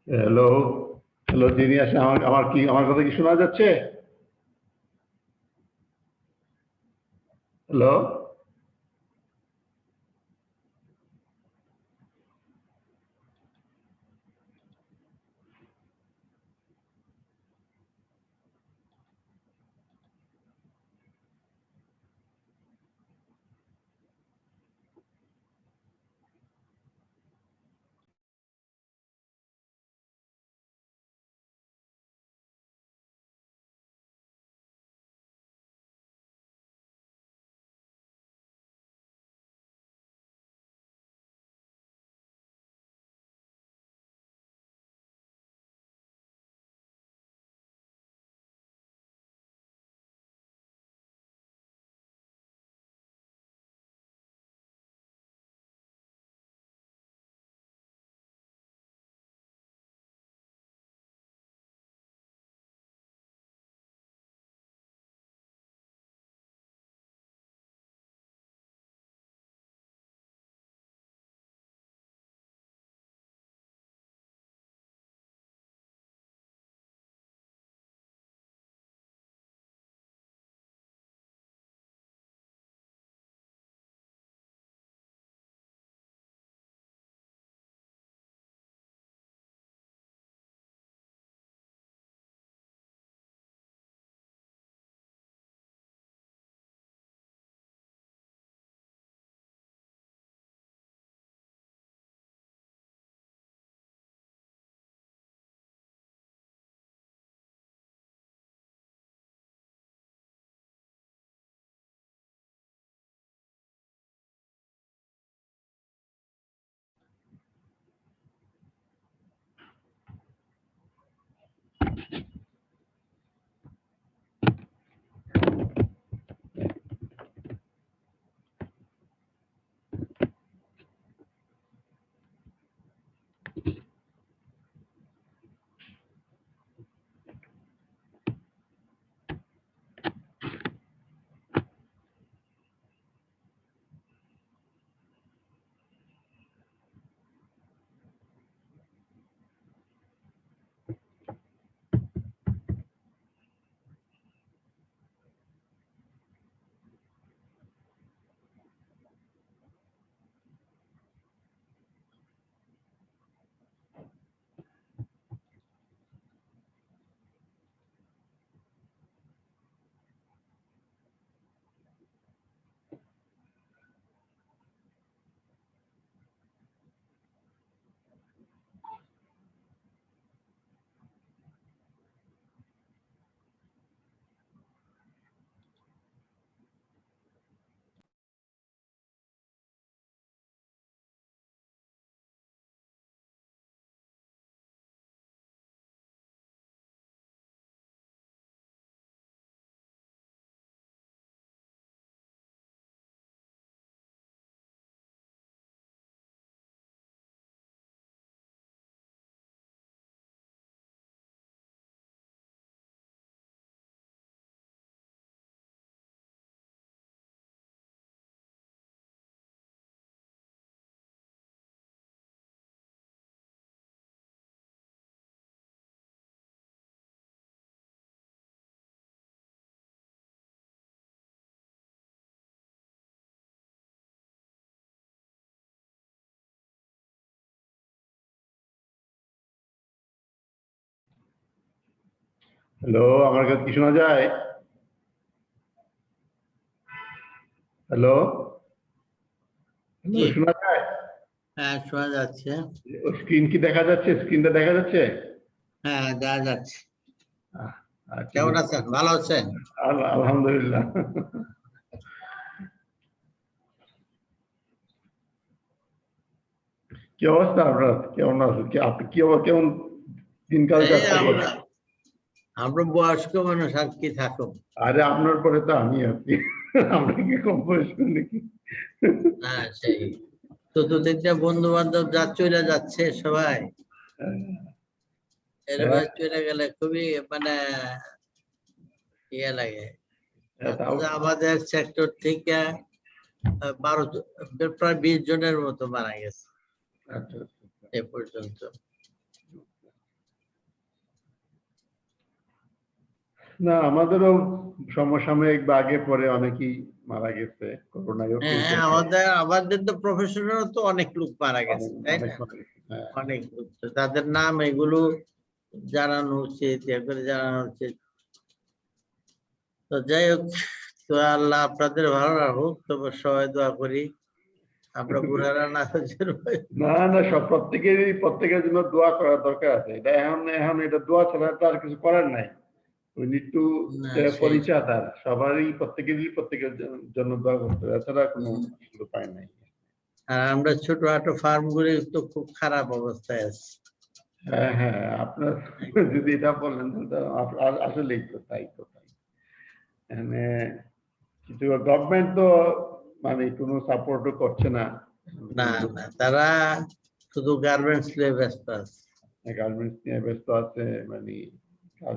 Hello hello যিনি আছে আমার কথা কি শোনা যাচ্ছে? হ্যালো হ্যালো আমার কথা কি শোনা যায়? হ্যালো হ্যালো শোনা যায়? হ্যাঁ শোনা যাচ্ছে। স্ক্রিন কি দেখা যাচ্ছে? স্ক্রিনটা দেখা যাচ্ছে? হ্যাঁ দেখা যাচ্ছে। আচ্ছা, কেমন আছেন? ভালো আছেন? আলহামদুলিল্লাহ। কি অবস্থা আপনার? কেমন আছেন? আপনি কেমন দিনকাল যাচ্ছে? আমরা বয়স্ক মানুষ আর কি থাকুক। আরে আপনার পরে তো আমি আছি। আমরা কি কম বয়স্ক নাকি? হ্যাঁ সেই তো তিনটা বন্ধু বান্ধব চলে যাচ্ছে সবাই। এরপর চলে গেলে খুবই মানে ইয়ে লাগে। আমাদের সেক্টর থেকে প্রায় 20 জনের মতো মারা গেছে এ পর্যন্ত। না আমাদেরও সমসাময়িক বা আগে পরে অনেকেই মারা গেছে করোনায়ও কেউ হ্যাঁ, কেউ আমাদের তো প্রফেশনাল তো অনেক লোক মারা গেছে, তাই অনেক না? অনেক, হ্যাঁ। অনেক লোক, তো তাদের নাম এগুলো জানানো উচিত, ইয়ে করে জানানো উচিত। তো যাই হোক, তো আল্লাহ আপনাদের ভালো রাখুক, তবে সবাই দোয়া করি আমরা বুড়ারা না না না, সব প্রত্যেকের জন্য দোয়া করার দরকার আছে। এটা এখন এটা দোয়া ছাড়া তো আর কিছু করার নাই। উই নিড টু না, ফর সেই ইচ আদার, প্রত্যেকের জন্য দোয়া করতে হবে, এছাড়া কোনো উপায় নাই। আর আমরা ছোটখাটো ফার্ম গুলি তো খুব খারাপ অবস্থায় আছে। হ্যাঁ হ্যাঁ, আপনার যদি এটা বলেন আসলেই তো তাই তো তাই। মানে কিছু গভর্নমেন্ট তো মানে কোনো সাপোর্টও করছে না। না না, তারা শুধু গার্মেন্টস নিয়ে ব্যস্ত আছে, গার্মেন্টস নিয়ে ব্যস্ত আছে, মানে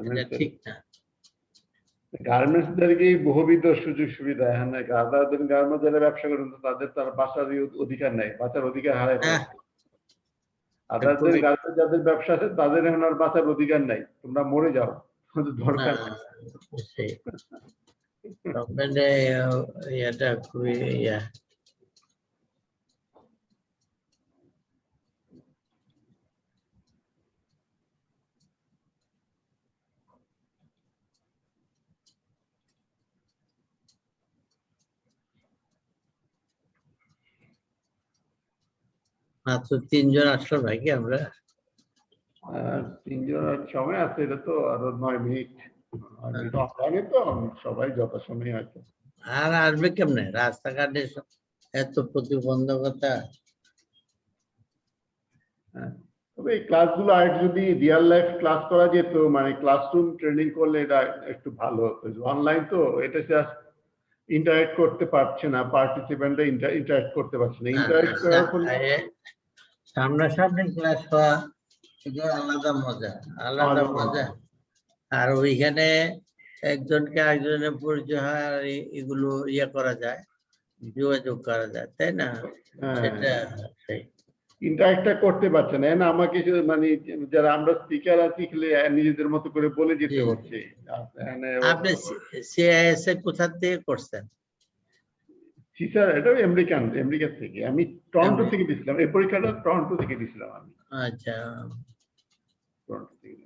এটা ঠিক না। গার্মেন্টসদেরকে বহুবিধ সুযোগ সুবিধা, হ্যাঁ না, গার্মেন্টস যারা ব্যবসা করেন তাদের তার বাঁচার অধিকার নাই, বাঁচার অধিকার হারাই হ্যাঁ, ফেলছে। আদারদের গার্মেন্টস যাদের ব্যবসা আছে তাদের এখন আর বাঁচার অধিকার নাই, তোমরা মরে যাও, তোমাদের না, দরকার নেই। সেই এটা খুবই ইয়া। মাত্র 3 জন আসলো নাকি আমরা? 3 জন সময় আছে, এটা তো আরো 9 মিনিট। 9 মিনিট অনলাইনে তো সবাই যথাসময় হয়তো। আর আসবে কেমনে রাস্তাঘাটে এত প্রতিবন্ধকতা। হ্যাঁ, তবে এই ক্লাসগুলো আর যদি রিয়েল লাইফ ক্লাস করা যেত, মানে ক্লাসরুম ট্রেনিং করলে এটা একটু ভালো হতো। অনলাইন তো এটা জাস্ট ইন্টারেক্ট করতে পারছে না, পার্টিসিপেন্টরা ইন্টারেক্ট করতে পারছে না, ইন্টারেক্ট করার ফলে সামনাসামনি ক্লাস হওয়া, এটা আলাদা মজা, আলাদা মজা। আর ওইখানে একজনকে আরেকজনের পরিচয় হয়, আর এগুলো ইয়ে করা যায়, যোগাযোগ করা যায়, তাই না? সেটা সেই ইন্টারেক্টটা করতে পারছে না, না আমাকে মানে যারা আমরা স্পিকার আছি খালি নিজেদের মতো করে বলে যেতে হচ্ছে। আপনি সিআইএস এ কোথা থেকে করছেন? স্যার এটা আমেরিকা থেকে, আমি টরন্টো থেকে দিয়েছিলাম এই পরীক্ষাটা, টরন্টো থেকে দিয়েছিলাম আমি, আচ্ছা, টরন্টো থেকে।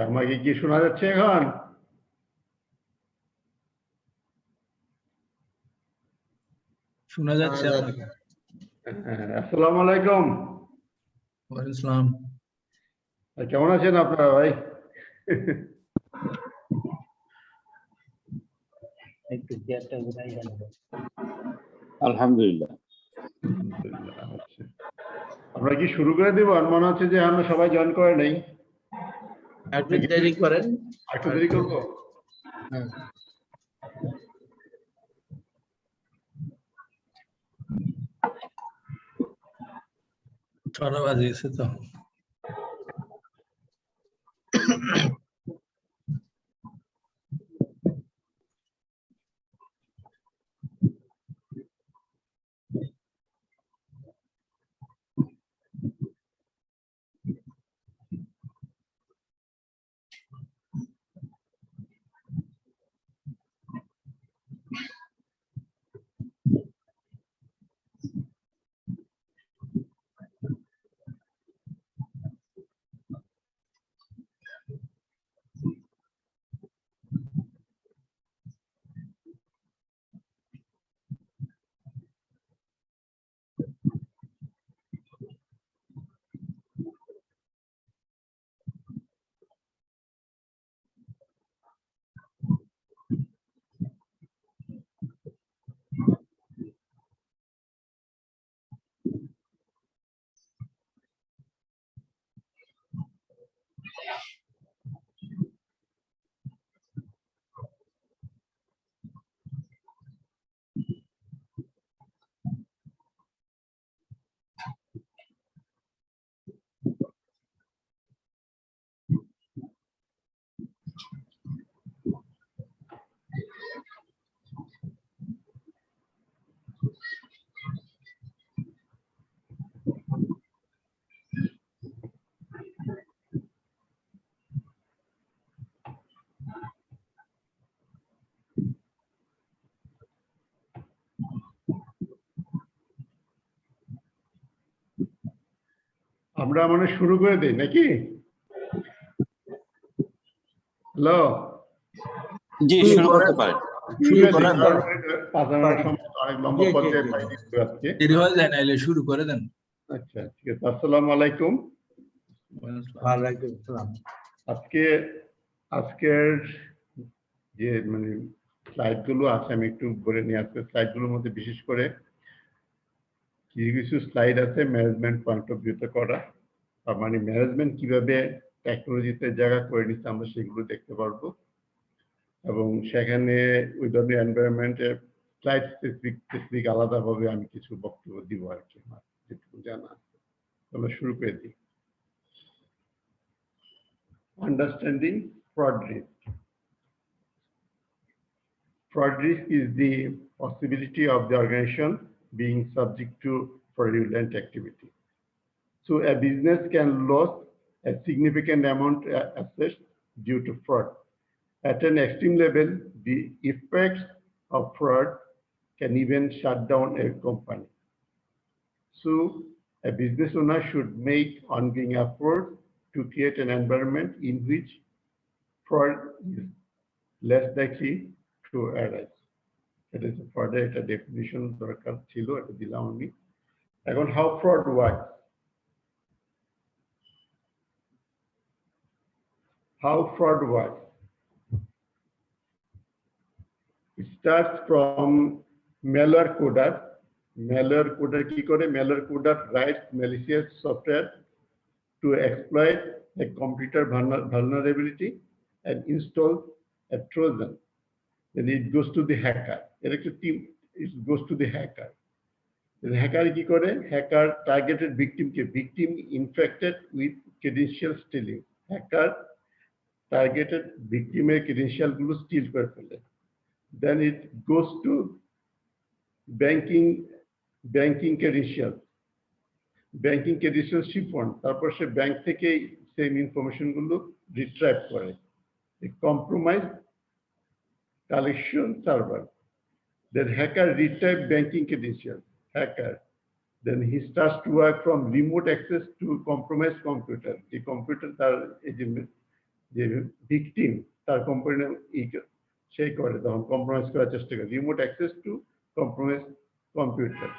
আমাকে কি শোনা যাচ্ছে এখন? শোনা যাচ্ছে আপনাকে। আসসালামু আলাইকুম। ওয়ালাইকুম আসসালাম। কেমন আছেন আপনারা ভাই? একটু চেয়ারটা ঘুরাই গেল। আলহামদুলিল্লাহ। আচ্ছা, আমরা কি শুরু করে দিব? আর মনে হচ্ছে যে আমরা সবাই জয়েন করে নাই। একটু দেরি করেন। একটু দেরি করবো। হ্যাঁ। 6টা বাজে গেছে তো। আমরা মানে শুরু করে দিই নাকি? হ্যালো, জি, শুরু করতে পারেন। অনেক লম্বা পর্যায়ে পাই আজকে। দেরি হয়ে যায় না, এলে শুরু করে দেন। আচ্ছা, ঠিক আছে। আসসালামু আলাইকুম। ওয়ালাইকুম আসসালাম। আজকের যে মানে স্লাইড গুলো আছে আমি একটু বলে নিয়ে আসতে। স্লাইড গুলোর মধ্যে বিশেষ করে কিছু স্লাইড আছে ম্যানেজমেন্ট পয়েন্ট অফ ভিউতে করা, মানে ম্যানেজমেন্ট কিভাবে টেকনোলজিতে জায়গা করে নিচ্ছে আমরা সেগুলো দেখতে পারবো, এবং সেখানে ওই ধরনের এনভায়রনমেন্টে স্লাইড স্পেসিফিক আলাদাভাবে আমি কিছু বক্তব্য দিব আর কি, যেটুকু জানা। আমরা শুরু করে দিই। Understanding fraud risk. Fraud risk is the possibility of the organization being subject to fraudulent activity. So a business can lose a significant amount of assets due to fraud. At an extreme level, the effects of fraud can even shut down a company. So a business owner should make ongoing efforts to create an environment in which fraud is less likely to arise. It is a fraud, a definition দরকার ছিল, এটা দিলাম আমি। এখন how fraud works. How fraud works. It starts from malware coder. Malware coder কি করে? Malware coder writes malicious software to exploit a computer vulnerability and install a Trojan. Then it goes to the hacker. It goes to the hacker. Then hacker কি করে? Hacker targeted victim infected with credential stealing. Hacker targeted victiমের credential গুলো steal করে ফেলে। Then it goes to banking credentials. Banking credentials chiffon, তারপর সে bank থেকে same information গুলো retrieve করে। Compromise collection server. Then hacker retrieve banking credentials. Hacker. Then he starts to work from remote access to compromised computer. The computer তার যে victim তার company সেই করে তখন কম্প্রোমাইজ করার চেষ্টা করে, remote access to compromise computer.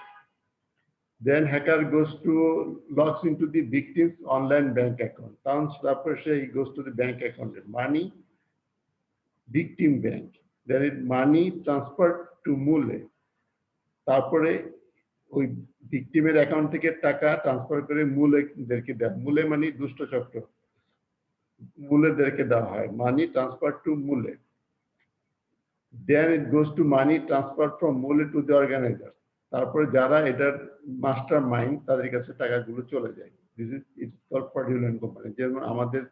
Then hacker goes to logs into the victim's online bank account. Taরপরে he goes to the bank account. Money, victim bank. There is money transferred to Mule. তারপরে ওই ভিকটিমের account থেকে টাকা transfer করে মূলেদেরকে দেয়। মূলে মানে দুষ্ট চক্র, মূলেদেরকে দেওয়া হয়। মানি ট্রান্সফার টু মূলে। Then it goes to money transferred from Mule to the organizer. তারপরে যারা এটার মাস্টার মাইন্ড তাদের কাছে টাকাগুলো চলে যায়। This is it's called fraudulent company. যেমন আমাদের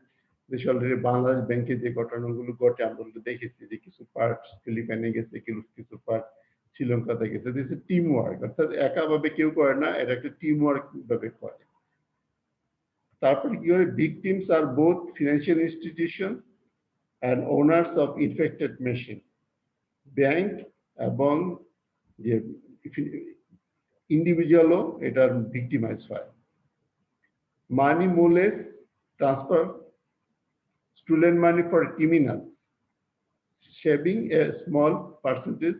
দেশে অলরেডি বাংলাদেশ ব্যাংকে যে ঘটনাগুলো ঘটে আমরা দেখেছি যে কিছু পার্ট ফিলিপাইনে গেছে, কিছু পার্ট শ্রীলঙ্কাতে গেছে। দিস ইজ টিম ওয়ার্ক, অর্থাৎ একাভাবে কেউ করে না, এটা একটা টিম ওয়ার্ক ভাবে করে। তারপরে কি হয়, victims are both financial institution and owners of infected machine. Bank এবং যে ইন্ডিভিজুয়ালও এটার ভিক্টিমাইজ হয়। Money mule transfer stolen money for criminal saving a small percentage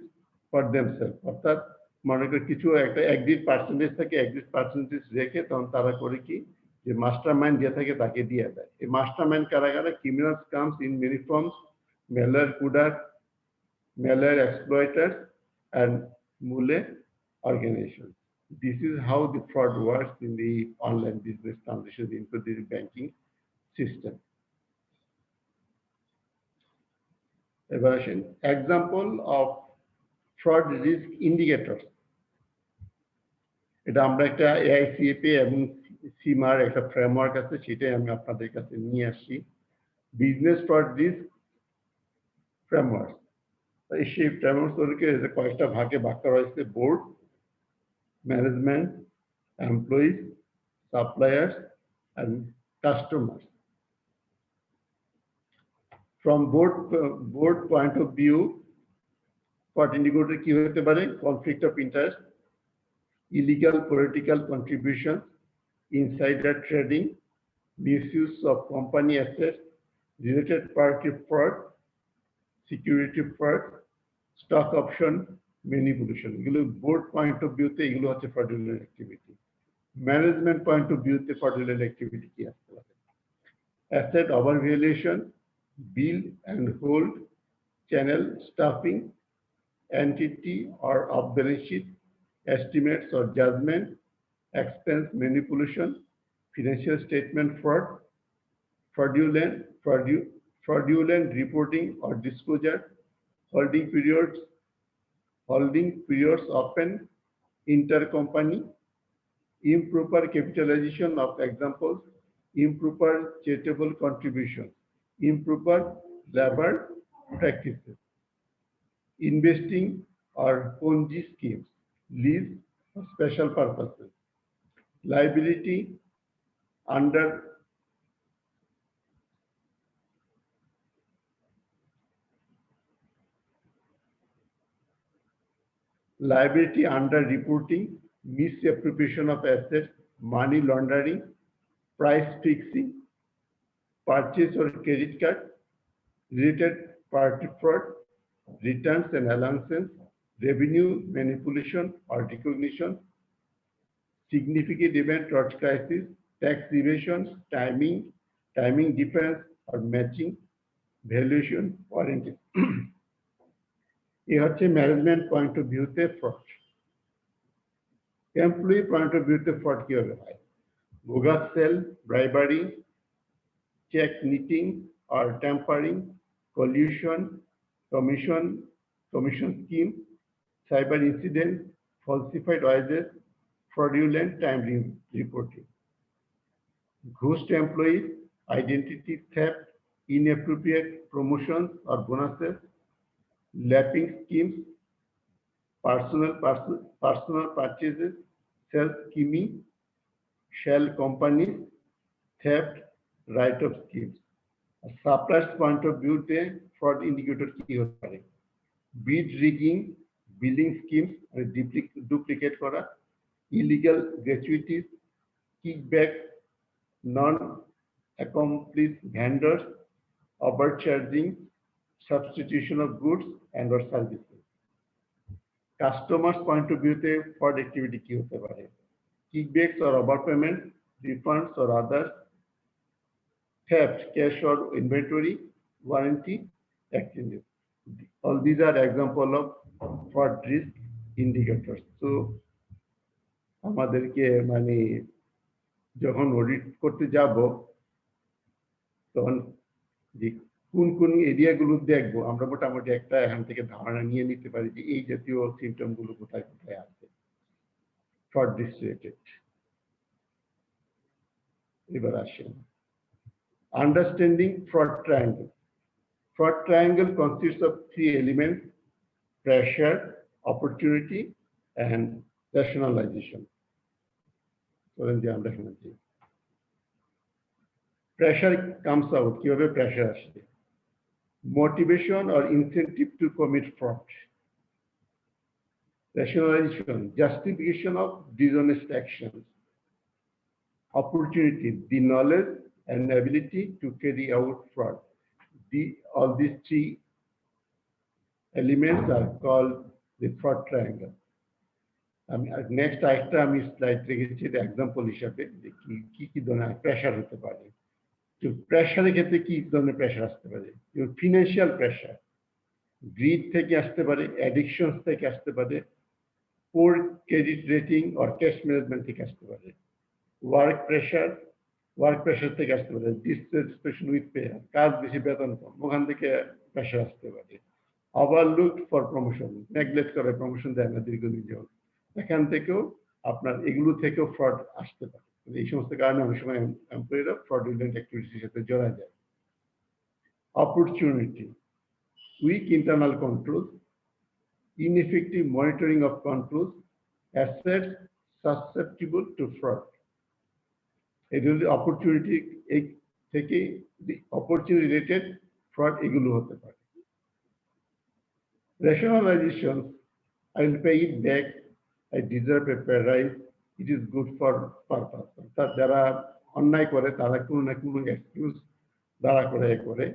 for themselves. অর্থাৎ মনে করি কিছু একটা এক্সিট পার্সেন্টেজ থাকে, এক্সিট পার্সেন্টেজ রেখে তখন তারা করে কি যে মাস্টার মাইন্ড যে থাকে তাকে দিয়ে দেয়। এই মাস্টার মাইন্ড কারা কারা? Criminals comes in many forms, মেলার কুডার, malware exploiters and mule organizations. This is how the fraud works in the online business transition into the banking system. Evaluation. Example of fraud risk indicators. এটা আমরা একটা AICAB এবং সীমার একটা framework আছে, সেটাই আমি আপনাদের কাছে নিয়ে আসছি। Business fraud risk framework. সেই ফ্রেমওয়ার্কগুলোকে কয়েকটা ভাগে ভাগ করা হয়েছে: board, management, employees, suppliers and customers. From board point of view, fraud indicator কি হতে পারে? Conflict of interest, illegal political contribution, insider trading, misuse of company asset, related party fraud, security fraud, stock option manipulation. এগুলো board point of ভিউতে এগুলো হচ্ছে fraudulent activity. Management point of ভিউতে fraudulent activity কি আসতে পারে? Asset over valuation, bill and hold, channel stuffing, entity or off balance sheet, estimates or judgement, expense manipulation, financial statement fraud, fraudulent reporting or disclosure, holding periods open intercompany, improper capitalization of examples, improper charitable contribution, improper labor practices, investing or Ponzi schemes, lease for special purposes, liability under reporting, misappropriation of assets, money laundering, price fixing, purchase or credit card, related party fraud, returns and allowances, revenue manipulation or recognition, significant event or crisis, tax evasion, timing difference or matching, valuation warranty. এই হচ্ছে management point of ভিউতে fraud. Employee point of ভিউতে fraud কিভাবে হয়? bogus sell, bribery, check knitting or tampering, collusion, commission scheme, cyber incident, falsified wages, fraudulent time reporting, ghost employees, identity theft, inappropriate promotions or bonuses, lapping schemes, personal purchases, self scheming, shell companies, theft, write-off schemes. Suppliers point of view te fraud indicator ki hote pare? Bid rigging, billing schemes duplicate kora, illegal gratuities, kickback, non-accomplished vendors, overcharging, substitution of goods and or services. Customers point of view তে fraud activity কি হতে পারে? Kickbacks or overpayment, refunds or others, theft, cash or inventory, warranty, exchanges. All these are example of fraud risk indicators. So আমাদেরকে মানে যখন audit করতে যাব তখন যে কোন কোন এরিয়াগুলো দেখবো আমরা মোটামুটি একটা এখান থেকে ধারণা নিয়ে নিতে পারি যে এই জাতীয় সিমটম গুলো কোথায় কোথায় আছে fraud risk related. এবার আসেন understanding fraud triangle. Fraud triangle consists of three elements: pressure, opportunity, and rationalization. So then the understanding. Pressure comes out. কিভাবে pressure আসে? Motivation or incentive to commit fraud. Rationalization, justification of dishonest actions. Opportunity, the knowledge and ability to carry out fraud. All these three elements are called the fraud triangle. Next একটা আমি slide রেখেছি example হিসাবে যে কি কি ধরনের pressure হতে পারে। তো প্রেশারের ক্ষেত্রে কি ধরনের প্রেশার আসতে পারে? ফিনান্সিয়াল প্রেশার, গ্রিড থেকে আসতে পারে, অ্যাডিকশন থেকে আসতে পারে, poor credit rating or cash management থেকে আসতে পারে। ওয়ার্ক প্রেশার থেকে আসতে পারে, ডিসস্যাটিসফ্যাকশন উইথ পে, কাজ বেশি বেতন কম, ওখান থেকে প্রেশার আসতে পারে। ওভারলুক ফর প্রমোশন, নেগলেক্ট করে প্রমোশন দেয় না দীর্ঘদিন যাবত, এখান থেকেও আপনার এগুলো থেকেও ফ্রড আসতে পারে। এই সমস্ত কারণে অনেক সময় এমপ্লয়িরা ফ্রডুলেন্ট অ্যাক্টিভিটির সাথে জড়া যায়। Opportunity, weak internal control, ineffective monitoring of controls, assets susceptible to fraud. এগুলো অপরচুনিটি থেকে অপরচুনিটি রিলেটেড ফ্রড এগুলো হতে পারে। Rationalization, I will pay it back, I deserve a pay rise, it is good for purpose. অর্থাৎ যারা অন্যায় করে তারা কোনো না কোনো এক্সকিউজ দ্বারা করে।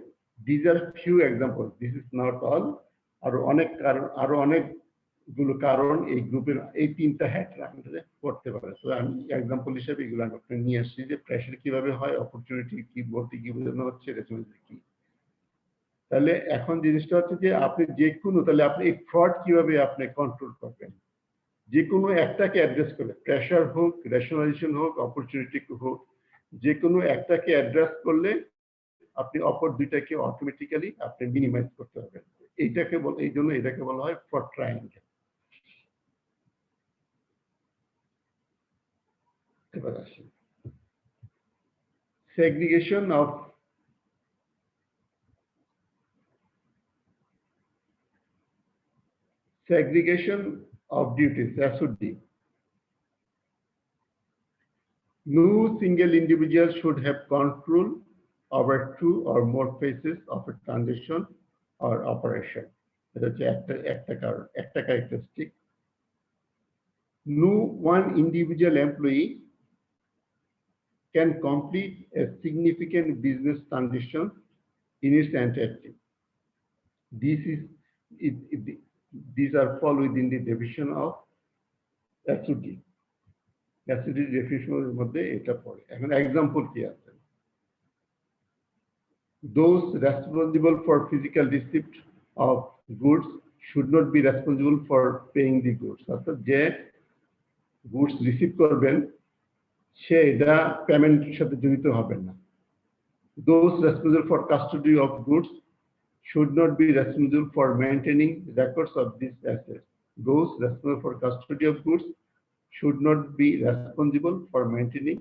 These are few examples, this is not all. আরো অনেকগুলো কারণ এই গ্রুপের এই তিনটা হ্যাট রাখতে করতে পারে। তো আমি এক্সাম্পল হিসেবে এগুলো আপনাকে নিয়ে আসছি যে প্রেশার কিভাবে হয়, অপরচুনিটি কি বলতে কি বোঝানো হচ্ছে, রেসপন্সিবিলিটি কি। তাহলে এখন জিনিসটা হচ্ছে যে আপনি যে কোনো তাহলে আপনি এই ফ্রড কিভাবে আপনি কন্ট্রোল করবেন? যে কোনো একটাকে অ্যাড্রেস করলে, প্রেশার হোক, রেশনালাইজেশন হোক, অপরচুনিটি হোক, যে কোনো একটাকে অ্যাড্রেস করলে আপনি অপর দুইটাকে অটোমেটিক্যালি আপনি মিনিমাইজ করতে পারবেন। এই জন্য এটাকে বলা হয় ফ্রড ট্রায়াঙ্গেল। এবার আসি segregation of duties, SOD. No single individual should have control over two or more phases of a transaction or operation. এটা হচ্ছে একটা characteristic. No one individual employee can complete a significant business transaction in its entirety. These are fall within the definition of SOD. SOD definition এর মধ্যে এটা পড়ে। এখন example কি আছে? Those responsible for physical receipt of goods should not be responsible for paying the goods. অর্থাৎ যে goods receive করবেন সে এটা পেমেন্টের সাথে জড়িত হবেন না। Those responsible for custody of goods should not be responsible for maintaining records of these assets. Those responsible for custody of goods should not be responsible for maintaining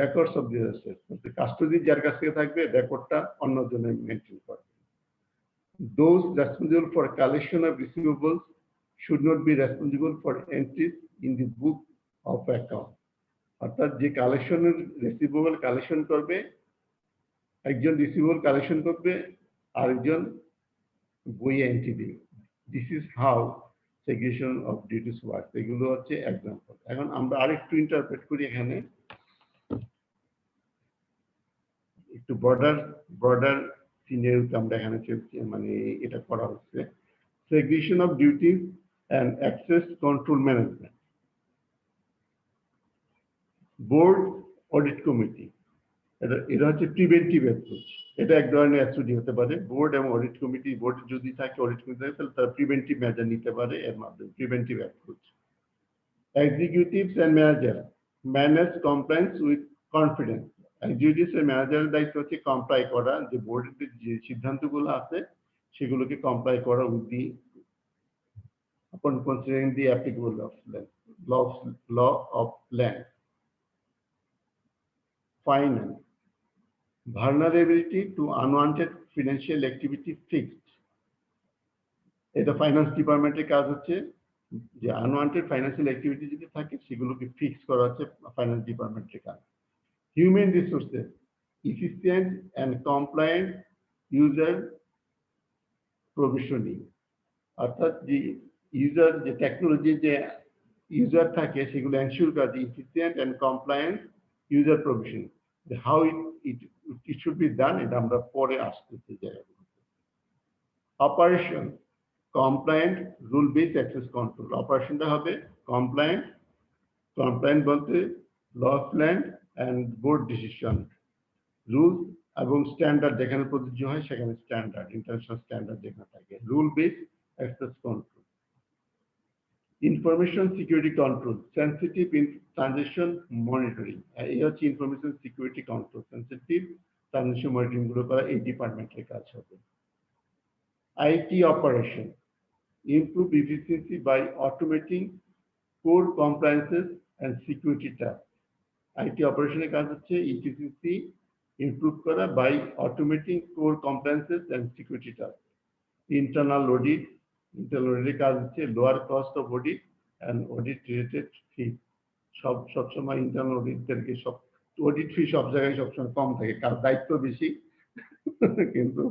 records of these assets. The custody যার কাছে থাকবে রেকর্ডটা অন্যজনের maintain করবে। Those responsible for collection of receivables should not be responsible for entries in the book of account. অর্থাৎ যে কালেকশনের receivable collection করবে, একজন রিসিভেবল কালেকশন করবে, আরেকজন বইয়ে এন্ট্রি দিবে। This is how segregation of duties work. এগুলো হচ্ছে এক্সাম্পল। এখন আমরা আরেকটু ইন্টারপ্রেট করি, এখানে একটু ব্রডার সিনিয়রিটি আমরা এখানে মানে এটা করা হচ্ছে। Segregation of duties and access control management. Board audit committee, এটা হচ্ছে প্রিভেন্টিভ অ্যাপ্রোচ। এটা এক ধরনের অ্যাসোডি হতে পারে। বোর্ড এবং অডিট কমিটি, বোর্ড যদি থাকে, অডিট কমিটি থাকে, তাহলে তারা প্রিভেন্টিভ মেজার নিতে পারে এর মাধ্যমে, preventive approach. Executives and manager manage compliance with confidence. Executives এর ম্যানেজারের দায়িত্ব হচ্ছে কমপ্লাই করা, যে বোর্ডের যে সিদ্ধান্তগুলো আছে সেগুলোকে কমপ্লাই করা with the upon considering the applicable law of land. Finance, vulnerability to unwanted financial activity fixed. এটা ফাইন্যান্স ডিপার্টমেন্টের কাজ হচ্ছে যে আনওয়ান্টেড ফাইন্যান্সিয়াল অ্যাক্টিভিটি যদি থাকে সেগুলোকে ফিক্স করা হচ্ছে ফাইন্যান্স ডিপার্টমেন্টের কাজ। Human resources, efficient and compliant user provisioning, অর্থাৎ যে ইউজার, যে টেকনোলজি যে ইউজার থাকে সেগুলো এনশিওর করা, efficient and compliant user provisioning, how it should be done, এটা আমরা পরে আসতেছি জায়গাগুলোতে। Operation, compliant rule based access control. অপারেশনটা হবে কমপ্লায়েন্ট, কমপ্লায়েন্ট বলতে law of land and board decision, rule এবং স্ট্যান্ডার্ড যেখানে প্রযোজ্য হয় সেখানে স্ট্যান্ডার্ড, ইন্টারন্যাশনাল স্ট্যান্ডার্ড যেখানে থাকে, rule based access control. Information security control, sensitive transaction monitoring. এই হচ্ছে information security control, sensitive transaction monitoring গুলো করা এই ডিপার্টমেন্টের কাজ হবে। IT operation, improve efficiency by automating core compliances and security tasks. IT operation এর কাজ হচ্ছে efficiency improve করা by automating core compliances and security tasks. Internal audit, internal audit এর কাজ হচ্ছে lower cost of audit and audit related fee. সবসময় internal অডিটদেরকে audit ফি সব জায়গায় সবসময় কম থাকে, কার দায়িত্ব বেশি কিন্তু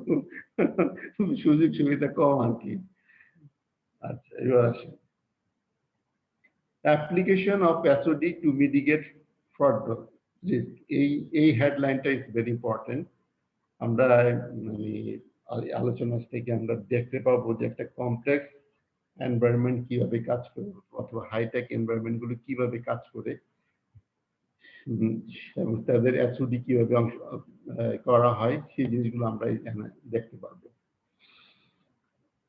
সুযোগ সুবিধা কম আর কি। আচ্ছা, এবার আসি application of SOD two mitigate fraud risk. এই হেডলাইনটা ইজ ভেরি ইম্পর্টেন্ট। আমরা মানে আলোচনা থেকে আমরা দেখতে পাবো যে একটা কমপ্লেক্স এনভায়রনমেন্ট কিভাবে কাজ করে, অথবা হাইটেক এনভায়রনমেন্ট গুলো কিভাবে কাজ করে এবং তাদের এসওডি কিভাবে করা হয় সেই জিনিসগুলো আমরা এখানে দেখতে পারবো।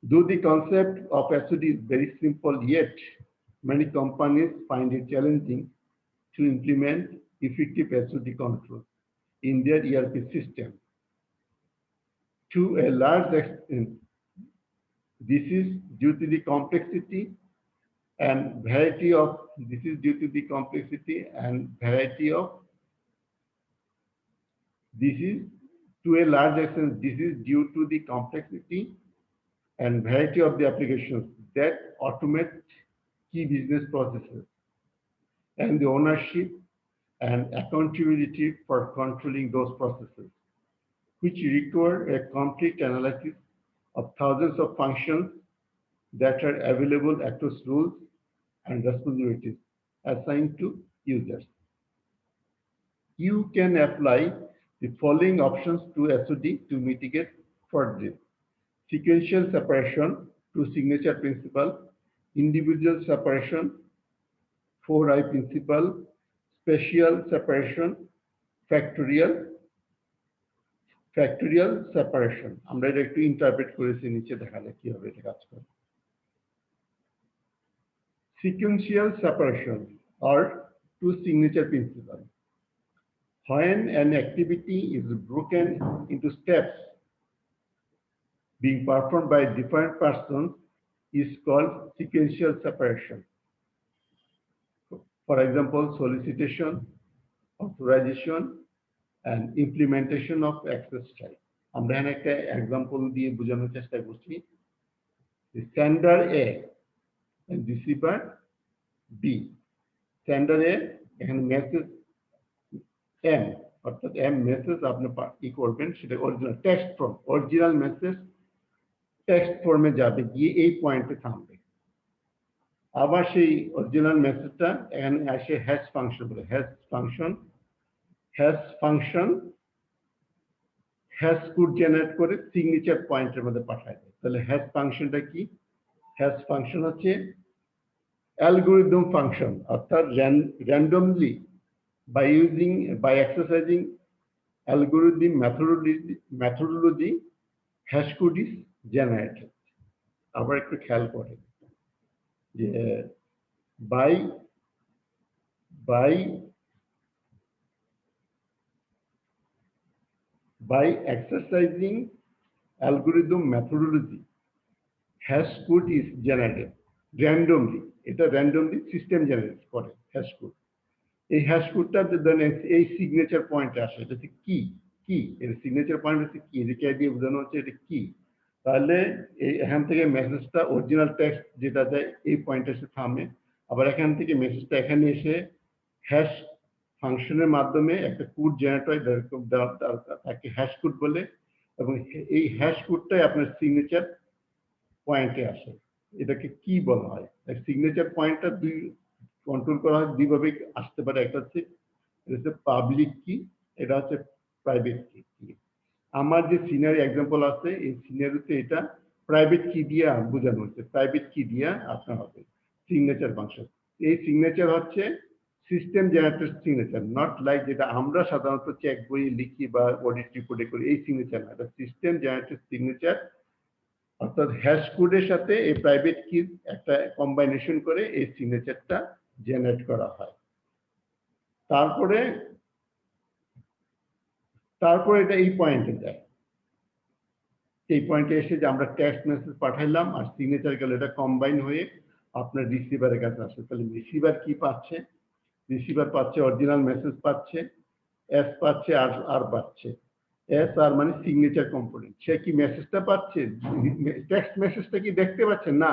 Though the concept of SOD is very simple, yet many companies find it challenging to implement effective SOD control in their ERP system. To a large extent, this is due to the complexity and variety of this is due to the complexity and variety of the applications that automate key business processes and the ownership and accountability for controlling those processes, which require a complete analysis of thousands of functions that are available across roles and responsibilities assigned to users. You can apply the following options to SOD to mitigate fraud risk: sequential separation to signature principle, individual separation, 4I principle, spatial separation, factorial separation. আমরা এটা একটু interpret করেছি, নিচে দেখালে কিভাবে এটা কাজ করে। Sequential separation or two signature principle. When an activity is broken into steps being performed by different persons is called sequential separation. For example, solicitation, authorization, and implementation of access type. আমরা এখানে একটা example দিয়ে বোঝানোর চেষ্টা করছি। Sender A and receiver B. Sender A এখানে message M, অর্থাৎ M message আপনি কি করবেন, সেটা original text form, original message text ফর্মে যাবে, গিয়ে এই পয়েন্টে থামবে। আবার সেই অরিজিনাল মেসেজটা এখানে আসে হ্যাশ ফাংশন বলে, হ্যাশ হ্যাশ কোড জেনারেট করে সিগনেচার পয়েন্টের মধ্যে পাঠায় দেয়। তাহলে হ্যাশ ফাংশনটা কি? হ্যাশ ফাংশন হচ্ছে অ্যালগরিদম ফাংশন, অর্থাৎ randomly by exercising algorithm methodology hash code is generated. আবার একটু খেয়াল করেন যে by exercising algorithm methodology hash code is generated randomly. এটা randomly সিস্টেম জেনারেট করে হ্যাশ কোড। এই হ্যাশ কোডটা এই সিগনেচার পয়েন্টে আসে, এটা কি কি এর সিগনেচার পয়েন্ট হচ্ছে কি, যে কে দিয়ে বোঝানো হচ্ছে এটা কি। তাহলে এই এখান থেকে মেসেজটা অরিজিনাল টেক্সট যেটা দেয় এই পয়েন্টে এসে থামে, আবার এখান থেকে মেসেজটা এখানে এসে হ্যাশ ফাংশনের মাধ্যমে একটা কোড জেনারেট হয়, তাকে হ্যাশ কোড বলে, এবং এই হ্যাশ কোডটাই আপনার সিগনেচার পয়েন্টে আসে। এটাকে কি বলা হয়? সিগনেচার পয়েন্টটা কন্ট্রোল করা হয় দুইভাবে আসতে পারে, একটা হচ্ছে পাবলিক কি, এটা হচ্ছে প্রাইভেট কি। আমার যে সিনারি এক্সাম্পল আছে এই সিনারিতে এটা প্রাইভেট কি দিয়ে বোঝানো হচ্ছে, প্রাইভেট কি দিয়ে আপনার হবে সিগনেচার ফাংশন। এই সিগনেচার হচ্ছে system generated signature, not like যেটা আমরা সাধারণত চেক বই লিখি বা অডিট রিপোর্টে করি, এই সিগনেচার না, এটা সিস্টেম জেনারেটেড সিগনেচার। অর্থাৎ হ্যাশ কোডের সাথে এই প্রাইভেট কি একটা কম্বাইনেশন করে এই সিগনেচারটা জেনারেট করা হয়। তারপরে এটা এই পয়েন্টে যায়, এই পয়েন্টে এসে যে আমরা টেক্সট মেসেজ পাঠাইলাম আর সিগনেচার গেল, এটা কম্বাইন হয়ে আপনার রিসিভারের কাছে আসে। তাহলে রিসিভার কি পাচ্ছে? রিসিভার পাচ্ছে অরিজিনাল মেসেজ পাচ্ছে, এস পাচ্ছে আর পাচ্ছে। এস আর মানে সিগনেচার কম্পোনেন্ট। সে কি মেসেজটা পাচ্ছে? টেক্সট মেসেজটা কি দেখতে পাচ্ছে? না,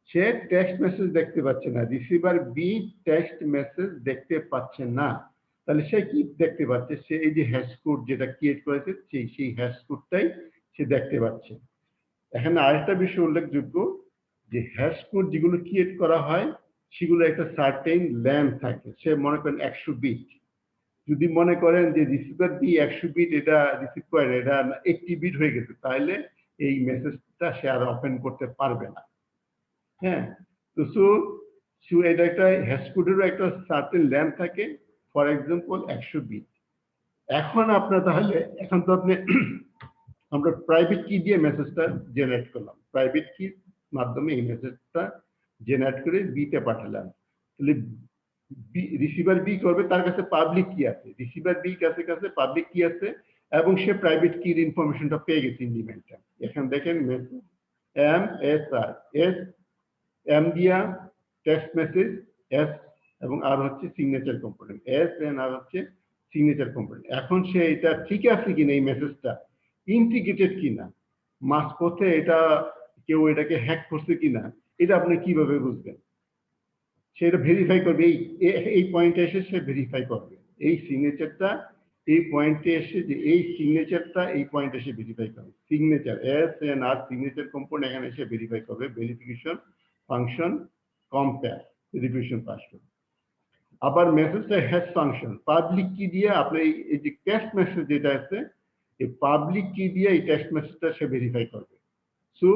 সে টেক্সট মেসেজ দেখতে পাচ্ছে না। রিসিভার বি টেক্সট মেসেজ দেখতে পাচ্ছে না। তাহলে সে কি দেখতে পাচ্ছে? সে এই যে হ্যাশ কোড যেটা ক্রিয়েট করেছে সেই হ্যাশ কোডটাই সে দেখতে পাচ্ছে। এখানে আরেকটা বিষয় উল্লেখযোগ্য যে হ্যাশ কোড যেগুলো ক্রিয়েট করা হয় সেগুলো একটা সার্টেন লেন্থ থাকে। সে মনে করেন 100 বিট, যদি মনে করেন যে রিসিভার বি 100 বিট এটা রিসিভ করে, এটা 80 বিট হয়ে গেছে, তাহলে এই মেসেজটা সে আর ওপেন করতে পারবে না। হ্যাঁ, তো সো এটা একটা হ্যাশ কোডেরও একটা সার্টেন লেন্থ থাকে, ফর এক্সাম্পল 100 বিট। এখন আপনার তাহলে এখন তো আপনি আমরা প্রাইভেট কি দিয়ে মেসেজটা জেনারেট করলাম, প্রাইভেট কি মাধ্যমে এই মেসেজটা জেনারেট করে বিতে পাঠালাম। তাহলে রিসিভার বি করবে, তার কাছে পাবলিক কি আছে, রিসিভার বি কাছে পাবলিক কি আছে, এবং সে প্রাইভেট কির ইনফরমেশনটা পেয়ে গেছে ইন্ডিমেন্টটা। এখানে দেখেন মেসেজ এম এস আর, এস এম দিয়া টেক্সট মেসেজ, এস এবং আর হচ্ছে সিগনেচার কম্পোনেন্ট, এস এন্ড আর হচ্ছে সিগনেচার কম্পোনেন্ট। এখন সে এটা ঠিক আছে কিনা, এই মেসেজটা ইন্টিগ্রেটেড কিনা, মাঝপথে এটা কেউ এটাকে হ্যাক করছে কিনা, এটা আপনি কিভাবে বুঝবেন? সেটা ভেরিফাই করবে এই পয়েন্টে এসে সে ভেরিফাই করবে এই সিগনেচারটা, এই পয়েন্টে এসে যে এই সিগনেচারটা এই পয়েন্টে এসে ভেরিফাই করবে। Signature S and R signature component এখানে এসে ভেরিফাই করবে, verification function compare verification function. আবার মেসেজটা হ্যাশ ফাংশন পাবলিক কি দিয়ে আপনি এই যে টেক্সট মেসেজ যেটা আছে এই পাবলিক কি দিয়ে এই টেক্সট মেসেজটা সে ভেরিফাই করবে। সো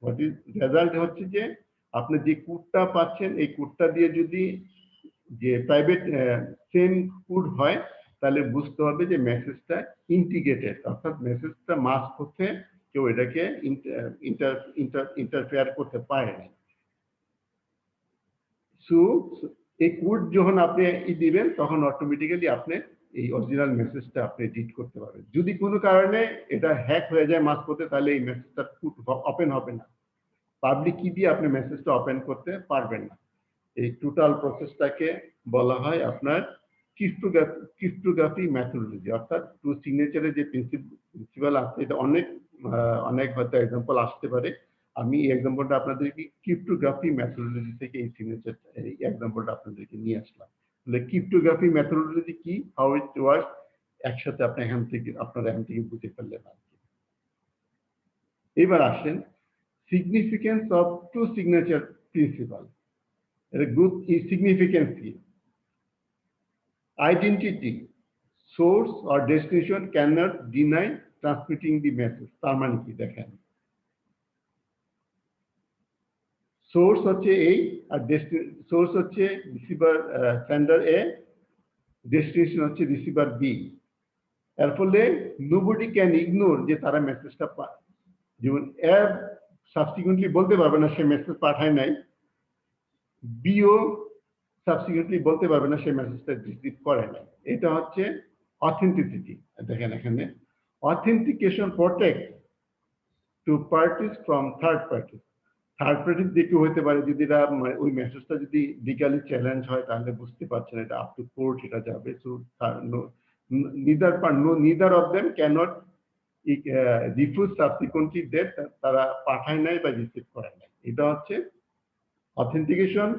হোয়াট ইজ রেজাল্ট হচ্ছে যে আপনি যে কোডটা পাচ্ছেন এই কোডটা দিয়ে যদি যে প্রাইভেট সেম কোড হয় তাহলে বুঝতে হবে যে মেসেজটা ইন্টিগ্রেটেড, অর্থাৎ মেসেজটা মাস করতে কেউ এটাকে ইন্টারফেয়ার করতে পারে না। সো এই কোড যখন আপনি দিবেন তখন অটোমেটিক্যালি আপনি এই অরিজিনাল মেসেজটা আপনি এডিট করতে পারবেন। যদি কোনো কারণে এটা হ্যাক হয়ে যায় মাঝপথে তাহলে এই মেসেজটা ওপেন হবে না, পাবলিক কি দিয়ে আপনি মেসেজটা ওপেন করতে পারবেন না। এই টোটাল প্রসেসটাকে বলা হয় আপনার ক্রিপ্টোগ্রাফি মেথোডোলজি, অর্থাৎ টু সিগনেচারের যে প্রিন্সিপাল আছে এটা অনেক হয়তো এক্সাম্পল আসতে পারে। আমি এই এক্সাম্পলটা আপনাদেরকে ক্রিপ্টোগ্রাফি মেথোডোলজি থেকে এই সিগনেচার এই এক্সাম্পলটা আপনাদেরকে নিয়ে আসলাম। তাহলে ক্রিপ্টোগ্রাফি মেথোডোলজি কি, হাউ ইট ওয়ার্ক, একসাথে আপনি আপনারা এখান থেকে বুঝে ফেললেন আর কি। এবার আসেন significance of two signature principle. A good significance here. Identity, source or destination cannot deny transmitting the message. তার মানে কি দেখেন, সোর্স হচ্ছে এই আর সোর্স হচ্ছে রিসিভার সেন্ডার এ, ডেস্টিনেশন হচ্ছে রিসিভার বি। এর ফলে নোবডি ক্যান ইগনোর যে তারা মেসেজটা পায়। যেমন এ সাবসিকুয়েন্টলি বলতে পারবে না সে মেসেজ পাঠায় নাই, বিও সাবসিকুয়েন্টলি বলতে পারবে না সে মেসেজটা রিসিভ করে নাই। এটা হচ্ছে অথেন্টিসিটি। দেখেন এখানে authentication protect two parties from third party. Third party যে কেউ হতে পারে, যদি ওই মেসেজটা যদি লিগালি চ্যালেঞ্জ হয় তাহলে বুঝতে পারছেন এটা আপ টু কোর্ট এটা যাবে। So neither of them cannot refuse subsequently that তারা পাঠায় নাই বা রিসিভ করে নাই। এটা হচ্ছে authentication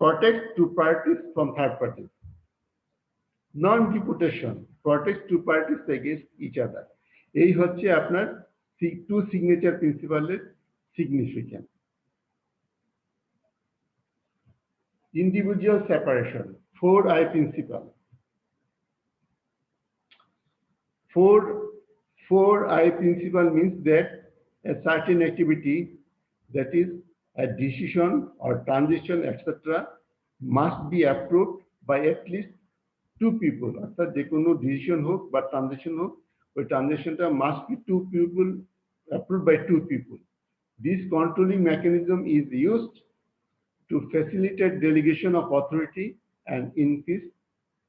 protects two parties from third parties. Non-reputation protects two parties against each other. এই হচ্ছে আপনার টু সিগনেচার প্রিন্সিপালের significance. Individual separation, 4I principle. 4I principle means that a certain activity, that is a decision or transaction, etc., must be approved by at least two people. অর্থাৎ যে কোনো decision হোক বা transaction হোক, ওই ট্রানজাকশনটা must be two people, approved by two people. This controlling mechanism is used to facilitate delegation of authority and increase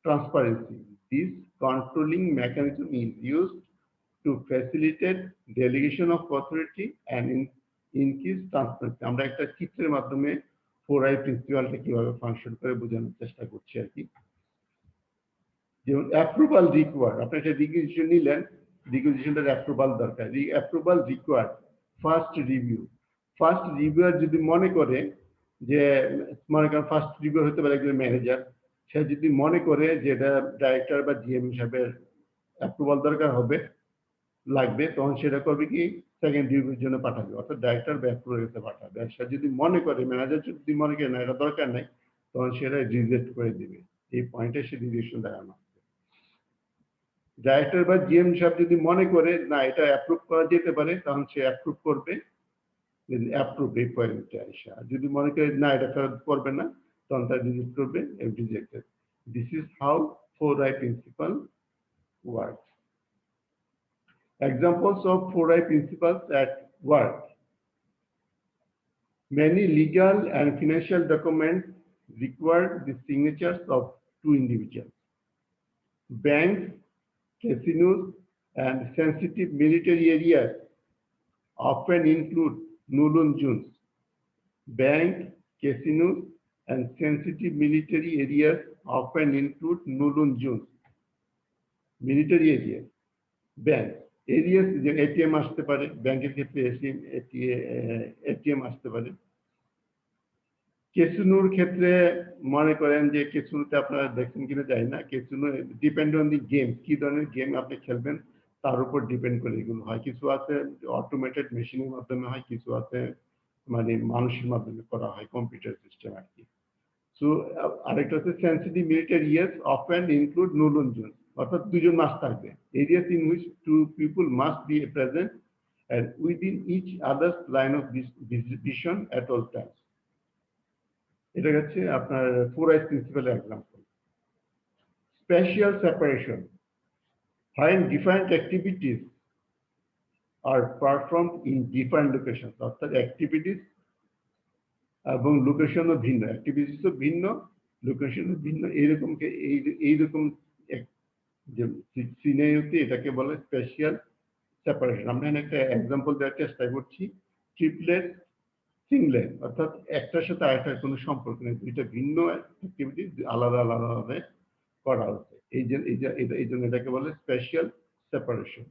transparency. This controlling mechanism is used to facilitate delegation of authority and increase transparency. আমরা একটা চিত্রের মাধ্যমে 4I প্রিন্সিপালটা কিভাবে function করে বোঝানোর চেষ্টা করছি আর কি। যেমন অ্যাপ্রুভাল রিকোয়ার্ড, আপনি একটা ডিসিশন নিলেন, ডিসিশনটার অ্যাপ্রুভাল দরকার। Approval required first review. First reviewer যদি মনে করে যে, মনে করেন ফার্স্ট রিভিউ হতে পারে একজন ম্যানেজার, সে যদি মনে করে যে এটা ডাইরেক্টর বা জিএম হিসাবের অ্যাপ্রুভাল দরকার লাগবে, তখন সেটা করবে কি সেকেন্ড রিভিউর জন্য পাঠাবে, অর্থাৎ ডাইরেক্টর বা অ্যাপ্রুভার কাছে পাঠাবে। সে যদি মনে করে, ম্যানেজার যদি মনে করে না এটা দরকার নাই, তখন সেটা রিজেক্ট করে দিবে। এই পয়েন্টে সে ডিসিশন দেখানো। ডাইরেক্টর বা জিএম সাহেব যদি মনে করে না এটা অ্যাপ্রুভ করা যেতে পারে, তখন সে অ্যাপ্রুভ করবে, অ্যাপ্রুভ এই পয়েন্টে আসা। যদি মনে করে না এটা ফেরত করবে না, তখন তার রিজেক্ট করবে, rejected. This is how 4I principle works. Examples of 4I principles at work. Many legal and financial documents require the signatures of two individuals. Banks, casinos, and sensitive military areas often include null zones. Bank, casinos, and sensitive military areas often include null zones. Military areas, bank areas, যে ATM আসতে পারে, ব্যাংকের ক্ষেত্রে ATM আসতে পারে। কেসিনোর ক্ষেত্রে মনে করেন যে কেসিনোতে আপনারা দেখছেন কিনা জানি না, casino depend on the game, কি ধরনের গেম আপনি খেলবেন তার উপর ডিপেন্ড করে এগুলো হয়। কিছু আছে অটোমেটেড মেশিনের মাধ্যমে হয়, কিছু আছে মানে মানুষের মাধ্যমে করা হয়, কম্পিউটার সিস্টেম আর কি। সো আরেকটা হচ্ছে sensitive military areas often include no lone zone, অর্থাৎ দুজন মাস থাকবে। Areas in which two people must be present and within each other's line of vision at all times. এটা হচ্ছে আপনার 4I principal example. Special separation, when different activities are performed in different locations, অর্থাৎ activities এবং লোকেশনও ভিন্ন, অ্যাক্টিভিটিসও ভিন্ন, লোকেশনও ভিন্ন, এইরকম যে সিনারিওতে এটাকে বলে স্পেশাল সেপারেশন। আমরা একটা এক্সাম্পল দেওয়ার চেষ্টা করছি। ট্রিপলেট, সিংলেট, অর্থাৎ একটার সাথে আরেকটার কোনো সম্পর্ক নেই, দুইটা ভিন্ন অ্যাক্টিভিটি আলাদা আলাদাভাবে করা হচ্ছে, এই জন্য এটাকে বলে special separation.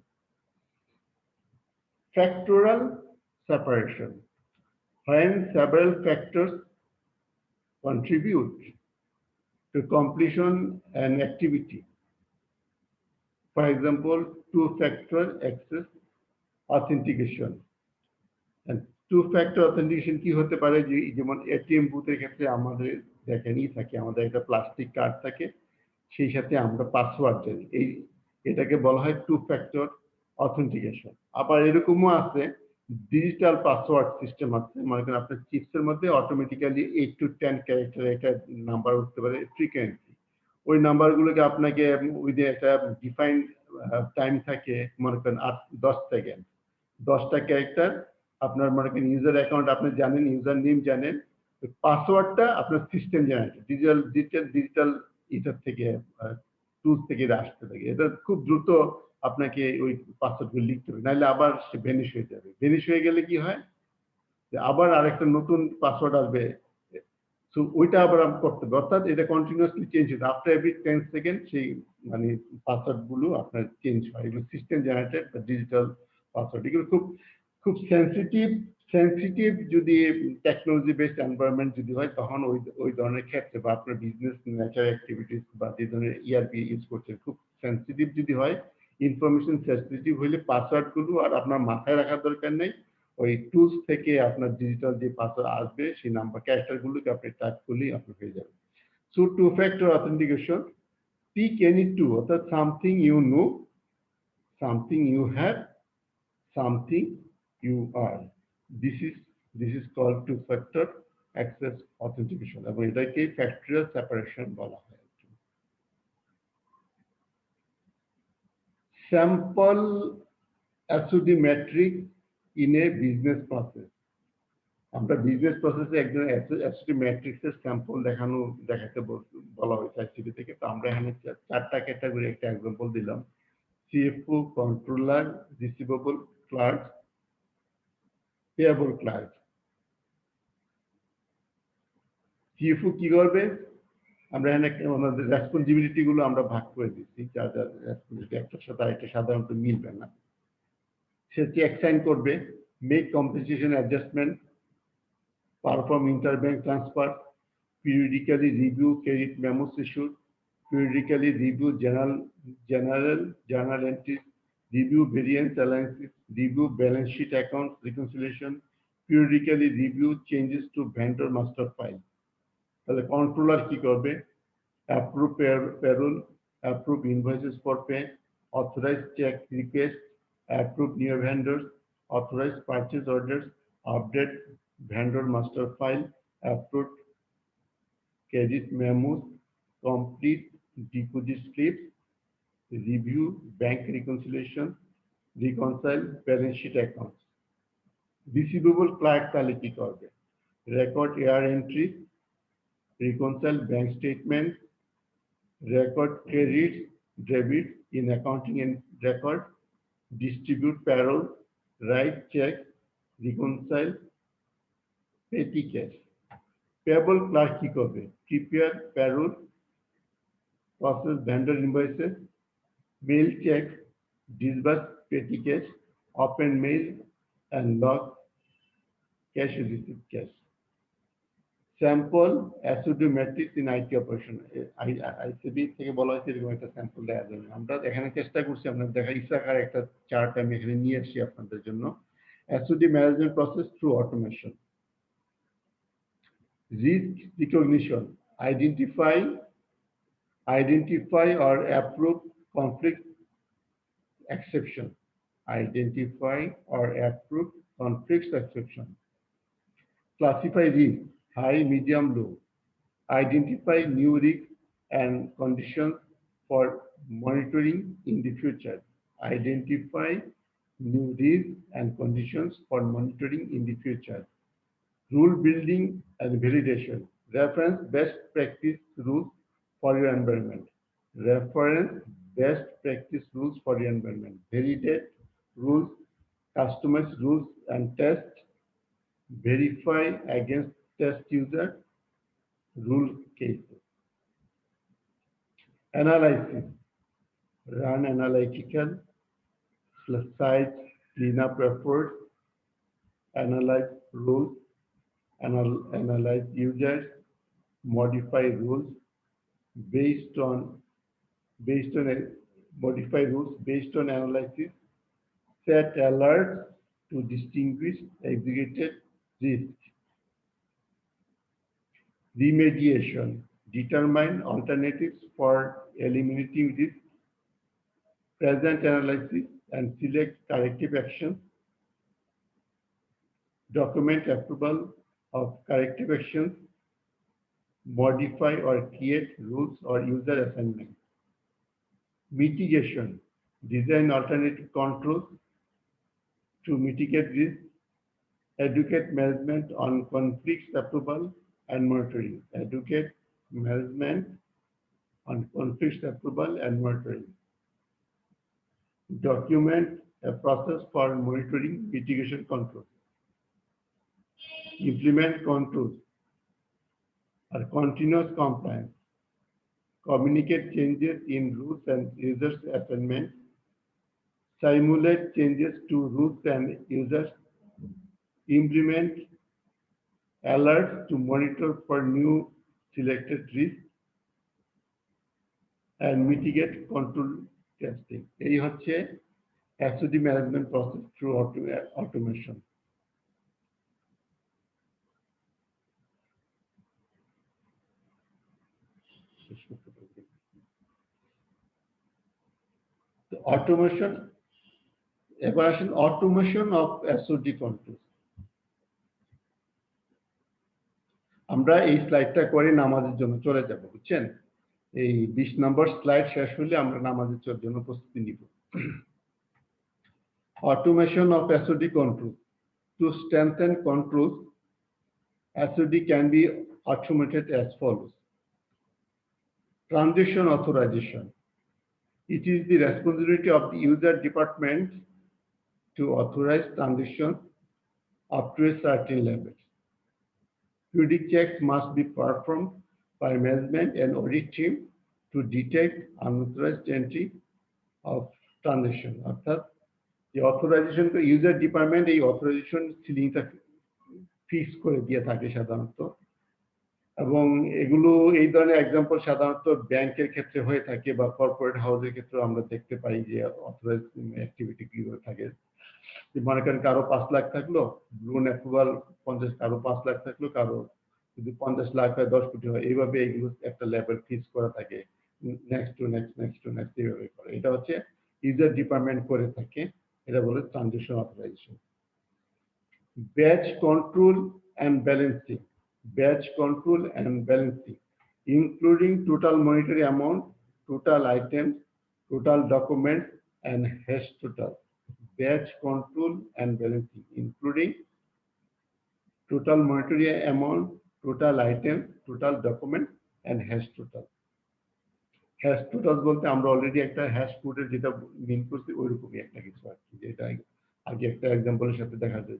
Factorial separation, when several factors contribute to completion an activity. For example, two-factor access authentication. And two-factor authentication কি হতে পারে, যেমন এটিএম বুথের ক্ষেত্রে আমাদের দেখেনই থাকে, আমাদের একটা প্লাস্টিক কার্ড থাকে, সেই সাথে আমরা পাসওয়ার্ড জানি, এটাকে বলা হয় টু-ফ্যাক্টর অথেন্টিকেশন। আবার এরকমও আছে ডিজিটাল পাসওয়ার্ড সিস্টেম আছে, মনে করেন আপনার চিপসের মধ্যে অটোমেটিক্যালি 8 to 10 ক্যারেক্টার একটা নাম্বার উঠতে পারে ফ্রিকোয়েন্সি। ওই নাম্বারগুলোকে আপনাকে উইদিন একটা ডিফাইন্ড টাইম থাকে, মনে করেন 10 সেকেন্ড, 10টা ক্যারেক্টার আপনার মনে করেন ইউজার অ্যাকাউন্ট আপনি জানেন, ইউজার নেম জানেন, পাসওয়ার্ডটা আপনার সিস্টেম জেনারেটেড ডিজিটাল ইটার থেকে টুলস থেকে আসতে থাকে। এটা খুব দ্রুত আপনাকে ওই পাসওয়ার্ডগুলো লিখতে হবে, নাহলে আবার সে ভ্যানিশ হয়ে যাবে। ভ্যানিশ হয়ে গেলে কি হয় যে আবার আরেকটা নতুন পাসওয়ার্ড আসবে, সো ওইটা আবার করতে হবে। অর্থাৎ এটা কন্টিনিউয়াসলি চেঞ্জ হচ্ছে, আফটার এভরি 10 সেকেন্ড সেই মানে পাসওয়ার্ড গুলো আপনার চেঞ্জ হয়। এগুলো সিস্টেম জেনারেটেড বা ডিজিটাল পাসওয়ার্ড। এগুলো খুব খুব সেন্সিটিভ যদি টেকনোলজি বেসড এনভায়রনমেন্ট যদি হয়, তখন ওই ধরনের ক্ষেত্রে বা আপনার বিজনেস নেচার অ্যাক্টিভিটিস বা যে ধরনের ইআরপি ইউজ করছেন খুব সেন্সিটিভ যদি হয়, ইনফরমেশন সেন্সিটিভ হইলে পাসওয়ার্ড গুলো আর আপনার মাথায় রাখার দরকার নেই, ওই টুলস থেকে আপনার ডিজিটাল যে পাসওয়ার্ড আসবে সেই নাম্বার ক্যারেক্টার গুলোকে আপনি টাইপ করলেই আপনি পেয়ে যাবেন। So two factor authentication, pick any two, অর্থাৎ something you know, something you have, something you are, this is called two factor access authentication, এবং এটাকে ফ্যাক্টরিয়াল সেপারেশন বলা হয়। স্যাম্পল অ্যাসিডি metric in a business process. আমরা business প্রসেসে একজন অ্যাসিডি ম্যাট্রিক্সের স্যাম্পল দেখাতে বলা হয়েছে আইসিডি থেকে। তো আমরা এখানে 4টা ক্যাটাগরি একটা এক্সাম্পল দিলাম, CFO, controller, receivable clerk, payable clerk. CFO কি করবে, আমরা এখানে আমাদের রেসপন্সিবিলিটি গুলো আমরা ভাগ করে দিচ্ছি, যার যার রেসপন্সিবিলিটি একটার সাথে আরেকটা সাধারণত মিলবে না। সে চেক সাইন করবে, make compensation adjustment, perform interbank transfer, periodically review credit memos issued, periodically review journal entries, review variance alliances, review balance sheet accounts reconciliation, periodically review changes to vendor master file. তাহলে controller কি করবে, approve payroll, approve invoices for pay, authorize check request, approve new vendors, authorize purchase orders, update vendor master file, approve credit memos, complete deposit slips, review bank reconciliation, reconcile balance sheet accounts. Receivable clerk তাহলে কি করবে, record AR entry, reconcile bank statement, record credits, debits in accounting and record, distribute payroll, write check, reconcile petty cash. Payable clerk কি করবে, prepare payroll, process vendor invoices, mail checks, disburse petty cash, open mail and log cash receipt cash. Sample SOD matrix in IT operation. ICB থেকে বলা হয়েছে এরকম একটা sample দেওয়া যাবে। আমরা এখানে চেষ্টা করছি আপনাদের দেখা ইসাকার একটা চার্ট আমি এখানে নিয়ে আসি আপনাদের জন্য। SOD management process through automation. Risk recognition, identify or approve conflict exception, identify or approve conflicts exception. Classify risk, high, medium, low, identify new risks and conditions for monitoring in the future, identify new risks and conditions for monitoring in the future. Rule building and validation, reference best practice rules for your environment, reference best practice rules for your environment, validate rules, customize rules and test, verify against test user rule cases. Analysis, run analytical, cite cleanup efforts, analyze rules, analyze users, modify rules based on modify rules based on analysis, set alerts to distinguish executed risks. Remediation, determine alternatives for eliminating risk. Present analysis, and select corrective actions, document approval of corrective actions, modify or create rules or user assignment. Mitigation, design alternative controls to mitigate risk, educate management on conflicts approval and monitoring. Educate management on conflicts approval and monitoring. Document a process for monitoring mitigation controls. Implement controls or continuous compliance. Communicate changes in rules and users assignment. Simulate changes to rules and users. Implement alerts to monitor for new selected risks and mitigate control testing. এই হচ্ছে SOD management process through automation. The automation, evaluation automation of SOD controls. আমরা এই স্লাইডটা করে নামাজের জন্য চলে যাব, বুঝছেন? এই 20 নম্বর স্লাইড শেষ হলে আমরা নামাজের জন্য প্রস্তুতি নিব। Automation of SOD control. To strengthen controls, SOD can be automated as follows. Transition authorization. It is the responsibility of the user department to authorize transactions up to a certain level. Periodic checks must be performed by management and audit team to detect unauthorized entry of transaction. অর্থাৎ যে authorisation user department এই authorisation সিলিংটা fix করে দিয়ে থাকে সাধারণত, এবং এগুলো এই ধরনের এক্সাম্পল সাধারণত ব্যাংকের ক্ষেত্রে হয়ে থাকে বা কর্পোরেট হাউসের ক্ষেত্রে আমরা দেখতে পাই যে অথরাইজ অ্যাক্টিভিটি কি হয়ে থাকে। মনে করেন কারো 5 লাখ থাকলো লোন অ্যাপ্রুভাল 50, কারো 5 লাখ থাকলো, কারো যদি 50 লাখ হয় 10 কোটি হয়, এইভাবে এগুলো একটা লেভেল ফিক্স করা থাকে, নেক্সট টু নেক্সট এইভাবে করে। এটা হচ্ছে ইউজার ডিপার্টমেন্ট করে থাকে, এটা বলে transition authorisation. Batch control and balancing. Batch control and balancing, including total monetary amount, total items, total documents, and hash total. Batch control and balancing, including total monetary amount, total items, total documents, and hash total. Hash totals বলতে আমরা already একটা hash কোডের যেটা মিন করছি ওইরকমই একটা কিছু আর কি, যেটা আগে একটা এক্সাম্পলের সাথে দেখা যায়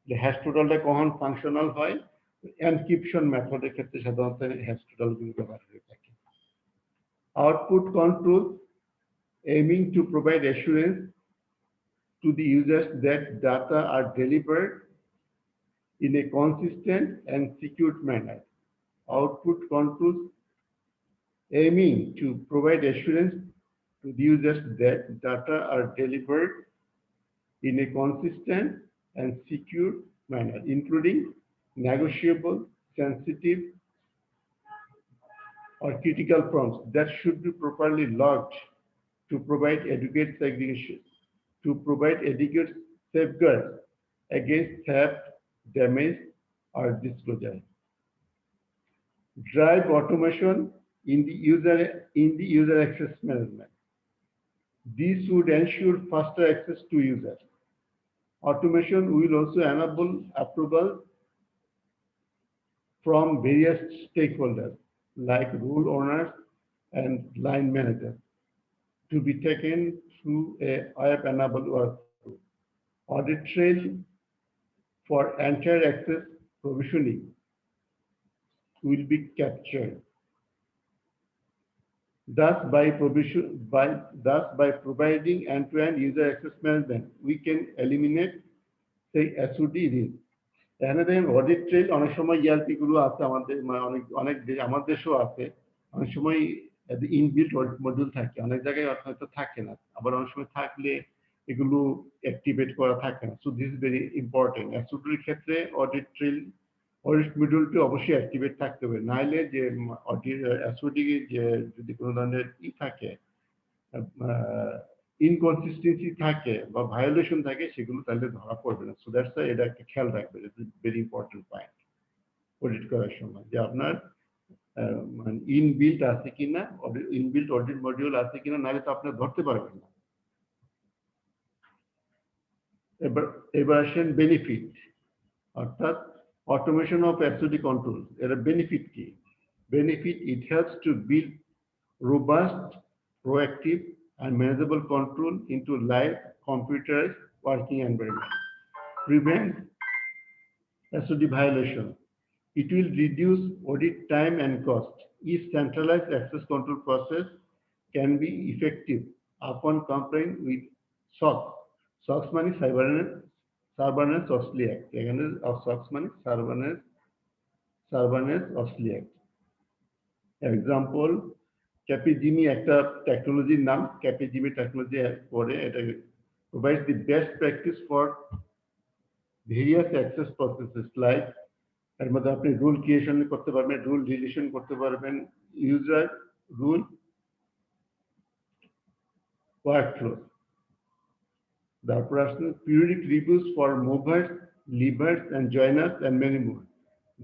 যে হ্যাশ টোটালটা কখন ফাংশনাল হয়, এনক্রিপশন মেথডের ক্ষেত্রে সাধারণত হ্যাশ টোটাল গুলো ব্যবহার হয়ে থাকে। Output control, aiming to provide assurance to the users that data are delivered in a consistent and secure manner. Output controls, aiming to provide assurance to the users that data are delivered in a consistent and secure manner, including negotiable, sensitive, or critical prompts that should be properly logged to provide adequate segregation, to provide adequate safeguards against theft, damage, or disclosure. Drive automation in the user access management. This would ensure faster access to users. Automation will also enable approval from various stakeholders like rule owners and line managers to be taken through a web-enabled workflow. Audit trail for entire access provisioning will be captured. Thus, by providing end-to-end user access management, we can eliminate the SOD risk. এখানে দেখেন audit trail অনেক সময় ERP গুলো আছে আমাদের, অনেক আমাদের দেশেও আছে, অনেক সময় ইনবিল্ট অডিট মডিউল থাকে, অনেক জায়গায় হয়তো থাকে না, আবার অনেক সময় থাকলে এগুলো অ্যাক্টিভেট করা থাকে না। So this is very important. এসওডির ক্ষেত্রে অডিট ট্রেল অডিট মডিউলটি অবশ্যই অ্যাক্টিভেট থাকতে হবে, নাইলে যে এসওডি যে যদি কোনো ধরনের থাকে ইনকনসিস্টেন্সি থাকে বা ভায়োলেশন থাকে সেগুলো তাহলে ধরা পড়বে না। সো দ্যাটস এটা একটা খেয়াল রাখবে, ভেরি ইম্পর্টেন্ট পয়েন্ট অডিট করার সময়, যে আপনার মানে ইনবিল্ট আছে কিনা, ইনবিল্ট অডিট মডিউল আছে কিনা, নাহলে তো আপনি ধরতে পারবেন না। এবার আসেন বেনিফিট, অর্থাৎ অটোমেশন অফ অ্যাসিডি কন্ট্রোল। এর বেনিফিট কি? Benefit, it helps to build robust, proactive, and manageable control into live computerized working environment. Prevent SOD violation. It will reduce audit time and cost. If centralized access control process can be effective upon complying with SOX. SOX money Sarbanes Oxley Act. Again, SOX money Sarbanes Oxley Act. Example, ক্যাপিজিমি একটা টেকনোলজির নাম, ক্যাপিজিমি technology পরে এটা provides the best practice for various access processes like এর মধ্যে আপনি rule creation করতে পারবেন, রুল রিলেশন করতে পারবেন, ইউজার রুল ওয়ার্কফ্লো। তারপর আসলে periodic reviews for movers, levers and joiners and many more.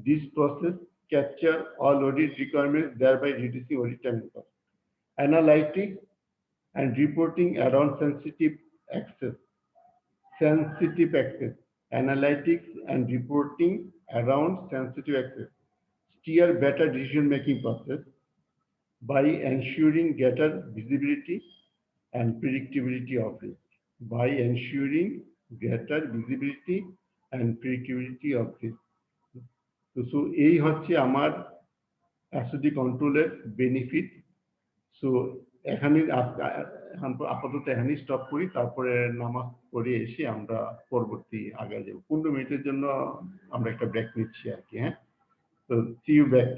This process capture all audit requirements, thereby reducing audit time and cost. Analytics and reporting around sensitive access. Analytics and reporting around sensitive access steer better decision-making process by ensuring greater visibility and predictability of risk. By ensuring greater visibility and predictability of risk. So এই হচ্ছে আমার অ্যাসিডি কন্ট্রোলের benefit. So এখানে আপাতত এখানেই stop করি, তারপরে নামাজ পড়ে এসে আমরা পরবর্তী আগে যাব। 15 মিনিটের জন্য আমরা একটা ব্রেক নিচ্ছি আর কি। হ্যাঁ, তো সি ইউ ব্যাক।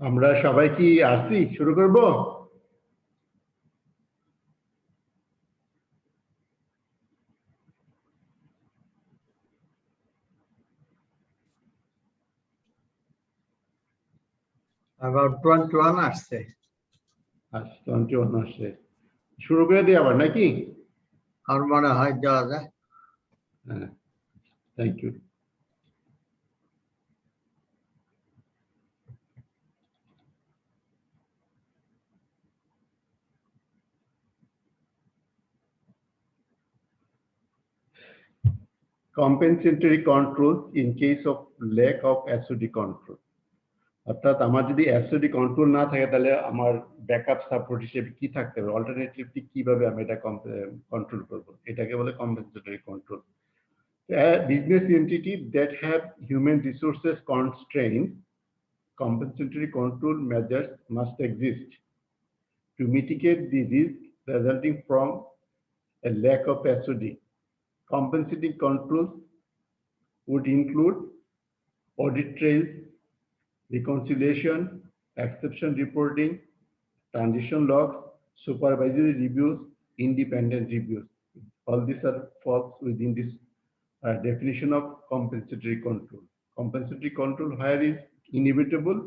আমরা সবাই কি আসছি, শুরু করব? About 21 আসছে। আচ্ছা, 21 আসছে, শুরু করে দিই আবার নাকি? আমার মনে হয় যাওয়া যায়। হ্যাঁ, thank you. Compensatory controls in case of lack of SOD control. অর্থাৎ আমার যদি SOD কন্ট্রোল না থাকে তাহলে আমার ব্যাকআপ সাপোর্ট হিসেবে কি থাকতে হবে, অল্টারনেটিভলি কিভাবে আমি এটা কন্ট্রোল করব, এটাকে বলে compensatory control. Business entity that have human resources constrain, compensatory control measures must exist to mitigate the risk resulting from a lack of SOD. Compensating controls would include audit trails, reconciliation, exception reporting, transition logs, supervisory reviews, independent reviews. All these are falls within this definition of compensatory control. Compensatory control where is inevitable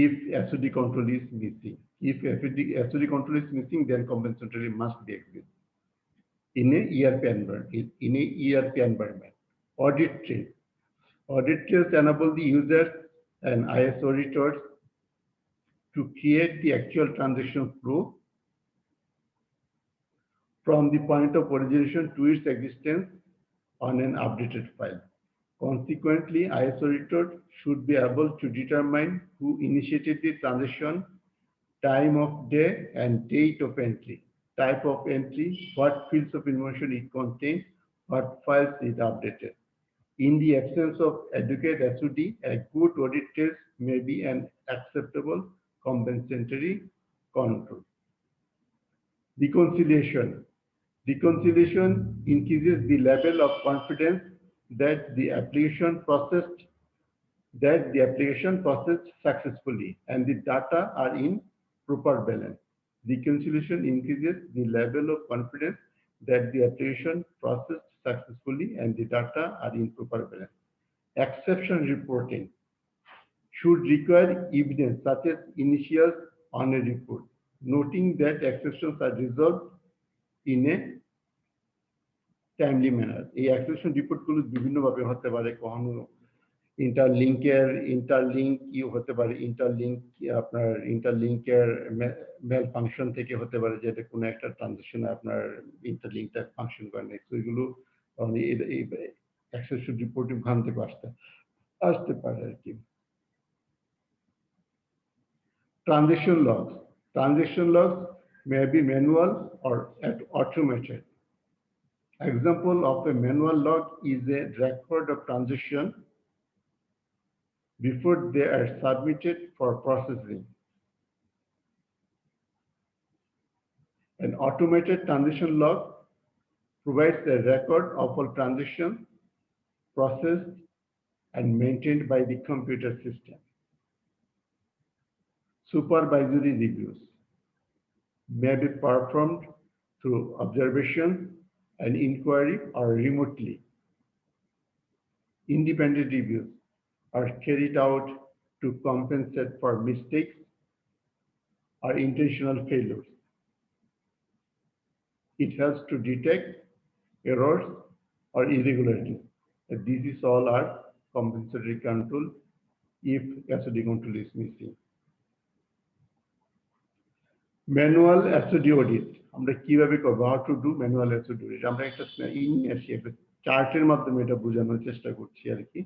if SOD control is missing. If SOD control is missing, then compensatory must be exist. In a ERP environment, audit trail. Audit trails enable the user and IS auditors to create the actual transaction flow from the point of origination to its existence on an updated file. Consequently, IS auditor should be able to determine who initiated the transaction, time of day and date of entry, type of entry, what fields of information it contains, what files it updated. In the absence of adequate SOD, a good audit trail may be an acceptable compensatory control. Reconciliation. Reconciliation increases the level of confidence that the application processed successfully and the data are in proper balance. Reconciliation increases the level of confidence that the application processed successfully and the data are in proper balance. Exception reporting should require evidence such as initials on a report, noting that exceptions are resolved in a timely manner. এই exception রিপোর্টগুলো বিভিন্নভাবে হতে পারে, কখনো interlink কি হতে পারে, ইন্টারলিঙ্কের mail function থেকে হতে পারে, যেটা কোনো একটা ট্রানজাকশনে আপনার ইন্টারলিঙ্কটা ফাংশন করে না, তো এগুলো এক্সেপশন রিপোর্টিং ভাঙতে আসতে পারে আর কি। Transaction logs. Transaction logs may be manual or automated. Example of a manual log is a record of transaction before they are submitted for processing. An automated transaction log provides a record of all transactions processed and maintained by the computer system. Supervisory reviews may be performed through observation and inquiry or remotely. Independent reviews are carried out to compensate for mistakes or intentional failures. It helps to detect errors or irregularities. These is all are compensatory control if SOD control is missing. Manual SOD audit. আমরা কিভাবে করব, how to do manual SOD audit? আমরা একটা চার্টের মাধ্যমে এটা বোঝানোর চেষ্টা করছি আর কি।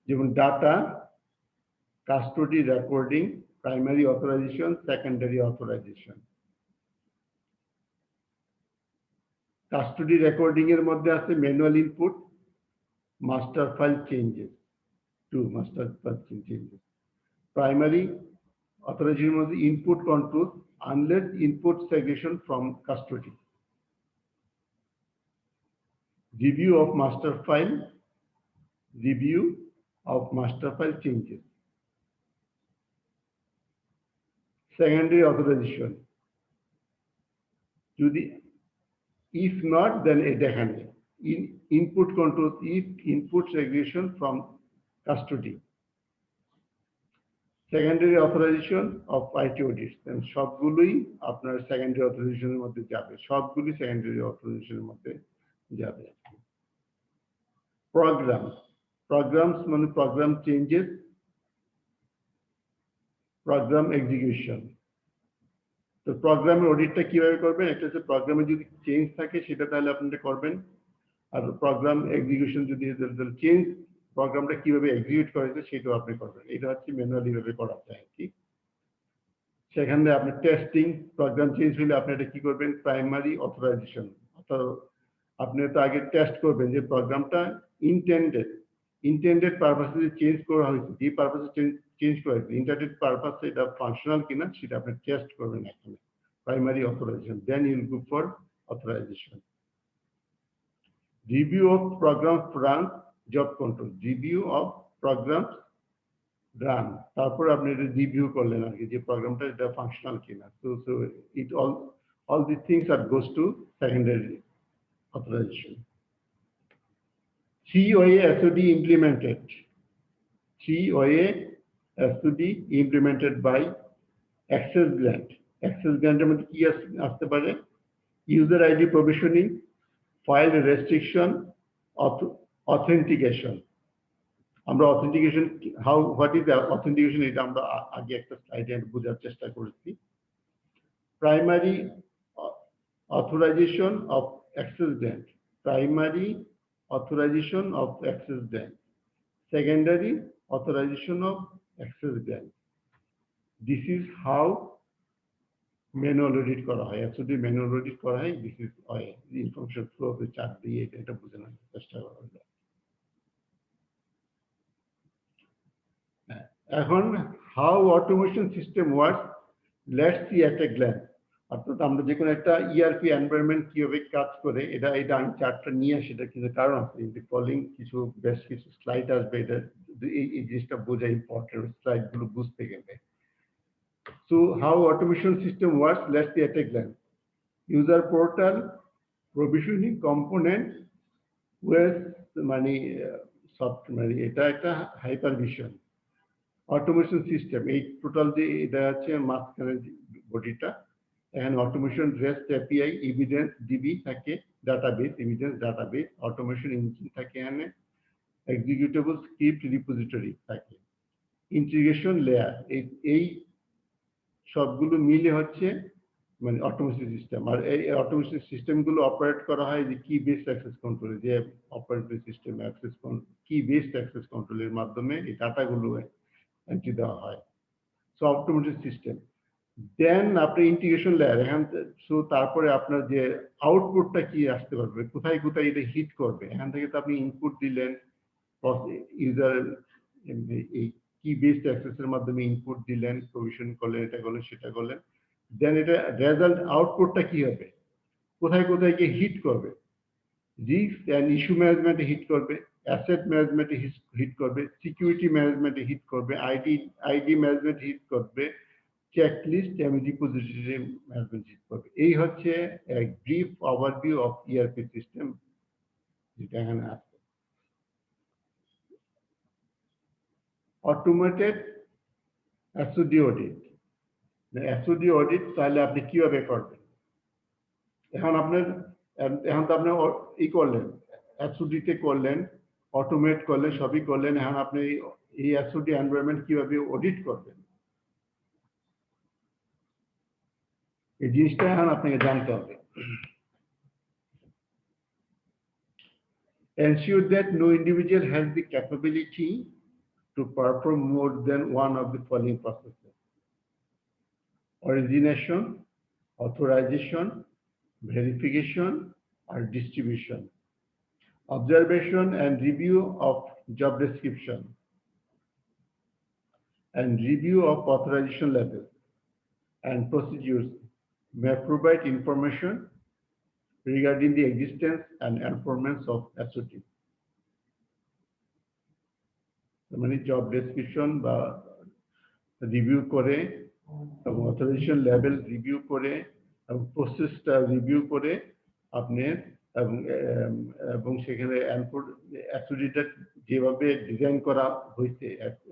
যেমন data, custody recording, primary authorisation, secondary authorisation. Custody recording এর মধ্যে আছে manual input, master file changes, primary authorization was the input control unless input segregation from custody. Review of master file, review of master file changes. Secondary authorization. If not, then input controls, if input segregation from custody. Secondary authorization of IT audits, then সবগুলোই আপনার secondary authorization এর মধ্যে যাবে, সবগুলি secondary authorization এর মধ্যে যাবে। Programs মানে program changes, program execution. তো প্রোগ্রামের অডিটটা কিভাবে করবেন? একটা হচ্ছে প্রোগ্রামে যদি চেঞ্জ থাকে সেটা তাহলে আপনারা করবেন, আর প্রোগ্রাম এক্সিকিউশন যদি চেঞ্জ, প্রোগ্রামটা কিভাবে এক্সিকিউট করেছে সেটাও আপনি করবেন। এটা হচ্ছে ম্যানুয়ালি ভাবে করা যায় কি। সেখানে আপনি টেস্টিং, প্রোগ্রাম চেঞ্জ হলে আপনি এটা কি করবেন? প্রাইমারি অথরাইজেশন, অর্থাৎ আপনি তো আগে টেস্ট করবেন যে প্রোগ্রামটা ইন্টেন্ডেড পারপাসে চেঞ্জ করা হয়েছে, যে পারপাসে চেঞ্জ করা হয়েছে ইন্টেন্ডেড পারপাসে এটা ফাংশনাল কিনা সেটা আপনি টেস্ট করবেন এখানে, primary authorization. Then you will go for authorization. Review of program run, job control, review of program run, তারপর আপনি এটা রিভিউ করলেন আর কি যে প্রোগ্রামটা এটা ফাংশনাল কিনা। So it all these things are goes to secondary authorization. COA SOD implemented. COA SOD implemented by access grant. Access grant এর মধ্যে কি আসতে পারে? User ID provisioning, file restriction, authentication. আমরা authentication, what is the authentication? এটা আমরা আগে একটা স্লাইডে বোঝার চেষ্টা করেছি। Primary authorization of access grant. Primary authorization of access grant. Secondary authorization of access grant. This is how manual audit করা হয়। SOD manual audit করা হয়। This is the information flow of the chart দিয়ে এটা বোঝানোর চেষ্টা করা হয়। এখন how automation system works, let's see at a glance. অর্থাৎ আমরা যে কোনো একটা ERP এনভায়রনমেন্ট কিভাবে কাজ করে এটা আমি চার্টটা নিয়ে আসি, এটা কিন্তু কারণ আছে। ফলোইং বেশ কিছু স্লাইড আসবে, এটা এই জিনিসটা বোঝা ইম্পর্টেন্ট, স্লাইড গুলো বুঝতে গেলে। So how automation system works, let's see at a glance. User portal, provisioning component, ওয়েস মানে সফটওয়্যার, এটা একটা হাইপারভিশন। অটোমেশন সিস্টেম, এই টোটাল যে এটা আছে মাঝখানে বডিটা, and automation REST API, evidence DB থাকে, database, evidence database, automation engine থাকে, and executable script repository থাকে, integration layer, এই সবগুলো মিলে হচ্ছে মানে অটোমেশন সিস্টেম। আর এই অটোমেশন সিস্টেম গুলো অপারেট করা হয় যে কি বেসড অ্যাক্সেস কন্ট্রোল, যে অপারেটিং সিস্টেম অ্যাক্সেস কি বেসড অ্যাক্সেস কন্ট্রোলের মাধ্যমে এই ডাটাগুলো এন্ট্রি দেওয়া হয়। So automation system. দেন আপনি ইন্টিগ্রেশন লেয়ার, এখান সো তারপরে আপনার যে আউটপুটটা কি আসতে পারবে, কোথায় কোথায় এটা হিট করবে, এখান থেকে তো আপনি ইনপুট দিলেন, ইউজার এই কি বেসড অ্যাক্সেসের মাধ্যমে ইনপুট দিলেন, প্রভিশন করলেন, এটা করলেন সেটা করলেন। দেন এটা রেজাল্ট আউটপুটটা কি হবে, কোথায় কোথায় গিয়ে হিট করবে, রিস্ক অ্যান্ড ইস্যু ম্যানেজমেন্টে হিট করবে, অ্যাসেট ম্যানেজমেন্টে হিট করবে, সিকিউরিটি ম্যানেজমেন্টে হিট করবে, আইডি ম্যানেজমেন্ট হিট করবে, চেকলিস্ট এবং রিপোজিটরি ম্যানেজমেন্ট হিট করবে। এই হচ্ছে এক brief overview of ERP system যেটা এখানে আছে। Automated SOD audit, SOD audit তাহলে আপনি কিভাবে করবেন? এখন তো আপনি ই করলেন, SOD তে করলেন, অটোমেট করলেন, সবই করলেন, এখন আপনি এই SOD এনভায়রনমেন্ট কিভাবে অডিট করবেন এই জিনিসটা এখন আপনাকে জানতে হবে। Ensure that no individual has the capability to perform more than one of the following processes: origination, authorization, verification, or distribution, observation and review of job description, and review of authorization levels and procedures may provide information regarding the existence and performance of SOD. মানে job description বা review করে এবং authorisation level review করে এবং প্রসেসটা review করে আপনি এবং সেখানে এসওডিটা যেভাবে ডিজাইন করা হয়েছে,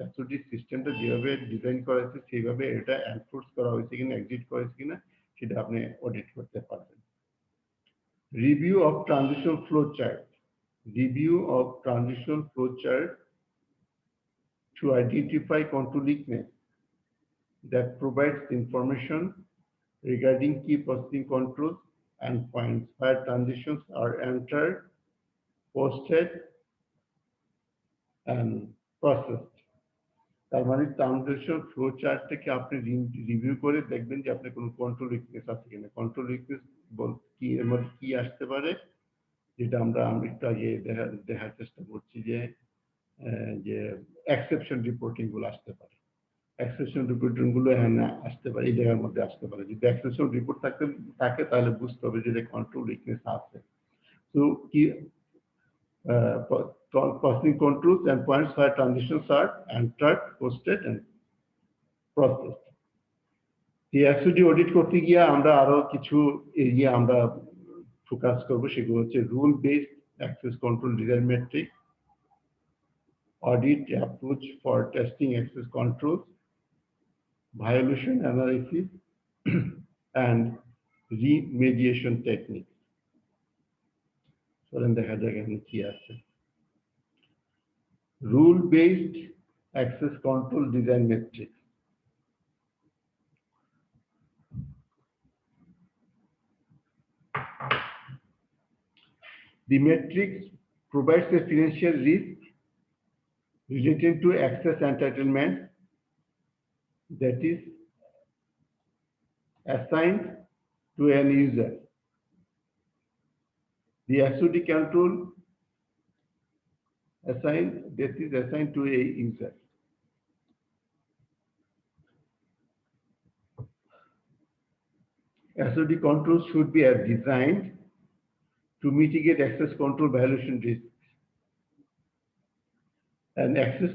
এসওডি সিস্টেমটা যেভাবে ডিজাইন করা হয়েছে সেইভাবে এটা এনফোর্স করা হয়েছে কিনা, এক্সিট করা হয়েছে কিনা সেটা আপনি অডিট করতে পারবেন। Review of transition flow chart, review of transition flow chart to identify control weakness that provides information regarding key processing controls and points where transitions are entered, posted, and processed. তার মানে transition flow চার্টটাকে আপনি review করে দেখবেন যে আপনার কোনো control weakness আছে কিনা। কন্ট্রোল উইকনেস কি এর মধ্যে কি আসতে পারে, যেটা আমরা একটু আগে দেখার চেষ্টা করছি যে এক্সেপশন রিপোর্টিং গুলো আসতে পারে, এক্সেপশন রিপোর্টিং গুলো এখানে আসতে পারে, এই জায়গার মধ্যে আসতে পারে। যদি এক্সেপশন রিপোর্ট থাকে তাহলে বুঝতে হবে যে কন্ট্রোল উইকনেস আছে। তো কি processing controls and points where transitions are entered, posted, and processed. The SOD audit করতে গিয়ে আমরা আরো কিছু এরিয়া আমরা ফোকাস করব, সেগুলো হচ্ছে rule based access control design metric, audit approach for testing access controls, violation analysis, and remediation techniques. So then দেখা যাক এখানে কি আছে। Rule based access control design matrix. The matrix provides a financial risk relating to access entitlement that is assigned to an user. The SOD control assigned to a user. SOD controls should be designed to mitigate access control violation risks. An access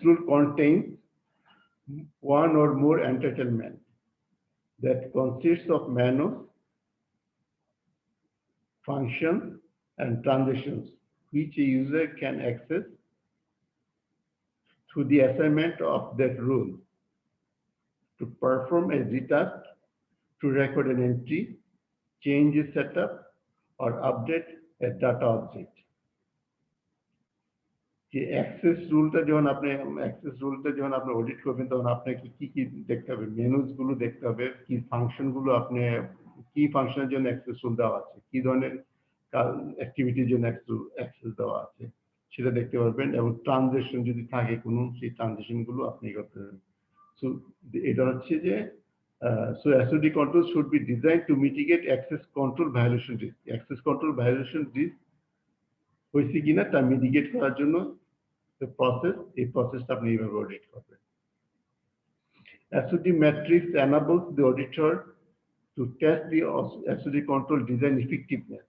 rule contains one or more entitlement that consists of menus, functions, and transitions which a user can access through the assignment of that rule to perform a task, to record an entry, change a setup, or update a data object. যে access রুলটা যখন আপনি audit করবেন তখন আপনাকে কি কি দেখতে হবে, মেনুস গুলো দেখতে হবে, কি ফাংশন গুলো আপনি কি ফাংশনের জন্য অ্যাক্সেস রুল দেওয়া আছে, কি ধরনের অ্যাক্টিভিটির জন্য অ্যাক্সেস দেওয়া আছে সেটা দেখতে পারবেন, এবং ট্রানজেকশন যদি থাকে কোনো সেই ট্রানজেকশন গুলো আপনি করতে পারবেন। সো এটা হচ্ছে যে so SOD control should be designed to mitigate access control violation risk. Access control violation risk হয়েছে কিনা তা মিটিগেট করার জন্য এই প্রসেসটা আপনি এইভাবে অডিট করবেন। SOD matrix enables the auditor to test the SOD control design effectiveness.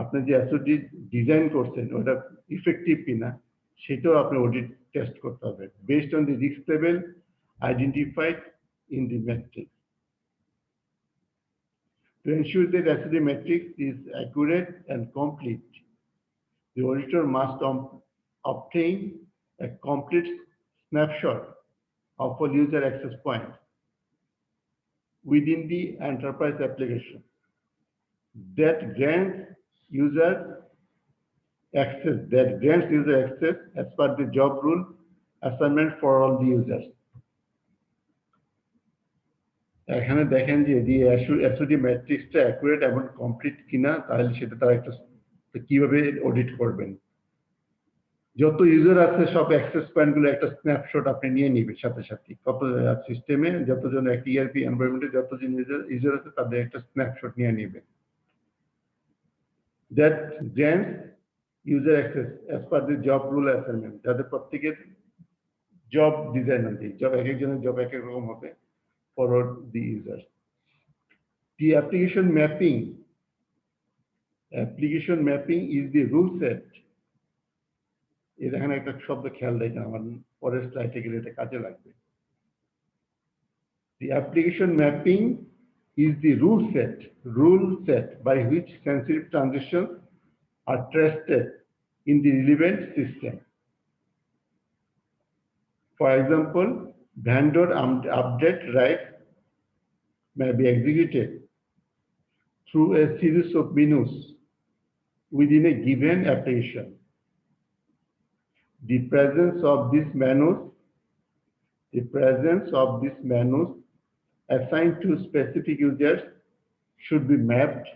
আপনি যে SOD ডিজাইন করছেন ওটা ইফেক্টিভ কিনা সেটাও আপনি অডিট টেস্ট করতে হবে based on the risk level identified in the matrix. To ensure that SOD matrix is accurate and complete, the auditor must obtain a complete snapshot of all user access points within the enterprise application that grants user access as per the job rule assignment for all the users. এখানে দেখেন যে SOD ম্যাট্রিক্সটা accurate এবং complete কিনা, তাহলে সেটা তারা একটা কিভাবে অডিট করবেন। যত ইউজার আছে সব অ্যাক্সেস পয়েন্ট গুলো একটা স্ন্যাপশট আপনি নিয়ে নিবেন সাথে সাথে, কত সিস্টেমে যতজন একটা ইআরপি এনভায়রনমেন্টে যতজন ইউজার আছে তাদের একটা স্ন্যাপশট নিয়ে নেবেন। That grants user access as per the job rule assignment, যাদের প্রত্যেকের জব ডিজাইন আছে, জব এক একজনের জব এক এক রকম হবে for the users. The application mapping is the rule set এখানে একটা শব্দ খেয়াল দেখেন, আমার পরের স্লাইডে গেলে এটা কাজে লাগবে। The application mapping is the rule set by which sensitive transactions are trusted in the relevant system. For example, vendor update rights may be executed through a series of menus within a given application. The presence of these menus assigned to specific users should be mapped,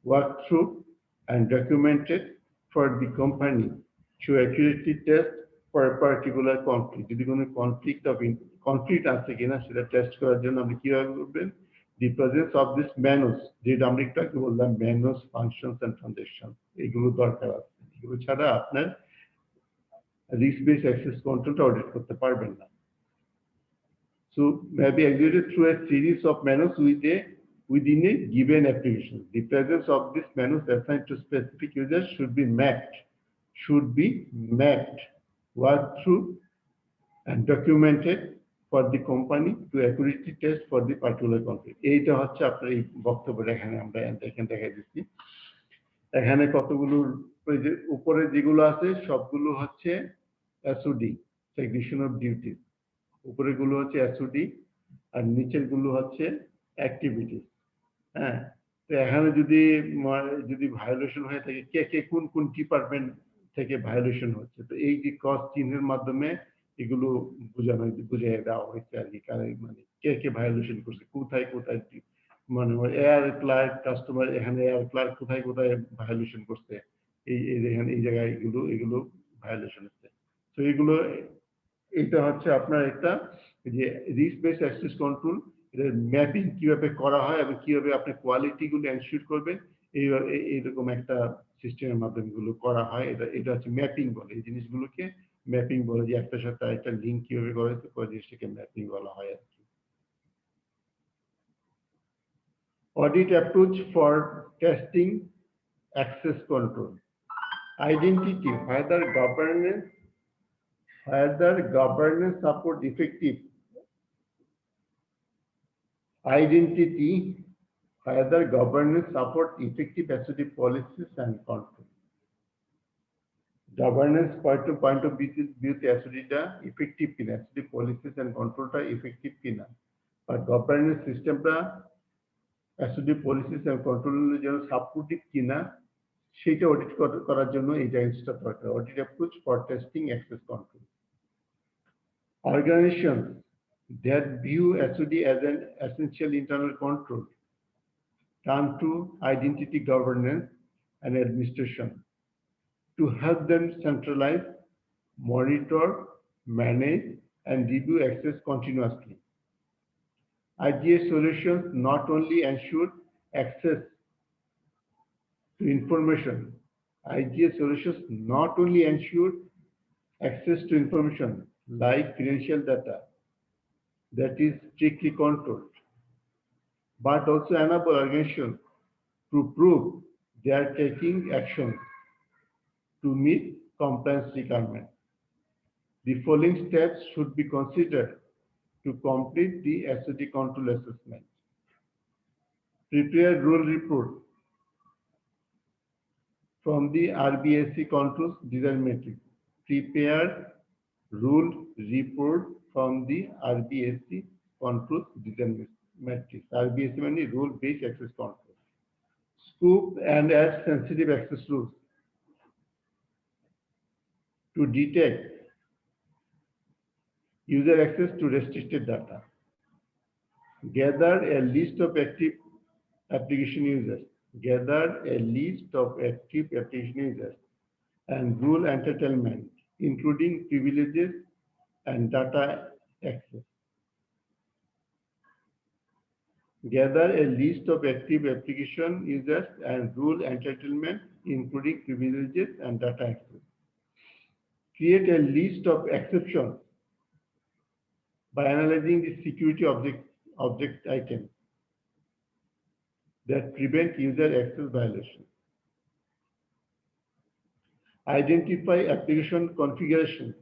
worked through, and documented for the company to accurately test for a particular conflict. যদি কোনো conflict আছে কিনা সেটা test করার জন্য আপনি কিভাবে করবেন? The presence of this menus, যেটা আমরা একটু আগে বললাম, menus, functions and transactions, এগুলো দরকার আছে। এগুলো ছাড়া আপনার risk based access controlটা অডিট করতে পারবেন না। So may be executed through a series of menus within a given application. The presence of these menus assigned to specific users should be mapped, worked through, and documented for the company to accurately test for the particular conflict. এইটা হচ্ছে আপনার এই বক্তব্যটা এখানে আমরা দেখাই দিচ্ছি। এখানে কতগুলো উপরে যেগুলো আছে সবগুলো হচ্ছে SOD, segregation of duties। উপরে গুলো হচ্ছে SOD আর নিচের গুলো হচ্ছে অ্যাক্টিভিটি। হ্যাঁ, তো এখানে যদি ভায়োলেশন হয়ে থাকে, কে কোন ডিপার্টমেন্ট থেকে ভায়োলেশন হচ্ছে, তো এই যে ক্রস চিহ্নের মাধ্যমে এগুলো বুঝিয়ে দেওয়া হয়েছে আর কি। মানে কে ভায়োলেশন করছে, কোথায় মানে এয়ার ক্লার্ক কাস্টমার, এখানে এয়ার ক্লার্ক কোথায় ভায়োলেশন করছে, এই জায়গায় এগুলো ভায়োলেশন হচ্ছে। তো এগুলো, এটা হচ্ছে আপনার একটা যে রিস্ক বেসড অ্যাক্সেস কন্ট্রোল, এর ম্যাপিং কিভাবে করা হয় এবং কিভাবে আপনি কোয়ালিটি গুলো এনশিওর করবেন, এইরকম একটা সিস্টেমের মাধ্যমে গুলো করা হয়। এটা হচ্ছে ম্যাপিং বলে, এই জিনিসগুলোকে ম্যাপিং বলে, যে একটার সাথে একটা লিঙ্ক কিভাবে করা হয়েছে, কোন জিনিসটাকে ম্যাপিং বলা হয় আর কি। Audit approach for testing access control. Identity whether governance support effective. Identity whether governance support effective SOD policies and control. Governance point of view SOD টা effective কিনা, SOD policies and control টা effective কিনা, বা governance system টা SOD policies and control এর জন্য supportive কিনা, সেটা অডিট করার জন্য এই জিনিসটা দরকার। Audit approach for testing access control. Organizations that view SOD as an essential internal control turn to identity governance and administration to help them centralize, monitor, manage, and review access continuously. IGA solutions not only ensure access to information, IGA solutions not only ensure access to information like financial data that is strictly controlled, but also enable organizations to prove they are taking action to meet compliance requirements. The following steps should be considered to complete the SOD control assessment. Prepare rule report from the RBSC controls design matrix. Prepare rule report from the RBSC controls design matrix. RBSC means rule based access control. Scoop and add sensitive access rules to detect user access to restricted data. Gather a list of active application users. Gather a list of active application users and rule entitlement, including privileges and data access. Gather a list of active application users and rule entitlement, including privileges and data access. Create a list of exceptions by analyzing the security object items that prevent user access violations. Identify application configuration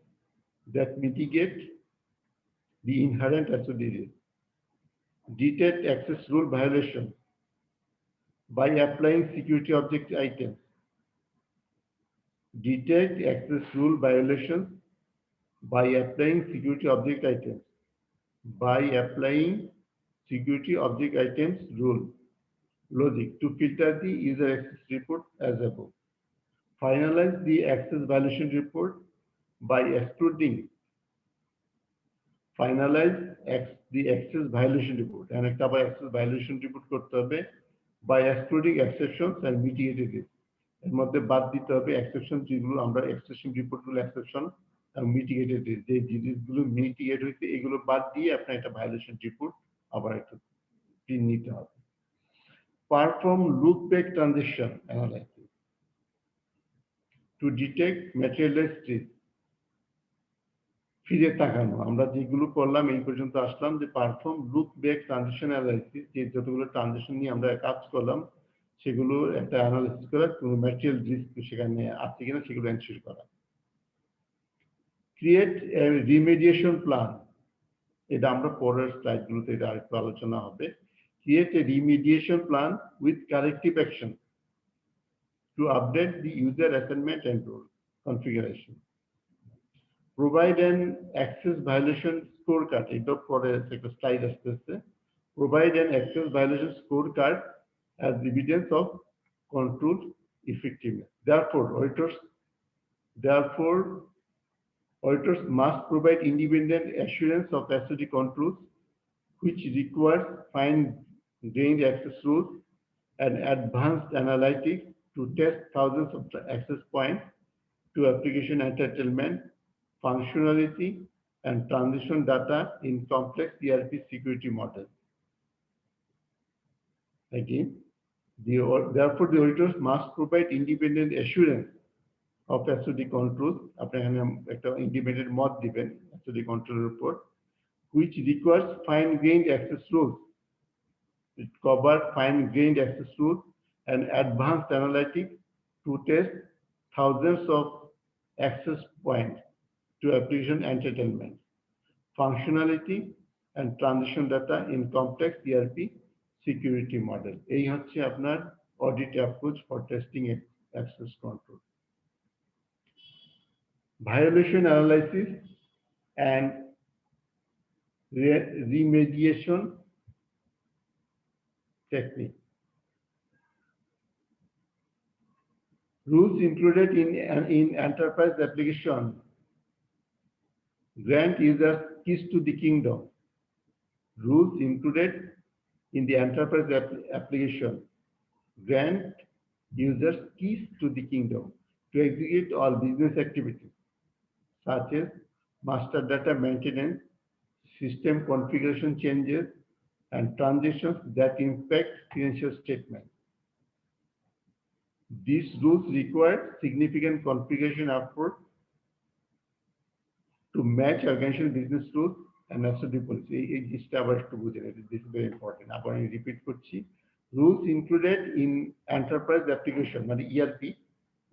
that mitigate the inherent SOD risk. Detect access rule violation by applying security object items. Detect access rule violations by applying security object items. By applying security object items rule logic to filter the user access report as above. Finalize the access violation report by excluding. Finalize the access violation report and একটা আবার access violation report করতে হবে by excluding exceptions and mitigated risk. এর মধ্যে বাদ দিতে হবে exception যেগুলো আমরা exception report গুলো exception and mitigated risk যে জিনিসগুলো mitigate হয়েছে এগুলো বাদ দিয়ে আপনার একটা violation report আবার একটা নিতে হবে। Perform look back transaction analysis to detect materialized risk. ফিরে তাকানো আমরা যেগুলো করলাম এই পর্যন্ত আসলাম যে perform look back transition analysis যে যতগুলো ট্রানজিশন নিয়ে আমরা কাজ করলাম সেগুলো একটা অ্যানালাইসিস করা কোনো ম্যাটেরিয়াল রিস্ক সেখানে আছে কিনা সেগুলো এনশিওর করা। ক্রিয়েট এ রিমেডিয়েশন প্ল্যান, এটা আমরা পরের স্লাইডগুলোতে এটা আরেকটু আলোচনা হবে। Create a remediation plan with corrective action to update the user assignment and role configuration. Provide an access violation scorecard. এটা পরে একটা স্লাইড আসতেছে। Provide an access violation scorecard as evidence of control effectiveness. Therefore, auditors must provide independent assurance of SOD controls, which requires fine-grained access rules and advanced analytics to test thousands of access points to application entitlement, functionality, and transition data in complex ERP security models. Again, therefore, the auditors must provide independent assurance of SOD controls. আপনি এখানে একটা independent মত দিবেন SOD control report, which requires fine-grained access rules. It covers fine-grained access rules and advanced analytics to test thousands of access points to application entitlement, functionality, and transition data in complex ERP security model. এই হচ্ছে আপনার audit approach for testing access control. Violation analysis and remediation technique. Rules included in enterprise application grant users keys to the kingdom. Rules included in the enterprise application grant users keys to the kingdom to execute all business activities, such as master data maintenance, system configuration changes, and transitions that impact financial statements. These rules require significant configuration effort to match organization business rules and SOD policy. This is very important. I repeat, rules included in enterprise application, ERP,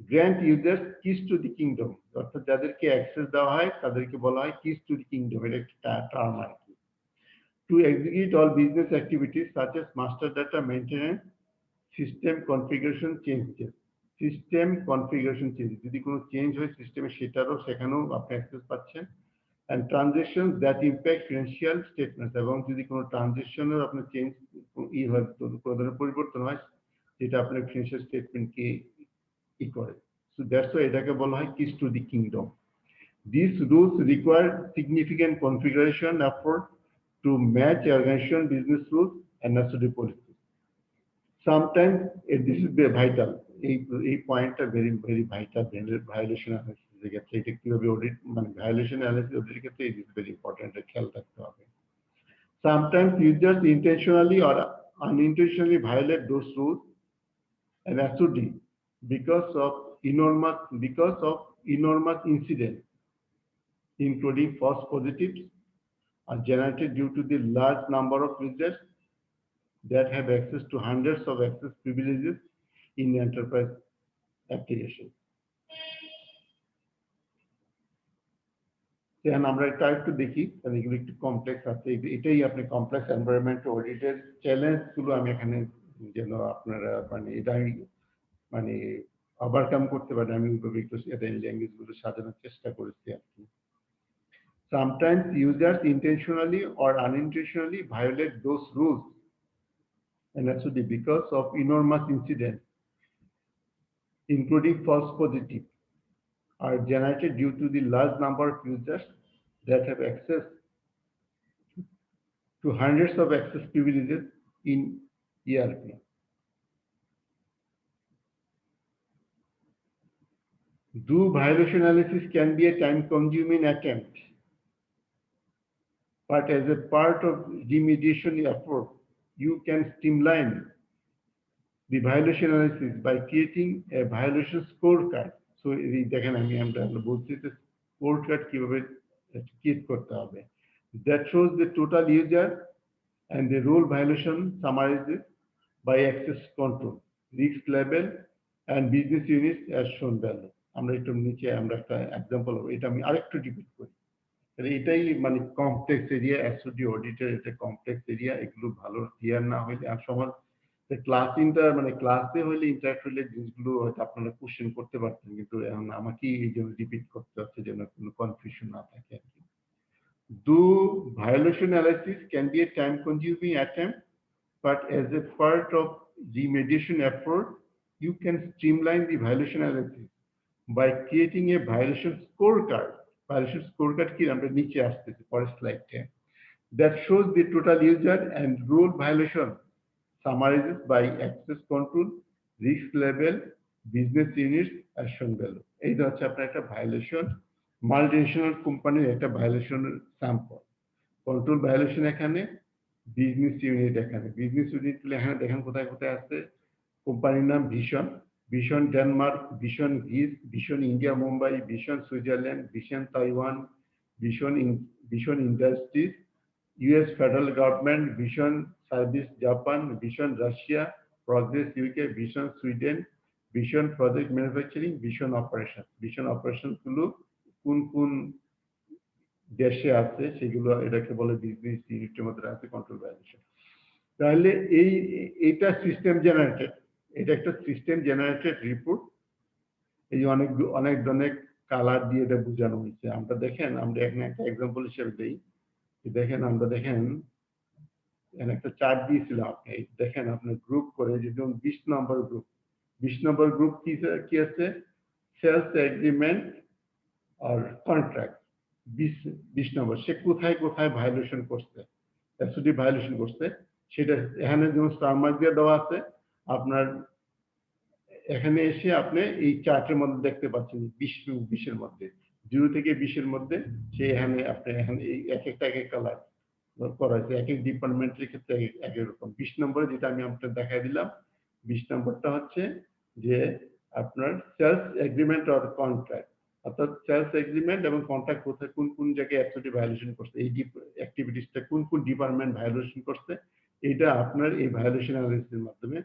grant users keys to the kingdom. অর্থাৎ যাদেরকে access দেওয়া হয় তাদেরকে বলা হয় keys to the kingdom, এটা একটা term আর কি। To execute all business activities such as master data maintenance, system configuration changes. System configuration changes, যদি কোনো চেঞ্জ হয় সিস্টেমে সেখানেও আপনি অ্যাক্সেস পাচ্ছেন। And transactions that impact financial statements, এবং যদি কোনো ট্রানজেকশনের আপনার চেঞ্জ হয় কোনো ধরনের পরিবর্তন হয় যেটা আপনার ফিনান্সিয়াল স্টেটমেন্টকে করে। So that's why এটাকে বলা হয় keys to the kingdom. These rules require significant configuration effort to match organization business rules and SOD policies. Sometimes this is very vital. এই পয়েন্টটা very vital. Violation analysis ক্ষেত্রে এটা কিভাবে audit violation analysis অডিটের ক্ষেত্রে it is very important. এটা খেয়াল রাখতে হবে। Sometimes users intentionally or unintentionally violate those rules and SOD because of enormous incidents, including false positives, are generated due to the large number of users that have access to hundreds of access privileges in enterprise applications. এখন আমরা এটা একটু দেখি, কারণ এগুলো একটু complex আছে। এটাই আপনি কমপ্লেক্স এনভায়রনমেন্ট অডিটের চ্যালেঞ্জ গুলো আমি এখানে যেন আপনারা মানে এটা আমি মানে ওভারকাম করতে পারি, আমি ওইভাবে একটু ল্যাঙ্গুয়েজ গুলো সাজানোর চেষ্টা করেছি আর কি। Sometimes users intentionally or unintentionally violate those rules, and actually because of enormous incidents, including false positives, are generated due to the large number of users that have access to hundreds of access privileges in ERP. Do violation analysis can be a time-consuming attempt, but as a part of remediation effort, you can streamline the violation analysis by creating a violation scorecard. So, দেখেন আমরা বলছি যে scorecard কিভাবে create করতে হবে, that shows the total user and the role violation summarizes by access control, risk level, and business units as shown below. আমরা একটু নিচে আমরা একটা এক্সাম্পল, এটা আমি আরেকটু রিপিট করি। এটাই মানে কমপ্লেক্স এরিয়া, এসওডি অডিটের এটা কমপ্লেক্স এরিয়া। এগুলো ভালো ক্লিয়ার না হইলে আর সবার ক্লাস মানে ক্লাসে হইলে ইন্টারাক্ট হইলে জিনিসগুলো হয়তো আপনারা কোশ্চেন করতে পারতেন, কিন্তু এখন আমাকে এই জন্য রিপিট করতে হচ্ছে যেন কোনো কনফিউশন না থাকে আর কি। Do violation analysis can be a time-consuming attempt, but as a part of remediation effort, you can streamline the violation analysis by creating a violation scorecard. Violation scorecard কি আমরা নিচে আসতেছি পরের স্লাইডে, that shows the total user and role violation summarizes by access control, risk level, business units as shown below. এইটা হচ্ছে আপনার একটা ভায়োলেশন, মাল্টিনেশনাল কোম্পানির একটা ভায়োলেশনের স্যাম্পল। কন্ট্রোল ভায়োলেশন এখানে, বিজনেস ইউনিট এখানে। বিজনেস ইউনিট এখানে দেখেন কোথায় কোথায় আছে। কোম্পানির নাম vision, vision Denmark, vision Greece, vision India Mumbai, vision Switzerland, vision Taiwan, vision industries, US federal government, vision service Japan, vision Russia, progress UK, vision Sweden, vision project manufacturing, vision operation. Vision operation গুলো কোন কোন দেশে আছে সেগুলো এটাকে বলে business ইউনিটের মধ্যে আছে কন্ট্রোল ভায়োলেশন। তাহলে এইটা সিস্টেম জেনারেটেড, এটা একটা সিস্টেম জেনারেটেড রিপোর্ট। এই অনেক ধরনের কালার দিয়ে এটা বোঝানো হয়েছে। আমরা দেখেন, আমরা এখানে একটা এক্সাম্পল হিসেবে দিই। দেখেন আমরা দেখেন একটা চার্ট দিয়েছিলাম আপনি, দেখেন আপনার গ্রুপ করে যেমন 20 নম্বর গ্রুপ, 20 নম্বর গ্রুপ কি আছে, সেলস এগ্রিমেন্ট আর কন্ট্রাক্ট। 20 নম্বর সে কোথায় কোথায় ভায়োলেশন করছে, এসওডি ভায়োলেশন করছে সেটা এখানে যেমন স্টার মার্ক দিয়ে দেওয়া আছে। আপনার এখানে এসে আপনি এই চার্টের মধ্যে দেখতে পাচ্ছেন 20-20 মধ্যে, 0 থেকে 20 মধ্যে সে এখানে আপনি এখানে এই এক একটা কালার করা হয়েছে, এক এক ডিপার্টমেন্টের ক্ষেত্রে এক এক রকম। 20 নম্বরে যেটা আমি আপনাকে দেখাই দিলাম, 20 নম্বরটা হচ্ছে যে আপনার সেলস এগ্রিমেন্ট অর কন্ট্রাক্ট, অর্থাৎ সেলস এগ্রিমেন্ট এবং কন্ট্রাক্ট কোথায় কোন কোন জায়গায় অ্যাকচুয়ালি ভায়োলেশন করছে, এই অ্যাক্টিভিটিসটা কোন কোন ডিপার্টমেন্ট ভায়োলেশন করছে, এটা আপনার এই ভায়োলেশন অ্যানালিসিসের মাধ্যমে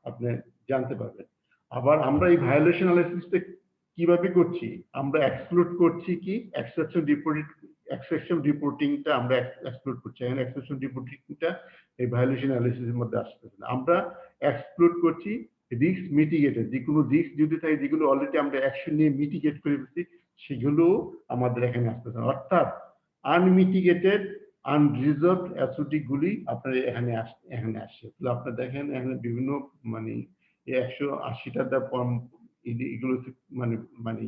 আপনি জানতে পারবেন। আবার আমরা এই ভায়োলেশন অ্যানালিসিসটা কিভাবে করছি, আমরা এক্সক্লুড করছি কি এক্সেপশন রিপোর্টিংটা আমরা এক্সক্লুড করছি। এখানে এক্সেপশন রিপোর্টিংটা এই ভায়োলেশন অ্যানালিসিসের মধ্যে আসতেছে না। আমরা এক্সক্লুড করছি রিস্ক মিটিগেটেড, যে কোনো রিস্ক যদি থাকে যেগুলো অলরেডি আমরা অ্যাকশন নিয়ে মিটিগেট করে ফেলছি সেগুলো আমাদের এখানে আসতেছে না। অর্থাৎ আনমিটিগেটেড আনরিজলভড অ্যাসোডি গুলি আপনার এখানে আসছে। তাহলে আপনারা দেখেন এখানে বিভিন্ন মানে 180টা এগুলো মানে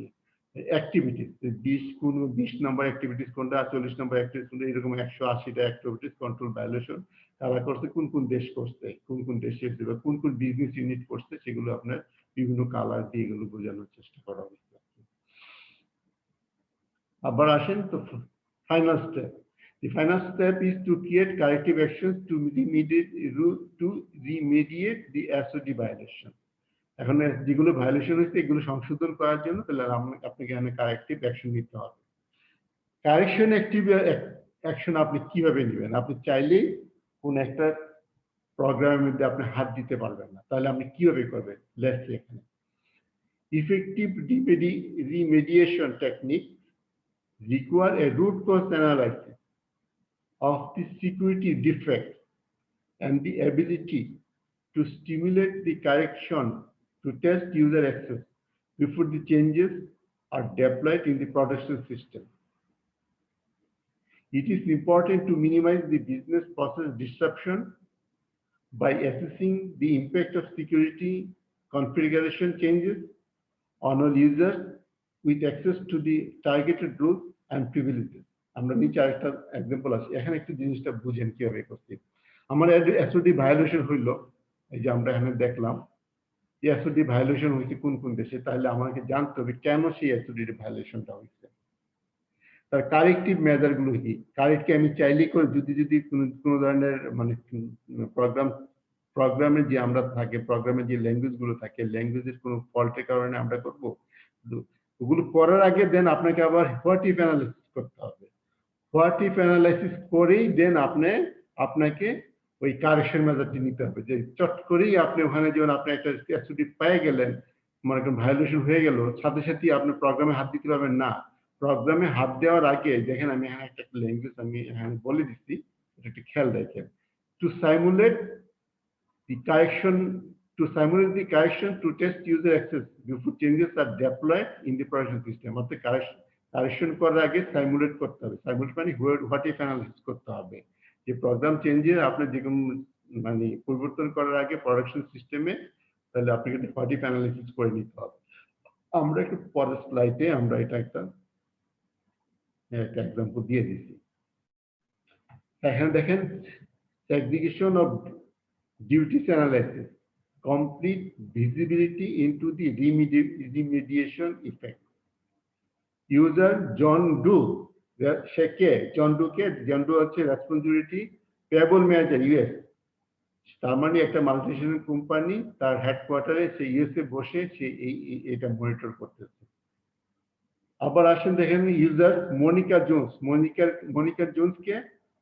অ্যাক্টিভিটিস, 20 নম্বর অ্যাক্টিভিটিস কোনটা, 40 নম্বর অ্যাক্টিভিটিস কোনটা, এরকম 180টা অ্যাক্টিভিটিস কন্ট্রোল ভায়োলেশন তারা করছে, কোন কোন দেশ করছে, কোন কোন দেশে বা কোন কোন বিজনেস ইউনিট করছে, সেগুলো আপনার বিভিন্ন কালার দিয়ে এগুলো বোঝানোর চেষ্টা করা হয়েছে। আবার আসেন তো final step. The final step is to create corrective actions to remediate the SOD violation. এখন যেগুলো ভায়োলেশন হয়েছে এগুলো সংশোধন করার জন্য তাহলে আপনাকে এখানে কারেক্টিভ অ্যাকশন নিতে হবে। কারেকশন অ্যাকশন আপনি কিভাবে নেবেন? আপনি চাইলেই কোন একটা প্রোগ্রামের মধ্যে আপনি হাত দিতে পারবেন না, তাহলে আপনি কিভাবে করবেন? লেটস এখানে effective remediation technique require a root cause analysis of the security defect and the ability to stimulate the correction to test user access before the changes are deployed in the production system. It is important to minimize the business process disruption by assessing the impact of security configuration changes on all users with access to the targeted rules and privileges. আমরা নিচে আরেকটা example আছে, এখানে একটু জিনিসটা বুঝেন কিভাবে করছি। আমার এসওডি ভায়োলেশন হইল, এই যে আমরা এখানে দেখলাম যে এসওডি ভায়োলেশন হয়েছে কোন কোন দেশে, তাহলে আমাকে জানতে হবে কেন সেই এসওডি ভায়োলেশনটা হয়েছে, তার কারেক্টিভ মেজার গুলো কি। কারেক্টকে আমি চাইলেই করে যদি কোনো ধরনের মানে প্রোগ্রামে যে আমরা থাকে, প্রোগ্রামে যে ল্যাঙ্গুয়েজ গুলো থাকে, ল্যাঙ্গুয়েজের কোনো ফল্টের কারণে আমরা করব, ওগুলো করার আগে দেন আপনাকে আবার হোয়াট ইফ অ্যানালাইসিস করতে হবে। হোয়াট ইফ অ্যানালাইসিস করেই দেন আপনাকে ওই কারেকশন মেজারটি নিতে হবে, যে চট করেই আপনি ওখানে যেমন আপনি একটা এসওডি পেয়ে গেলেন, মনে করেন ভায়োলেশন হয়ে গেল, সাথে সাথে আপনি প্রোগ্রামে হাত দিতে পারবেন না। প্রোগ্রামে হাত দেওয়ার আগে দেখেন আমি এখানে একটা ল্যাঙ্গুয়েজ আমি এখানে বলে দিচ্ছি, এটা একটু খেয়াল রাখেন। To simulate the correction to test user access before changes are deployed in the production system. অর্থাৎ কারেকশন করার আগে সিমুলেট করতে হবে। সিমুলেট মানে হোয়াট ইফ অ্যানালাইসিস করতে হবে, যে প্রোগ্রাম চেঞ্জে আপনার যে মানে পরিবর্তন করার আগে প্রোডাকশন সিস্টেমে, তাহলে আপনাকে হোয়াট ইফ অ্যানালাইসিস করে নিতে হবে। আমরা একটু পরের স্লাইডে আমরা এটা একটা এক্সাম্পল দিয়ে দিচ্ছি। এখানে দেখেন segregation of duties analysis, complete visibility into the remediation effect. User John Doe, John Doe হচ্ছে রেসপন্সিবিলিটি পেয়েবল ম্যানেজার ইউএস, তার মানে একটা মাল্টিনেশনাল কোম্পানি, তার হেডকোয়ার্টারে সে ইউএসএ বসে সে এটা মনিটর করতেছে। আবার আসেন দেখেন ইউজার মনিকা জোন্স কে,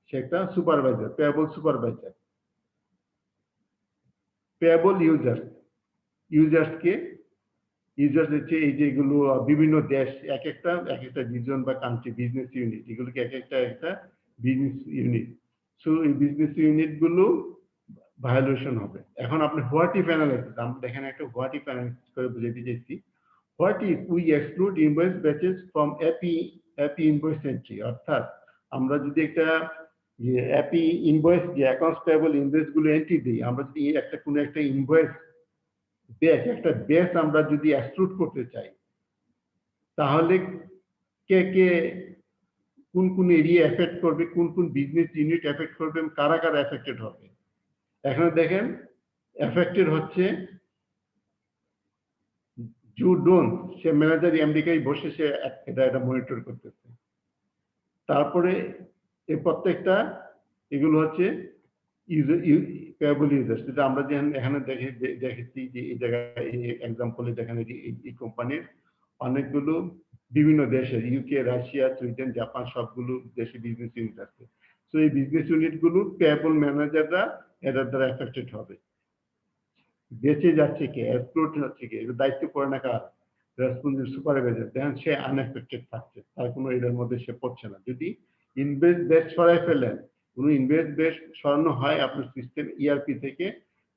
সে একটা supervisor, payable supervisor. Payable users হচ্ছে এই যেগুলো বিভিন্ন দেশ, এক একটা রিজন বা কান্ট্রি বিজনেস ইউনিট, এগুলোকে এক একটা বিজনেস ইউনিট। সো এই বিজনেস ইউনিট গুলো ভায়োলেশন হবে। এখন আপনি হোয়াট ইফ অ্যানালাইসিস, আমরা এখানে একটা হোয়াট ইফ অ্যানালাইসিস করে বুঝাতে চাইছি। What if we exclude invoice batches from Appy invoice entry, অর্থাৎ আমরা যদি একটা অ্যাপি ইনভয়েস যে অ্যাকাউন্টস পেয়েবল ইনভয়েস গুলো এন্ট্রি দিই, আমরা যদি কোনো একটা ইনভয়েস একটা বেস আমরা যদি এক্সক্লুড করতে চাই, তাহলে কে কোন এরিয়া এফেক্ট করবে, কোন বিজনেস ইউনিট এফেক্ট করবে, কারা এফেক্টেড হবে। এখানে দেখেন এফেক্টেড হচ্ছে জু ডোন, সে ম্যানেজার আমেরিকায় বসে সে এটা মনিটর করতেছে। তারপরে এই প্রত্যেকটা এগুলো হচ্ছে পেয়েবল ইউজার্স, যেটা আমরা এখানে দেখেছি যে এই জায়গায় এই এক্সাম্পলে দেখেন এই কোম্পানির অনেকগুলো বিভিন্ন দেশের, ইউকে, রাশিয়া, সুইডেন, জাপান, সবগুলো দেশে বিজনেস ইউনিট আছে। তো এই বিজনেস ইউনিট গুলো পেয়েবল ম্যানেজাররা এটার দ্বারা এফেক্টেড হবে। বেঁচে যাচ্ছে কে, এক্সপ্লোর হচ্ছে কে, এর দায়িত্ব পড়ে না কার, রেসপন্সিবল সুপারভাইজার। দেখেন সে আনএফেক্টেড থাকছে, তার কোনো এটার মধ্যে সে পড়ছে না। যদি ইনভেস্ট বেস সরাই ফেলেন, কোনো ইনভেস্ট বেস সরানো হয় আপনার সিস্টেম ইআরপি থেকে,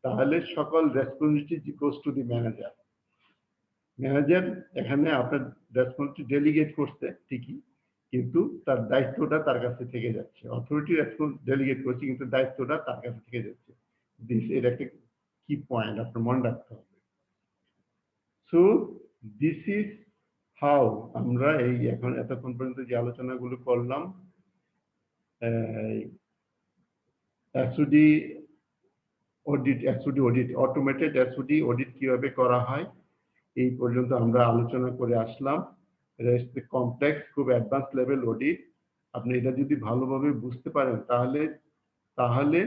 তাহলে সকল responsibility goes to the manager. Manager এখানে আপনার রেসপন্সিবিলিটি ডেলিগেট করছে ঠিকই, কিন্তু তার দায়িত্বটা তার কাছে থেকে যাচ্ছে। অথরিটি রেসপন্স ডেলিগেট করছে, কিন্তু দায়িত্বটা তার কাছে থেকে যাচ্ছে। এটা একটা কি পয়েন্ট আপনার মনে রাখতে হবে। সো দিস ইজ হাউ আমরা এই এখন এতক্ষণ পর্যন্ত যে আলোচনাগুলো করলাম, SOD audit, automated SOD audit কিভাবে করা হয়, এই পর্যন্ত আমরা আলোচনা করে আসলাম। কমপ্লেক্স, খুব অ্যাডভান্স লেভেল অডিট। আপনি এটা যদি ভালোভাবে বুঝতে পারেন, তাহলে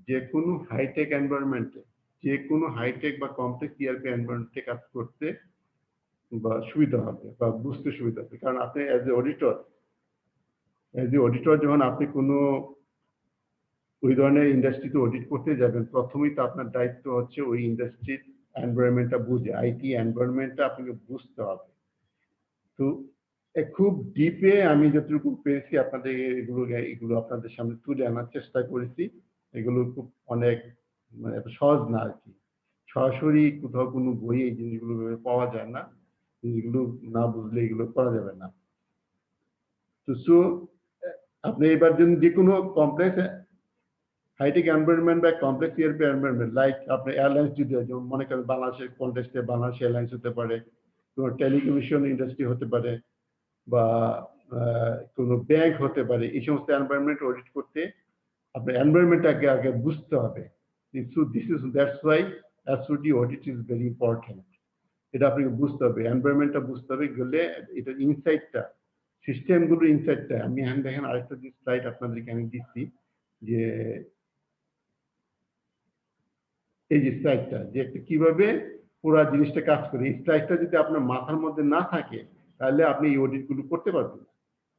যে কোনো হাইটেক এনভায়রনমেন্টে, যে কোনো হাইটেক বা কমপ্লেক্স ইআরপি এনভায়রনমেন্টে কাজ করতে বা সুবিধা হবে বা বুঝতে সুবিধা হবে। কারণ আপনি অ্যাজ এ অডিটর যখন আপনি কোনো ওই ধরনের ইন্ডাস্ট্রিতে অডিট করতে যাবেন, প্রথমেই তো আপনার দায়িত্ব হচ্ছে ওই ইন্ডাস্ট্রির এনভায়রনমেন্টটা বুঝে, আইটি এনভায়রনমেন্টটা আপনাকে বুঝতে হবে। তো খুব ডিপে আমি যতটুকু পেরেছি আপনাদের এগুলো আপনাদের সামনে তুলে আনার চেষ্টা করেছি। এগুলো খুব অনেক মানে এত সহজ না আর কি। সরাসরি কোথাও কোনো বইয়ে এই জিনিসগুলো পাওয়া যায় না। জিনিসগুলো না বুঝলে এগুলো করা যাবে না। তো আপনি এবার যদি যে কোনো কমপ্লেক্স হাইটেক এনভায়রনমেন্ট বা কমপ্লেক্স ইয়ারপি এনভায়রনমেন্ট লাইক আপনি এয়ারলাইন্স যদি যেমন মনে করেন বাংলাদেশের কনটেক্সটে বাংলাদেশ এয়ারলাইন্স হতে পারে, কোনো টেলিকমিউনিকেশন ইন্ডাস্ট্রি হতে পারে, বা কোনো ব্যাংক হতে পারে। এই সমস্ত এনভায়রনমেন্ট অডিট করতে আপনার এনভায়রনমেন্টটাকে আগে বুঝতে হবে। That's why SOD audit is very important. এটা আপনাকে বুঝতে হবে, এনভায়রনমেন্টটা বুঝতে হবে, গেলে এটা ইনসাইটটা সিস্টেমগুলো ইনসাইটটা আমি এখন দেখেন আরেকটা যে স্লাইড আপনাদেরকে আমি দিচ্ছি, যে এই যে স্লাইডটা যে কিভাবে পুরো জিনিসটা কাজ করে, এই স্লাইডটা যদি আপনার মাথার মধ্যে না থাকে তাহলে আপনি এই অডিটগুলো করতে পারবেন না।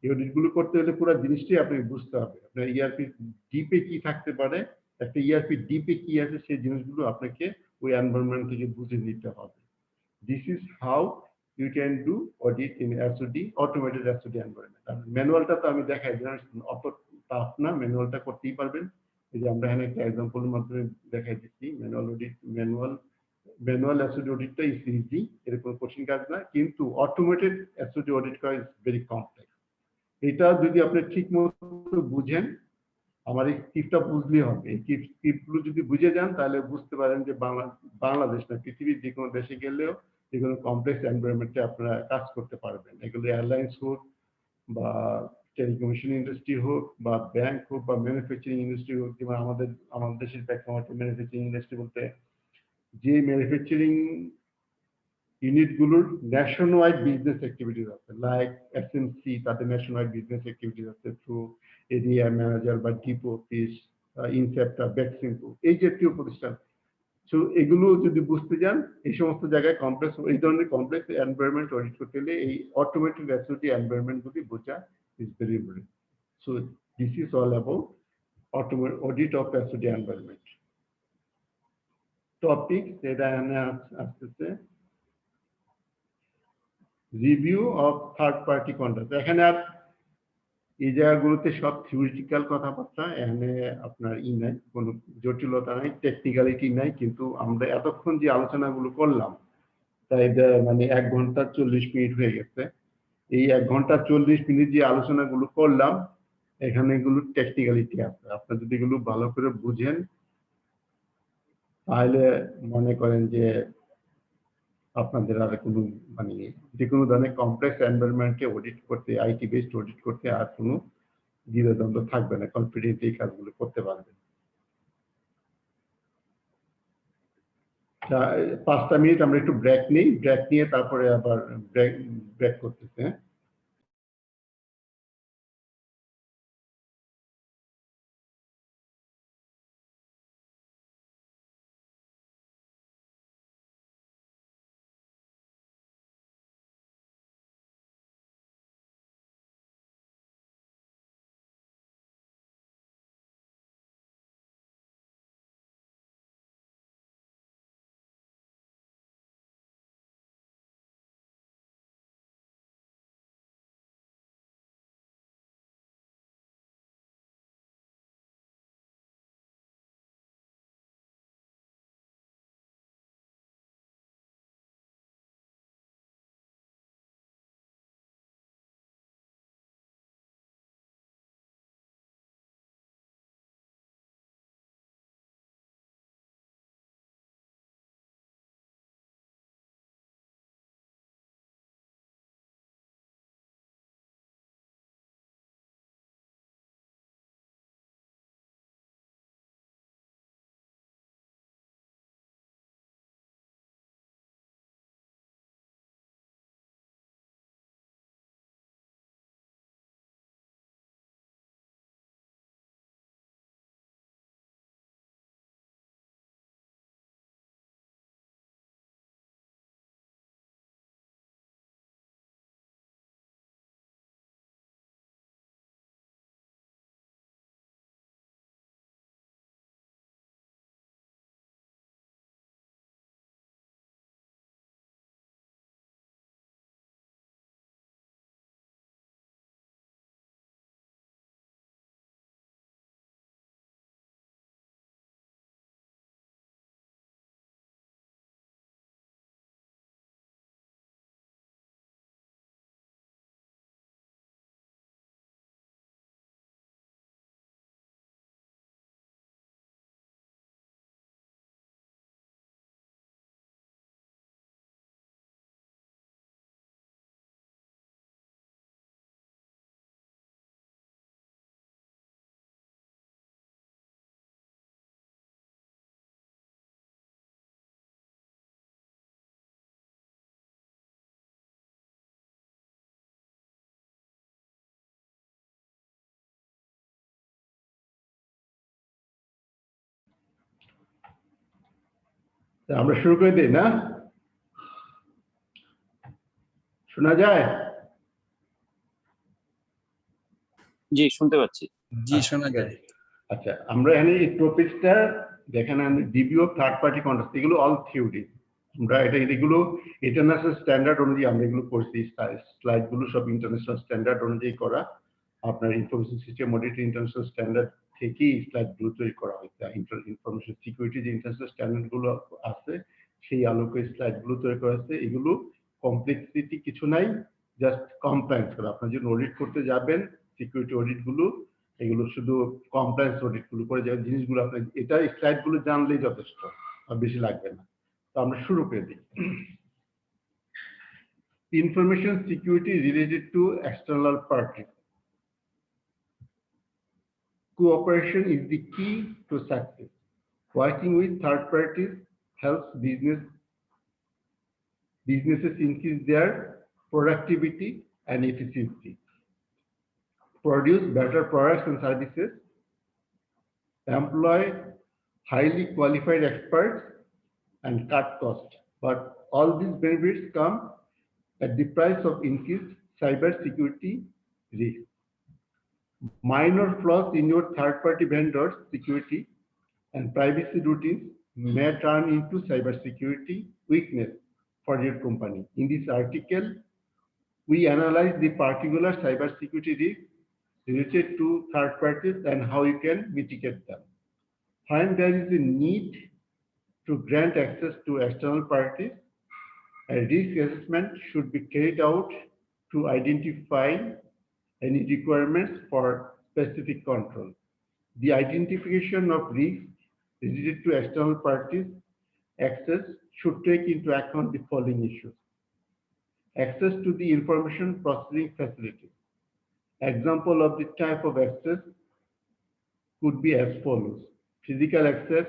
এই অডিটগুলো করতে হলে পুরো জিনিসটাই আপনাকে বুঝতে হবে। আপনার ইআরপি ডিপে কি থাকতে পারে, একটা ইআরপি ডিপে কি আছে, সেই জিনিসগুলো আপনাকে ওই এনভায়রনমেন্ট থেকে বুঝে নিতে হবে। This is how you can do audit in SOD, automated SOD environment. আর ম্যানুয়ালটা তো আমি দেখাই দিলাম, অত টাফ না, ম্যানুয়ালটা করতেই পারবেন। এই যে আমরা এখানে একটা এক্সাম্পলের মাধ্যমে দেখাই দিচ্ছি ম্যানুয়াল অডিট। ম্যানুয়াল এসওডি অডিটটা ইজ ইজি, এর কোনো কঠিন কাজ না, কিন্তু অটোমেটেড এসওডি অডিট করা ইজ ভেরি কমপ্লেক্স। এটা যদি আপনি ঠিক মতো বুঝেন, আমার এই স্ক্রিপ্টটা বুঝলেই হবে। এই স্ক্রিপ্টগুলো যদি বুঝে যান তাহলে বুঝতে পারেন যে বাংলাদেশ না পৃথিবীর যে কোনো দেশে গেলেও যে কোনো কমপ্লেক্স এনভায়রনমেন্টে আপনারা কাজ করতে পারবেন। এগুলো এয়ারলাইন্স হোক বা টেলিকমিউনিকেশন ইন্ডাস্ট্রি হোক বা ব্যাংক হোক বা ম্যানুফ্যাকচারিং ইন্ডাস্ট্রি হোক। যেমন আমাদের দেশের প্রেক্ষাপটে ম্যানুফ্যাকচারিং ইন্ডাস্ট্রি বলতে যে ম্যানুফ্যাকচারিং ইউনিটগুলোর ন্যাশন ওয়াইড বিজনেস অ্যাক্টিভিটিস আছে, লাইক এসএমসি, তাদের ন্যাশন ওয়াইড বিজনেস অ্যাক্টিভিটিস আছে থ্রু এরিয়া ম্যানেজার বা ডিপো অফিস, ইনসেপ্টা, ব্যাকসিমপো, এই জাতীয় প্রতিষ্ঠান। সো এগুলো যদি বুঝতে যান, এই সমস্ত জায়গায় কমপ্লেক্স, এই ধরনের কমপ্লেক্স এনভায়রনমেন্ট অডিট করতে হলে এই অটোমেটেড এসওডি এনভায়রনমেন্ট গুলি বোঝা is very important. So this is all about audit of SOD environment. Topic যেটা আসতেছে review of third party contract. এখানে আর এই জায়গাগুলোতে সব থিওরিটিক্যাল কথাবার্তা, এখানে আপনার নাই, কোনো জটিলতা নাই, টেকনিক্যালিটি নাই। কিন্তু আমরা এতক্ষণ যে আলোচনাগুলো করলাম তাই মানে 1 ঘন্টা 40 মিনিট হয়ে গেছে। এই 1 ঘন্টা 40 মিনিট যে আলোচনাগুলো করলাম এখানে এগুলো টেকনিক্যালিটি আছে। আপনার যদি এগুলো ভালো করে বুঝেন তাহলে মনে করেন যে আপনাদের আর কোনো মানে যে কোনো ধরনের কমপ্লেক্স এনভায়রনমেন্টকে অডিট করতে, আইটি বেসড অডিট করতে আর কোনো দ্বিধাদ্বন্দ্ব থাকবে না, কনফিডেন্ট এই কাজগুলো করতে পারবেন। 5টা মিনিট আমরা একটু ব্রেক নিই, ব্রেক নিয়ে তারপরে আবার ব্রেক করতেছে। আমরা শুরু করে দিই না? শোনা যায়? জি, শুনতে পাচ্ছি। জি শোনা যায়। আচ্ছা, আমরা এখানে এই টপিকটা দেখেন, review of third party contract, এগুলো অল থিওরি। আমরা এগুলো ইন্টারন্যাশনাল স্ট্যান্ডার্ড অনুযায়ী আমরা এগুলো করছি। স্লাইড গুলো সব ইন্টারন্যাশনাল স্ট্যান্ডার্ড অনুযায়ী করা। আপনার information system audit international standard থেকেই স্লাইড গুলো তৈরি করা হয়েছে। ইনফরমেশন সিকিউরিটি যে ইন্টারন্যাশনাল স্ট্যান্ডার্ড গুলো আছে সেই আলোকে স্লাইড গুলো তৈরি করা হয়েছে। এগুলো কমপ্লেক্সিটি কিছু নাই, জাস্ট কমপ্লায়েন্স করা। আপনার যখন অডিট করতে যাবেন সিকিউরিটি অডিট গুলো, এগুলো শুধু কমপ্লায়েন্স অডিট গুলো করে যে জিনিসগুলো আপনি এটা স্লাইড গুলো জানলেই যথেষ্ট, আর বেশি লাগবে না। তো আমরা শুরু করে দিই। Information security related to external parties. Cooperation is the key to success. Working with third parties helps businesses increase their productivity and efficiency, produce better products and services, employ highly qualified experts, and cut costs. But all these benefits come at the price of increased cybersecurity risk. Minor flaws in your third-party vendors' security and privacy routines may turn into cybersecurity weakness for your company. In this article, we analyze the particular cybersecurity risks related to third parties and how you can mitigate them. When there is a need to grant access to external parties, a risk assessment should be carried out to identify any requirements for specific control. The identification of risks related to external parties access should take into account the following issues. Access to the information processing facilities. Example of the type of access could be as follows: physical access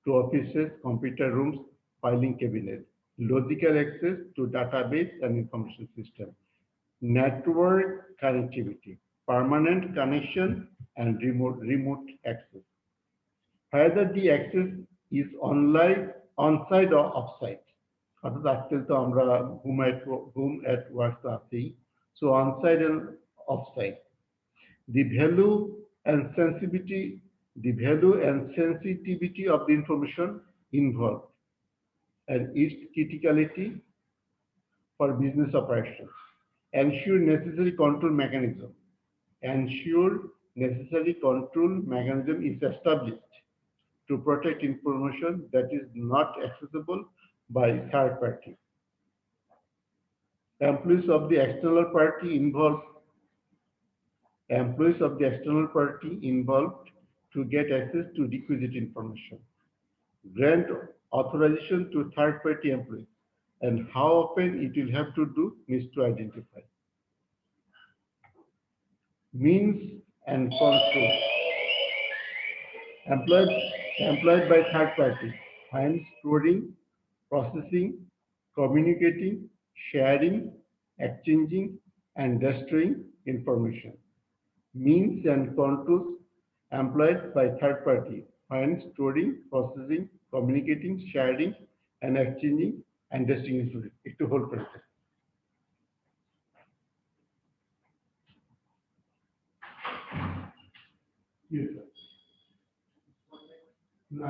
to offices, computer rooms, filing cabinets; logical access to database and information system; network connectivity; permanent connection; and remote access. Whether the access is online, on-site or off-site. অর্থাৎ আজকাল তো আমরা home এট work আছি, so on-site and off-site. The value and sensitivity of the information involved and its criticality for business operations. Ensure necessary control mechanism. Ensure necessary control mechanism is established to protect information that is not accessible by third party. Employees of the external party involved to get access to requisite information. Grant authorization to third party employees, and how often it will have to do needs to identify. Means and control. Employed by third party when storing, processing, communicating, sharing, exchanging, and destroying information. Means and controls employed by third party when storing, processing, communicating, sharing, and exchanging, and destroying information. It's a whole process. Yes, sir. No.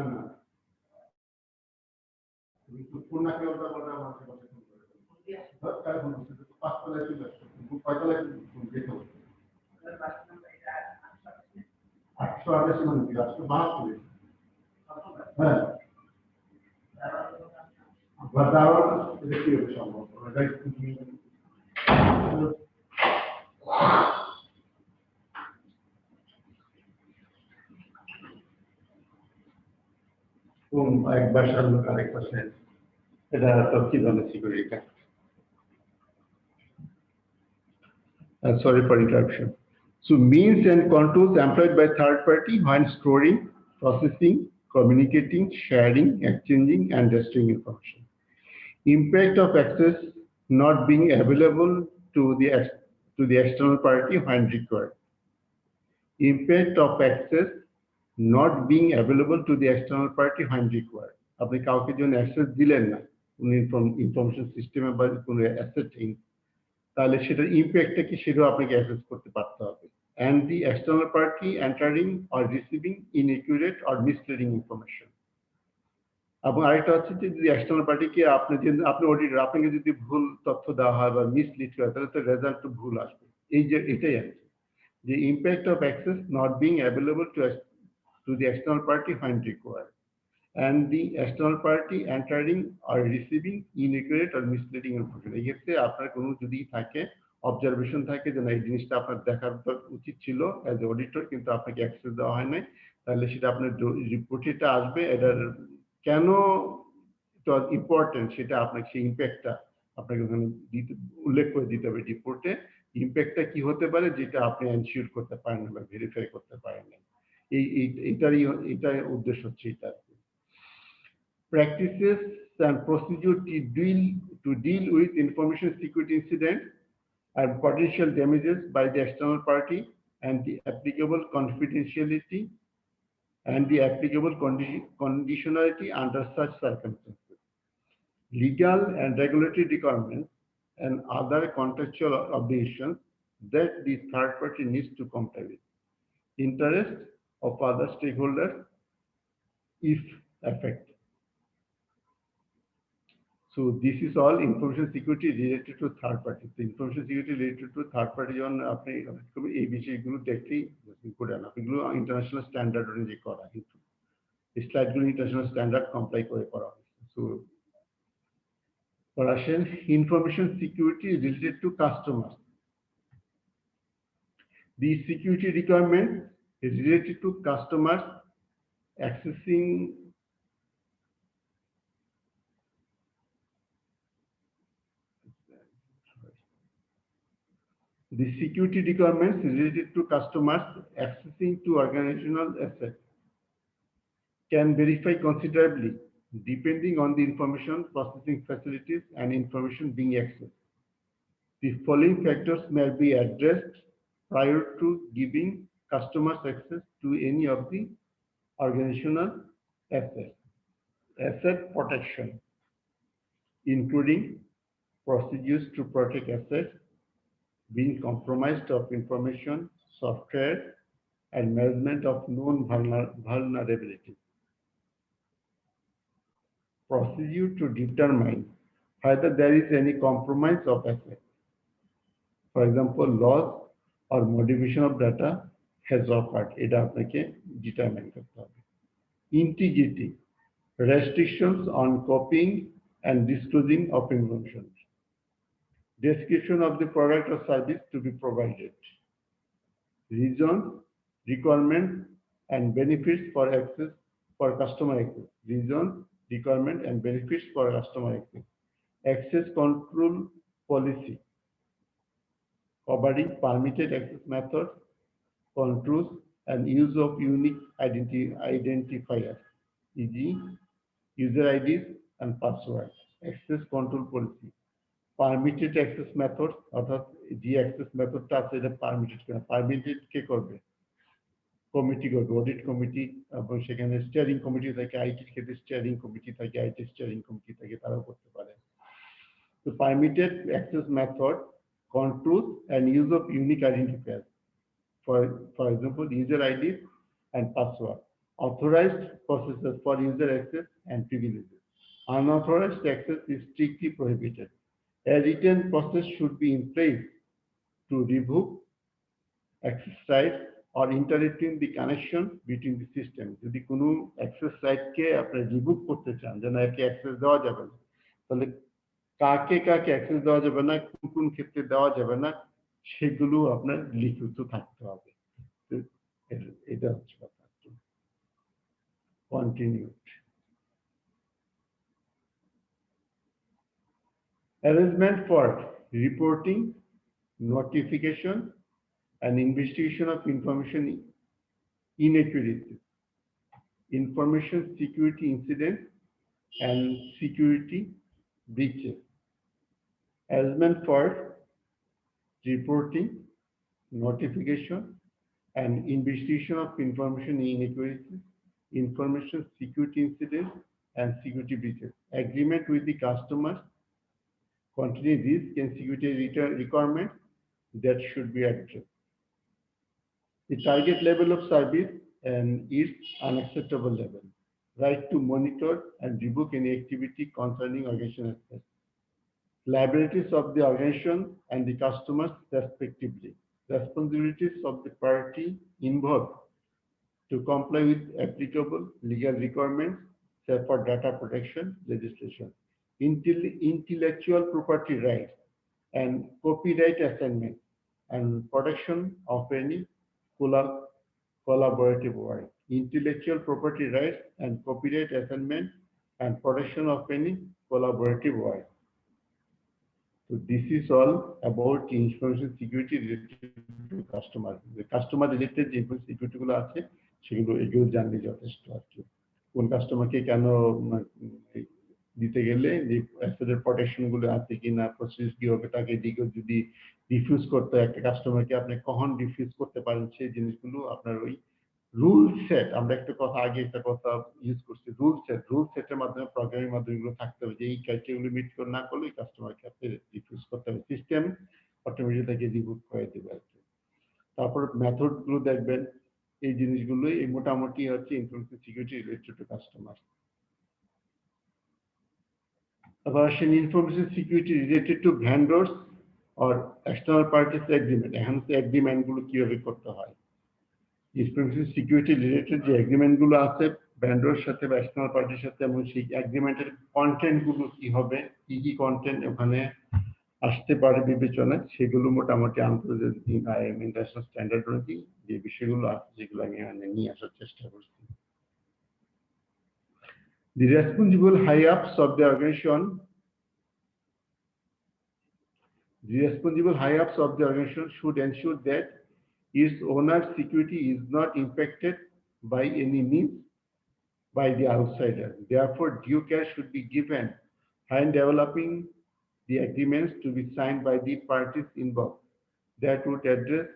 একবার সামনে আরেক পাশে এটা তো কি ধরনের security? Sorry for interruption. So means and controls employed by third party when storing, processing, communicating, sharing, exchanging, and destroying information. Impact of access not being available to the external party when required. Impact of access not being available to the external party when required. আপনি কাউকে যখন access দিলেন না কোনো information সিস্টেমে বা কোনো asset, তাহলে সেটার ইম্প্যাক্টটা কি সেটাও আপনাকে অ্যাসেস করতে পারতে হবে। And the external party entering or receiving inaccurate or misleading information. এবং আরেকটা হচ্ছে যে যদি এক্সটার্নাল পার্টিকে আপনি অডিটর, আপনাকে যদি ভুল তথ্য দেওয়া হয় বা মিসলিড করা, তাহলে তো রেজাল্ট ভুল আসবে। এই যে এটাই আছে যে impact of access not being available to the external party when required, and the external party entering or receiving inaccurate or misleading information. এই ক্ষেত্রে আপনার কোনো যদি থাকে অবজারভেশন থাকে যে না এই জিনিসটা আপনার দেখার উচিত ছিল অ্যাজ এ অডিটর, কিন্তু আপনাকে অ্যাক্সেস দেওয়া হয় নাই, তাহলে সেটা আপনার রিপোর্টে আসবে। এটার কেন ইম্পর্টেন্ট সেটা আপনাকে সেই ইম্প্যাক্টটা আপনাকে ওখানে উল্লেখ করে দিতে হবে রিপোর্টে, ইম্প্যাক্টটা কি হতে পারে যেটা আপনি এনশিওর করতে পারেন না বা ভেরিফাই করতে পারেন না। এটাই উদ্দেশ্য হচ্ছে এটা। Practices and procedure to deal with information security incidents and potential damages by the external party, and the applicable confidentiality and the applicable conditionality under such circumstances. Legal and regulatory requirements and other contractual obligations that the third party needs to comply with. Interest of other stakeholders if affected. So this is all information security related to third party. The information security related to third party যখন আপনি এই বিষয়গুলো দেখলেই করেন, আপনিগুলো international standard অনুযায়ী করা, কিন্তু স্লাইডগুলো international standard comply করে করা হয়েছে। সো আসেন information security related to customer. The security requirement is related to customers accessing the security requirements related to customers accessing to organizational assets can vary considerably depending on the information processing facilities and information being accessed. The following factors may be addressed prior to giving customers access to any of the organizational assets. Asset protection, including procedures to protect assets, being compromised of information, software, and management of known vulnerabilities. Procedure to determine whether there is any compromise of assets. For example, loss or modification of data has occurred. এটা আপনাকে determine করতে হবে. Integrity, restrictions on copying and disclosing of information. Description of the product or service to be provided. Reasons, requirements, and benefits for access for customer access. Reasons, requirements, and benefits for customer access. Access control policy, covering permitted access methods, controls, and use of unique identifiers, e.g., user IDs and passwords. Access control policy, permitted access methods, অর্থাৎ যে access মেথডটা আছে এটা permitted কিনা, permitted কে করবে, committee করবে, audit committee, এবং সেখানে steering committee থাকে, আইটির ক্ষেত্রে স্টিয়ারিং কমিটি থাকে, আইটি স্টিয়ারিং কমিটি থাকে, তারাও করতে পারে। তো permitted access method, controls, and use of unique identifiers, for example user IDs and password. Authorized processes for user access and privileges. Unauthorized access is strictly prohibited. A written process should be in place to revoke access rights or interrupting the connection between the systems. যদি কোনো access right কে আপনি revoke করতে চান, যেন একে access দেওয়া যাবে না, তাহলে কাকে কাকে অ্যাক্সেস দেওয়া যাবে না, কোন ক্ষেত্রে দেওয়া যাবে না, সেগুলো আপনার লিখিত থাকতে হবে। এটা হচ্ছে কথা। Continued. Arrangement for reporting, notification, and investigation of information inequalities, information security incidents, and security breaches. Arrangement for reporting, notification, and investigation of information inequalities, information security incidents, and security breaches. Agreement with the customers contain risk and security requirements that should be addressed. The target level of service and its unacceptable level. Right to monitor and revoke any activity concerning organization access. Liabilities of the organization and the customers respectively. Responsibilities of the party involved to comply with applicable legal requirements, say for data protection legislation. Intellectual property rights and copyright assignment and protection of any collaborative work. Intellectual property rights and copyright assignment and protection of any collaborative work. So this is all about information security related to customer. The customer related information security গুলো আছে সেগুলো এগুলো জানলে যথেষ্ট আর কি। কোন কাস্টমারকে কেন দিতে গেলে যে অ্যাসেটের প্রটেকশন গুলো আছে কিনা, প্রসেস কি হবে, তাকে দিকে যদি রিফিউজ করতে একটা কাস্টমারকে আপনি কখন রিফিউজ করতে পারেন সেই জিনিসগুলো আপনার ওই রুল সেট, আমরা একটা কথা আগে একটা কথা ইউজ করছি, রুল সেটের মাধ্যমে প্রোগ্রামিং মাধ্যমে এগুলো থাকতে হবে যে এই ক্রাইটেরিয়াগুলো মিট করে না করলে কাস্টমারকে আপনি রিফিউজ করতে হবে, সিস্টেম অটোমেটিক তাকে রিভুট করে দেবে আর কি। তারপর মেথড গুলো দেখবেন, এই জিনিসগুলোই এই মোটামুটি হচ্ছে information security related to customer. Version information security related to vendors or external parties agreement. এখন এগ্রিমেন্ট গুলো কিভাবে করতে হয়, ইনফরমেশন সিকিউরিটি রিলেটেড যে এগ্রিমেন্ট গুলো আছে ভেন্ডরের সাথে বা এক্সটার্নাল পার্টির সাথে, এবং সেই এগ্রিমেন্টের কন্টেন্ট গুলো কি হবে, কি কি কন্টেন্ট ওখানে আসতে পারে বিবেচনায়, সেগুলো মোটামুটি আন্তর্জাতিক ইন্টারন্যাশনাল স্ট্যান্ডার্ড অনুযায়ী যে বিষয়গুলো আছে সেগুলো আমি এখানে নিয়ে আসার চেষ্টা করছি। The responsible high-ups of the organization should ensure that its owner's security is not impacted by any means by the outsider. Therefore, due care should be given when developing the agreements to be signed by the parties involved that would address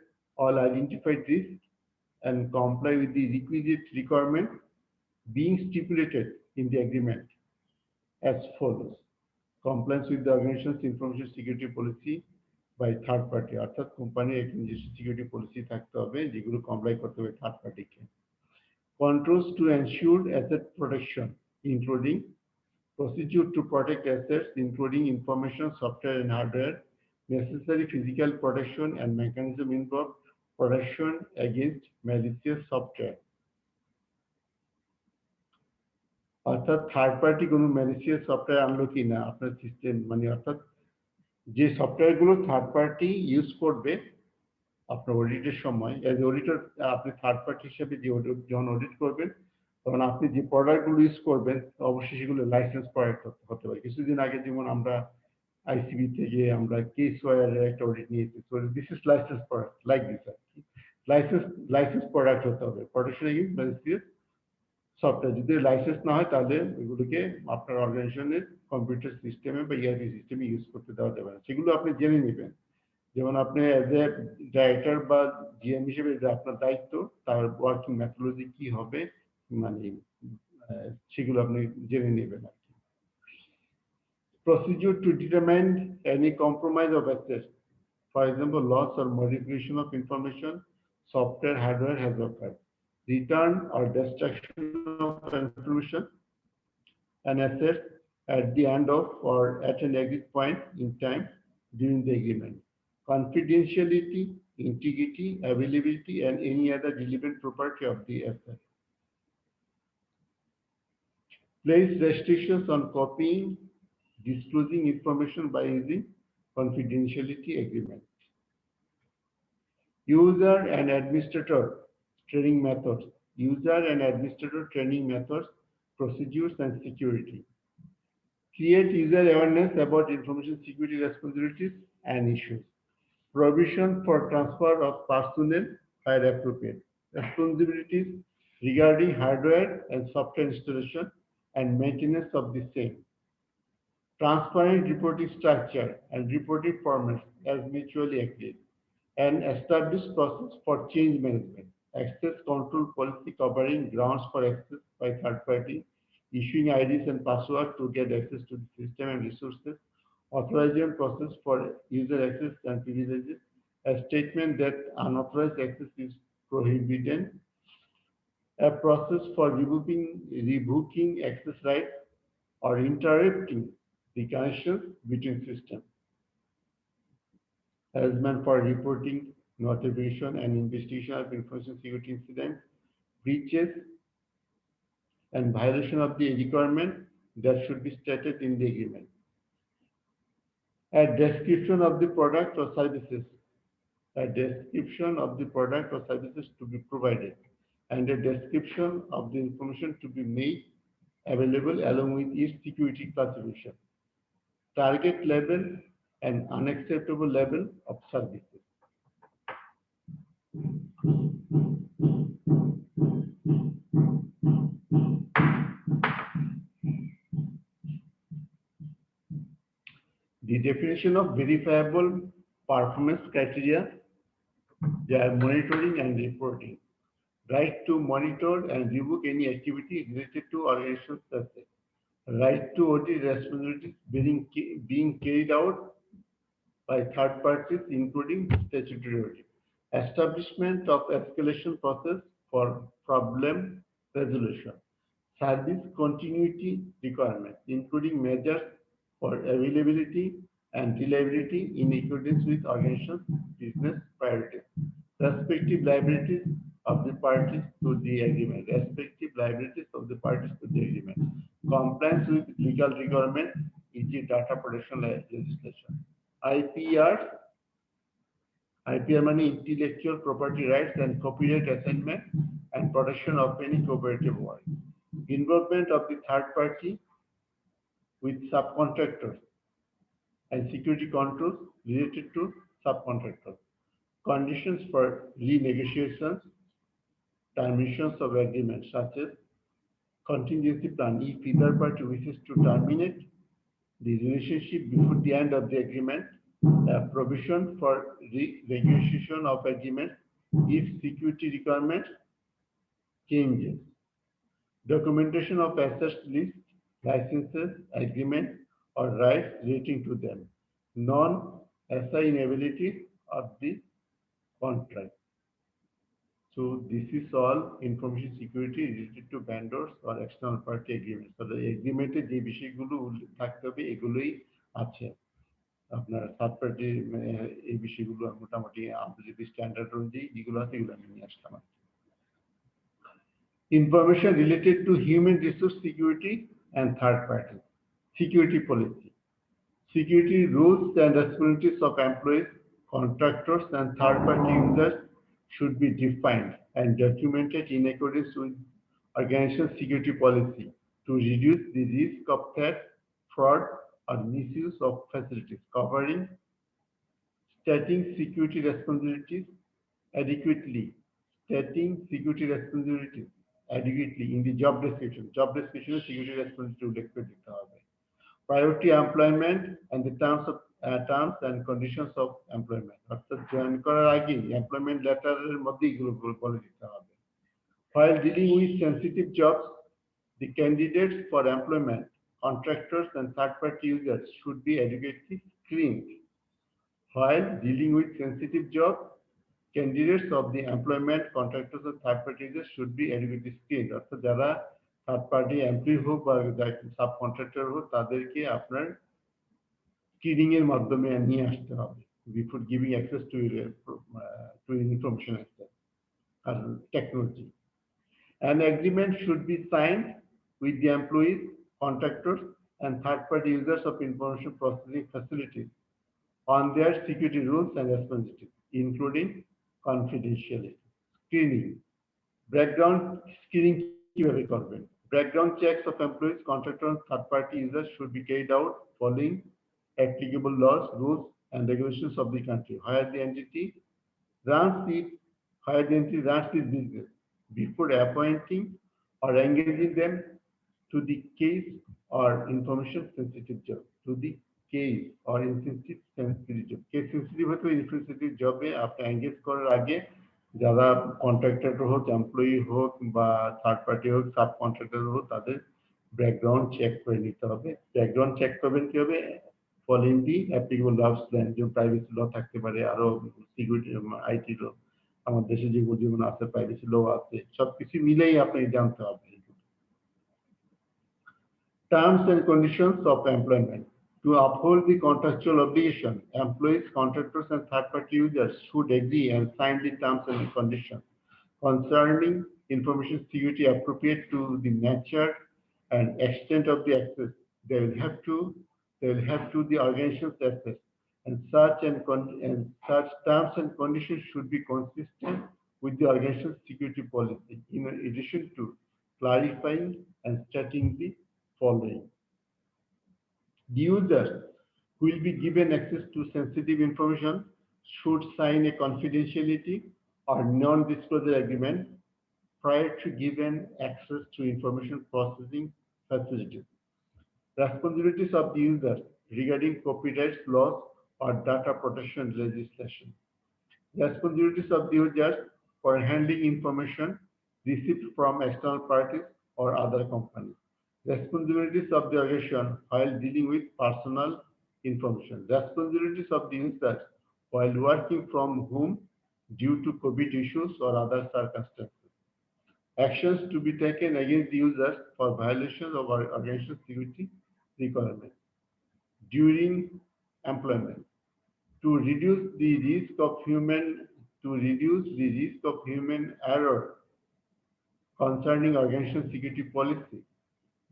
all identified risks and comply with the requisite requirements being stipulated in the agreement as follows. Compliance with the organization's information security policy by third party, অর্থাৎ কোম্পানির information security policy থাকতে হবে যেগুলো comply করতে হবে third পার্টিকে। Controls to ensure asset protection, including procedure to protect assets, including information, software and hardware, necessary physical protection and mechanism involved protection against malicious software. অর্থাৎ third party কোনো malicious software আনলো কিনা আপনার system, মানে অর্থাৎ যে software গুলো third party use করবে আপনার অডিটের সময়, এজ অডিটর আপনি থার্ড পার্টি হিসেবে যে যখন অডিট করবেন তখন আপনি যে প্রোডাক্ট গুলো ইউজ করবেন অবশ্যই সেগুলো লাইসেন্স প্রোডাক্ট হতে পারে। কিছুদিন আগে যেমন আমরা আইসিবি থেকে আমরা কেস ওয়্যার একটা অডিট নিয়েছি, so this is licence product like this আর কি, লাইসেন্স প্রোডাক্ট হতে হবে, প্রোটেকশন এগেইনস্ট ম্যালিসিয়াস সফটওয়্যার। যদি লাইসেন্স না হয় তাহলে এগুলোকে আপনার অর্গানাইজেশনের কম্পিউটার সিস্টেমে বা ইআরপি সিস্টেমে ইউজ করতে দেওয়া যাবে না, সেগুলো আপনি জেনে নেবেন। যেমন আপনি অ্যাজ এ ডাইরেক্টর বা জিএম হিসেবে আপনার দায়িত্ব, তার ওয়ার্কিং মেথোডলজি কি হবে মানে সেগুলো আপনি জেনে নেবেন আর কি। Procedure to determine any compromise of assets, for example loss or modification of information, software, hardware has occurred, return or destruction of information and assets at the end of or at an exit point in time during the agreement. Confidentiality, integrity, availability, and any other relevant property of the asset. Place restrictions on copying, disclosing information by using confidentiality agreement. User and administrator training methods, procedures and security. Create user awareness about information security responsibilities and issues. Provision for transfer of personnel where appropriate. Responsibilities regarding hardware and software installation and maintenance of the same. Transparent reporting structure and reporting formats as mutually agreed. And established process for change management. Access control policy covering grounds for access by third party issuing IDs and passwords to get access to the system and resources, authorization process for user access and privileges, a statement that unauthorized access is prohibited, a process for revoking access rights or interrupting the connections between systems, arrangement for reporting, notification, and investigation of information security incidents, breaches, and violation of the requirement that should be stated in the agreement. A description of the product or services. A description of the product or services to be provided, and a description of the information to be made available along with its security classification, target level, and unacceptable level of services. The definition of verifiable performance criteria, they are monitoring and reporting. Right to monitor and revoke any activity related to organizational success. Right to audit responsibilities being carried out by third parties, including statutory audit. Establishment of escalation process for problem resolution. Service continuity requirements, including measures for availability and reliability in accordance with organization's business priorities. Respective liabilities of the parties to the agreement. Respective liabilities of the parties to the agreement. Compliance with legal requirements, e.g. data protection legislation. IPR money intellectual property rights and copyright assignment and protection of any cooperative work. Involvement of the third party with subcontractors and security controls related to subcontractors. Conditions for renegotiations, terminations of agreements such as contingency plan if either party wishes to terminate the relationship before the end of the agreement, provision for renegotiation of agreement if security requirements changes, documentation of assets list, licenses, agreements, or rights relating to them, non-assignability of the contract. So this is all information security related to vendors or external party agreements. So the agreement যে বিষয়গুলো থাকতে হবে এগুলোই আছে আপনার third party এই বিষয়গুলো মোটামুটি আন্তর্জাতিক স্ট্যান্ডার্ড অনুযায়ী যেগুলো আছে এগুলো আমি নিয়ে আসলাম। Information related to human resource security and third party security policy. Security rules and responsibilities of employees, contractors, and third party users should be defined and documented in accordance with organizational security policy to reduce the risk of theft, fraud, or misuse of facilities, covering stating security responsibilities adequately, in the job description. Job description is security responsibility. Priority employment and the terms and conditions of employment. অর্থাৎ join করার আগে employment letter এর মধ্যে এগুলো বলে দিতে হবে। While dealing with sensitive jobs, the candidates for employment, contractors, and third-party users should be adequately screened. While dealing with sensitive jobs, candidates of the employment, contractors, and third-party users should be adequately screened. অর্থাৎ যারা third-party employee হোক বা sub contractor হোক তাদেরকে আপনার screening এর মাধ্যমে নিয়ে আসতে হবে before giving access to information access আর technology. An agreement should be signed with the employees, contractors, and third-party users of information processing facilities on their security rules and responsibilities, including confidentiality. Screening. Background screening কিভাবে করবেন? Background checks of employees, contractors, and third-party users should be carried out following applicable laws, rules, and regulations of the country where the entity runs its business before appointing or engaging them to the case or information sensitive job. Case sensitive হতে information জবে আপনি engage করার আগে যারা contractor হোক, employee হোক বা third party হোক, সাব কন্ট্রাক্টর হোক তাদের ব্যাকগ্রাউন্ড চেক করে নিতে হবে। ব্যাকগ্রাউন্ড চেক করবেন কি হবে, ফলোইং দি অ্যাপ্লিকেবল লস, যে প্রাইভেসি ল থাকতে পারে, আরো সিকিউরিটি আইটি ল, আমার দেশে যেগুলো আছে প্রাইভেসি ল আছে, সবকিছু মিলেই আপনাকে জানতে হবে। Terms and conditions of employment. To uphold the contractual obligation, employees, contractors, and third-party users should agree and sign the terms and conditions concerning information security appropriate to the nature and extent of the access. They will have to the organization's access, and such terms and conditions should be consistent with the organization's security policy. In addition to clarifying and stating the following. The user who will be given access to sensitive information should sign a confidentiality or non-disclosure agreement prior to given access to information processing facilities. Responsibilities of the user regarding copyright laws or data protection legislation. Responsibilities of the users for handling information received from external parties or other companies. Responsibilities of the organization while dealing with personal information. Responsibilities of the user while working from home due to COVID issues or other circumstances. Actions to be taken against the users for violations of our organization security requirements during employment. To reduce the risk of human error concerning organization security policy,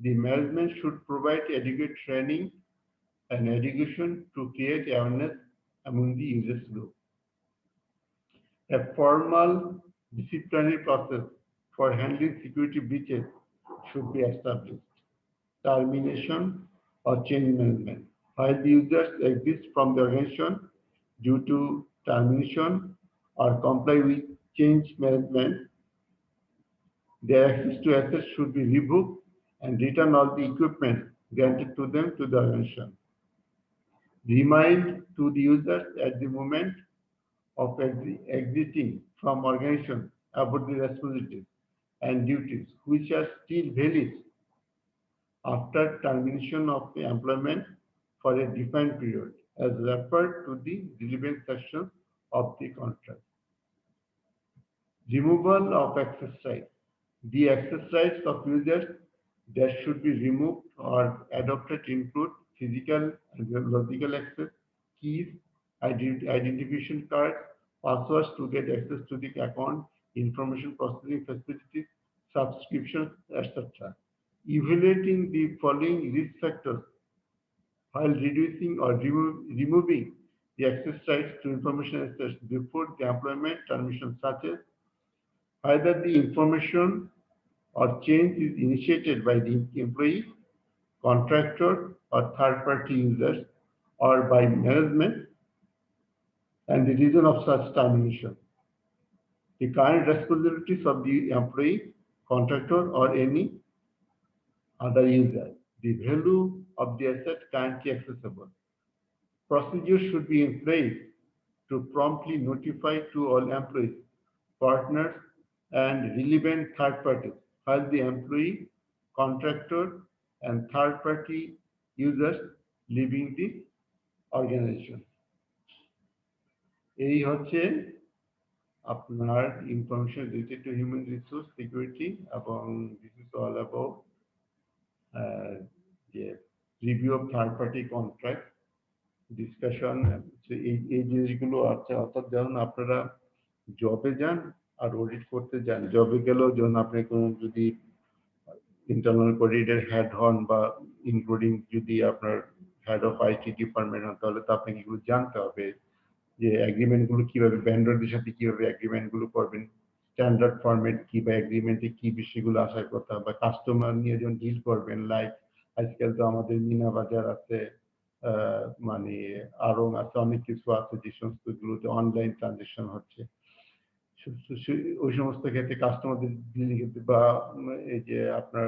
the management should provide adequate training and education to create awareness among the users group. A formal disciplinary process for handling security breaches should be established. Termination or change management. While the users exist from the organization due to termination or comply with change management, their access to assets should be revoked and return all the equipment granted to them to the organization. Remind to the users at the moment of exiting from organization about the responsibilities and duties which are still valid after termination of the employment for a defined period as referred to the relevant section of the contract. Removal of access rights. The access rights of users that should be removed or adopted include physical and logical access, keys, identification cards, passwords to get access to the account, information processing facilities, subscriptions, etc. Evaluating the following risk factors while reducing or removing the access rights to information access before the employment termination, such as either the information or change is initiated by the employee, contractor, or third-party users, or by management, and the reason of such termination. The current responsibilities of the employee, contractor, or any other user. The value of the asset currently accessible. Procedures should be in place to promptly notify to all employees, partners, and relevant third parties while the employee, contractor, and third-party users leaving the organization. এই হচ্ছে আপনার information related to human resource security, এবং this is all about যে review of third party contract discussion. এই জিনিসগুলো আছে, অর্থাৎ যখন আপনারা জবে যান আর অডিট করতে যান, জবে গেলেও যখন আপনি কোনো যদি ইন্টারনাল অডিটের হেড হন বা ইনক্লুডিং যদি আপনার হেড অফ আইটি ডিপার্টমেন্ট হন, তাহলে তো আপনাকে এগুলো জানতে হবে যে এগ্রিমেন্টগুলো কিভাবে ভেন্ডরদের সাথে কিভাবে এগ্রিমেন্টগুলো করবেন, স্ট্যান্ডার্ড ফরম্যাট কি বা এগ্রিমেন্টে কি বিষয়গুলো আসার কথা, বা কাস্টমার নিয়ে যখন ডিল করবেন, লাইক আজকাল তো আমাদের মিনা বাজার আছে, মানে আরো আছে, অনেক কিছু আছে যে সমস্তগুলোতে অনলাইন ট্রানজেকশন হচ্ছে, ওই সমস্ত ক্ষেত্রে কাস্টমারদের ডিল বা এই যে আপনার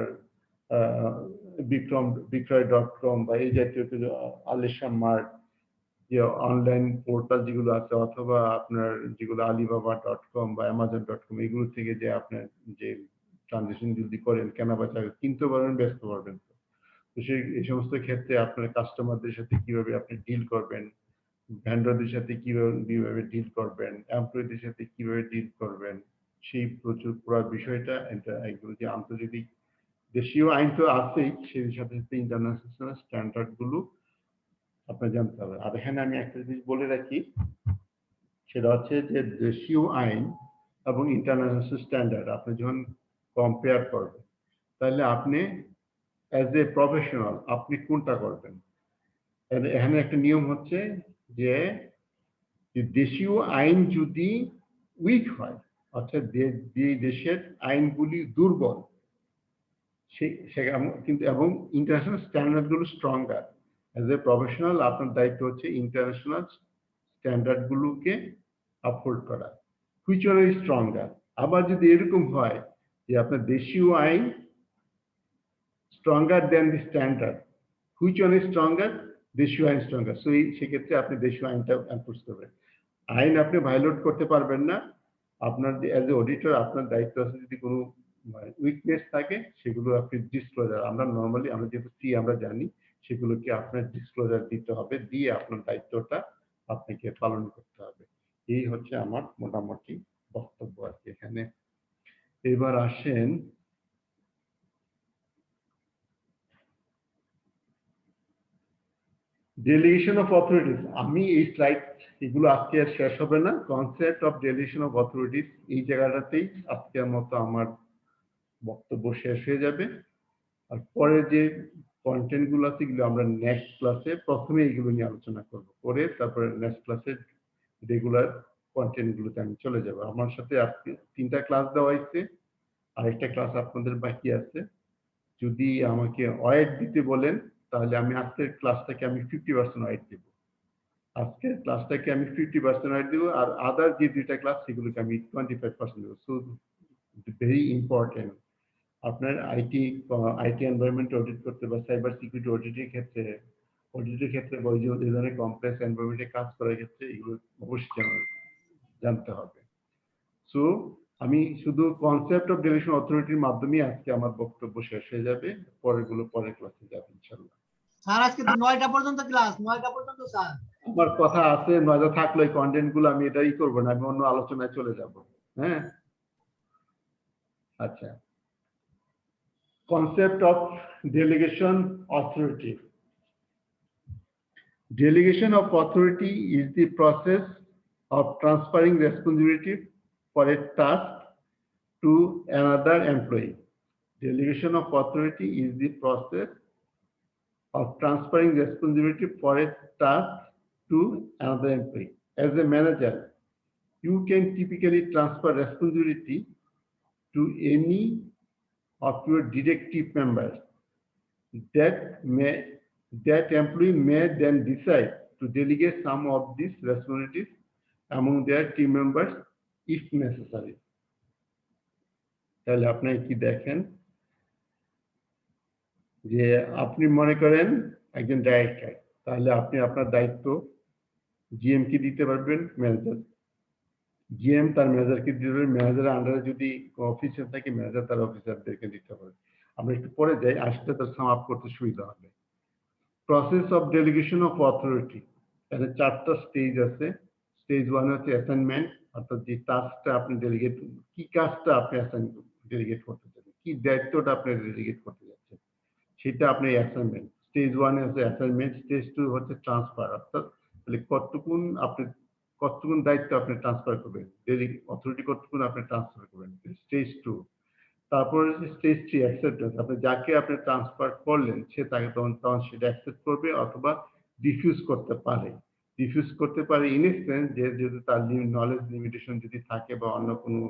বিক্রয়.com বা এই জাতীয় আলিশান মার্ট যে অনলাইন পোর্টাল যেগুলো আছে, অথবা আপনার যেগুলো alibaba.com বা amazon.com, এগুলো থেকে যে আপনার যে ট্রানজিশন যদি করেন, কেনা বেচা কিনতে পারবেন, বেচতে পারবেন। তো এই সমস্ত ক্ষেত্রে আপনার কাস্টমারদের সাথে কিভাবে আপনি ডিল করবেন, ভেন্ডরদের সাথে কিভাবে ডিল করবেন, এমপ্লয়ীদের সাথে কিভাবে ডিল করবেন, সেই পুরো বিষয়টা এটা একদম যে আন্তর্জাতিক দেশীয় আইন তো আছেই, সেই সাথে সাথে ইন্টারন্যাশনাল স্ট্যান্ডার্ড গুলো আপনার জানতে হবে। আর এখানে আমি একটা জিনিস বলে রাখি, সেটা হচ্ছে যে দেশীয় আইন এবং ইন্টারন্যাশনাল স্ট্যান্ডার্ড আপনি যখন কম্পেয়ার করবেন, তাহলে আপনি অ্যাজ এ প্রফেশনাল আপনি কোনটা করবেন। এখানে একটা নিয়ম হচ্ছে যে দেশীয় আইন যদি উইক হয়, অর্থাৎ যে দেশের আইনগুলি দুর্বল, কিন্তু এবং ইন্টারন্যাশনাল স্ট্যান্ডার্ড গুলো স্ট্রঙ্গার, অ্যাজ এ প্রফেশনাল আপনার দায়িত্ব হচ্ছে ইন্টারন্যাশনাল স্ট্যান্ডার্ড গুলোকে আপহোল্ড করা, হুইচ আর ইজ স্ট্রঙ্গার। আবার যদি এরকম হয় যে আপনার দেশীয় আইন stronger than the standard, which one is stronger, দেশীয় আইন স্ট্রঙ্গার, সো সেক্ষেত্রে আপনি দেশীয় আইনটা এনফোর্স করবেন। আইন আপনি ভায়োলেট করতে পারবেন না, আপনার অ্যাজ এ অডিটর আপনার দায়িত্ব আছে যদি কোনো উইকনেস থাকে সেগুলো আপনি ডিসক্লোজার, আমরা নর্মালি আমরা যেহেতু আমরা জানি সেগুলোকে আপনার ডিসক্লোজার দিতে হবে, দিয়ে আপনার দায়িত্বটা আপনাকে পালন করতে হবে। এই হচ্ছে আমার মোটামুটি বক্তব্য আর কি এখানে। এবার আসেন ডেলিগেশন অফ অথরিটিস। আমি এই স্লাইড এগুলো আজকে আর শেষ হবে না, concept of delegation of authorities এই জায়গাটাতেই আজকের মতো আমার বক্তব্য শেষ হয়ে যাবে। আর পরে যে কন্টেন্ট গুলো আছে এগুলো আমরা নেক্সট ক্লাসে প্রথমে এইগুলো নিয়ে আলোচনা করব, করে তারপরে নেক্সট ক্লাসে রেগুলার কন্টেন্ট গুলোতে আমি চলে যাব। আমার সাথে আজকে 3টা ক্লাস দেওয়া হয়েছে, আরেকটা ক্লাস আপনাদের বাকি আছে। যদি আমাকে ওয়েট দিতে বলেন তাহলে আমি আজকের ক্লাসটাকে আমি 50% ওয়েট দেব, আজকের ক্লাসটাকে আমি 50% ওয়েট দেব, আর আদার যে 2টা ক্লাস সেগুলোকে আমি 25% দেব। সো ভেরি ইম্পর্টেন্ট, আপনার আইটি এনভায়রনমেন্ট অডিট করতে বা সাইবার সিকিউরিটি অডিটের ক্ষেত্রে বা যে ধরনের কমপ্লেক্স এনভায়রনমেন্টে কাজ করার ক্ষেত্রে এগুলো অবশ্যই জানতে হবে। সো আমি শুধু কনসেপ্ট অফ ডেলিগেশন অথরিটির মাধ্যমে আজকে আমার বক্তব্য শেষ হয়ে যাবে, পরের ক্লাসে যাবে ইনশাআল্লাহ। স্যার আজকে তো 9টা পর্যন্ত ক্লাস, 9টা পর্যন্ত স্যার। আমার কথা আছে, 9টা থাকলে এই কন্টেন্ট গুলো আমি এটাই করব না, আমি অন্য আলোচনায় চলে যাব। হ্যাঁ, আচ্ছা। Concept of delegation authority. Delegation of authority is the process of transferring responsibility for a task to another employee. Delegation of authority is the process of transferring responsibility for a task to another employee. As a manager, you can typically transfer responsibility to any of your directive members. That employee may then decide to delegate some of these responsibilities among their team members if necessary. তাহলে আপনি কি দেখেন যে আপনি মনে করেন একজন director, তাহলে আপনি আপনার দায়িত্ব জিএম কে দিতে পারবেন, ম্যানেজার, জিএম তার ম্যানেজারকে দিতে পারবেন, ম্যানেজারের আন্ডারে যদি অফিসার থাকে ম্যানেজার তার অফিসারদেরকে দিতে পারবেন। আমরা একটু পরে যাই, আসতে তার সাম আপ করতে সুবিধা হবে। Process of delegation of authority, এখানে 4টা স্টেজ আছে। স্টেজ 1 হচ্ছে অ্যাসাইনমেন্ট, অর্থাৎ যে টাস্কটা আপনি ডেলিগেট, কি কাজটা আপনি ডেলিগেট করতে চাচ্ছেন, কি দায়িত্বটা আপনি ডেলিগেট করতে যাচ্ছেন, সেটা আপনি অ্যাসাইনমেন্ট। স্টেজ 1 হচ্ছে অ্যাসাইনমেন্ট, স্টেজ 2 হচ্ছে ট্রান্সফার, অর্থাৎ কতটুকুন দায়িত্ব আপনি ট্রান্সফার করবেন, অথরিটি কতটুকুন আপনি ট্রান্সফার করবেন, স্টেজ 2। তারপরে স্টেজ 3 অ্যাকসেপ্টেন্স, আপনি যাকে আপনি ট্রান্সফার করলেন সে তাকে তখন সেটা অ্যাকসেপ্ট করবে অথবা ডিফিউজ করতে পারে। ডিফিউজ করতে পারে ইন এ সেন্স যে যদি তার নলেজ লিমিটেশন যদি থাকে বা অন্য কোনো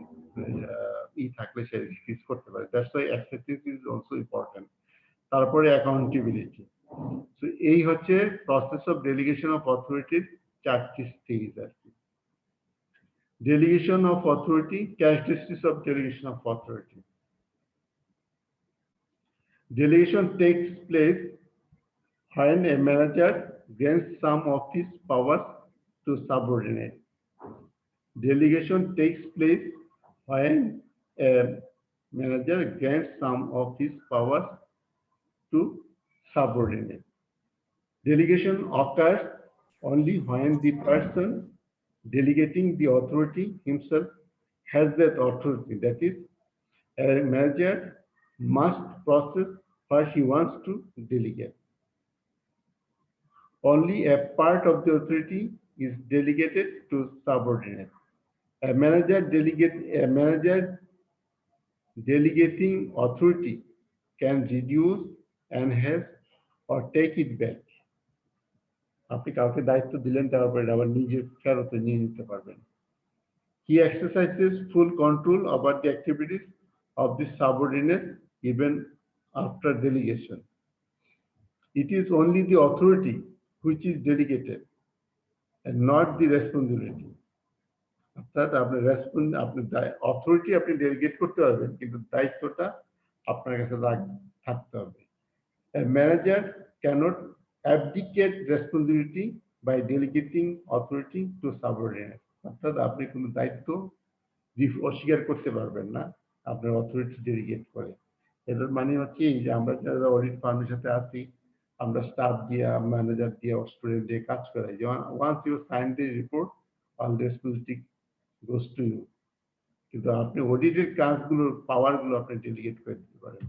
থাকলে সে ডিফিউজ করতে পারে। That's why acceptance is also important. তারপরে অ্যাকাউন্টেবিলিটি। সো এই হচ্ছে প্রসেস অফ ডেলিগেশন অফ অথরিটির 4টি স্টেজ আর কি। Delegation of authority, characteristics of delegation of authority. Delegation takes place when a manager grants some of his powers to subordinate. Delegation takes place when a manager grants some of his powers to subordinate. Delegation occurs only when the person delegating the authority himself has that authority. That is, a manager must process what he wants to delegate. Only a part of the authority is delegated to subordinate. A manager delegating authority can reduce, enhance, or take it back. আপনি কাউকে দায়িত্ব দিলেন তারপরে আবার নিজে ফেরত নিয়ে নিতে পারবেন। He exercises full control over the activities of the subordinate even after delegation. It is only the authority which is delegated and not the responsibility. অর্থাৎ আপনার অথরিটি আপনি ডেলিগেট করতে পারবেন, কিন্তু দায়িত্বটা আপনার কাছে থাকতে হবে। A manager cannot abdicate responsibility by delegating authority to subordinate. অর্থাৎ আপনি কোনো দায়িত্ব অস্বীকার করতে পারবেন না আপনার অথরিটি ডেলিগেট করে। এটার মানে হচ্ছে এই যে আমরা যারা অডিট ফার্মের সাথে আছি, আমরা স্টাফ দিয়ে, ম্যানেজার দিয়ে, স্টুডেন্ট দিয়ে কাজ করাই। Once you sign the report, all responsibility goes to you. কিন্তু আপনি অডিটের কাজগুলো, পাওয়ারগুলো আপনি ডেলিগেট করে দিতে পারেন।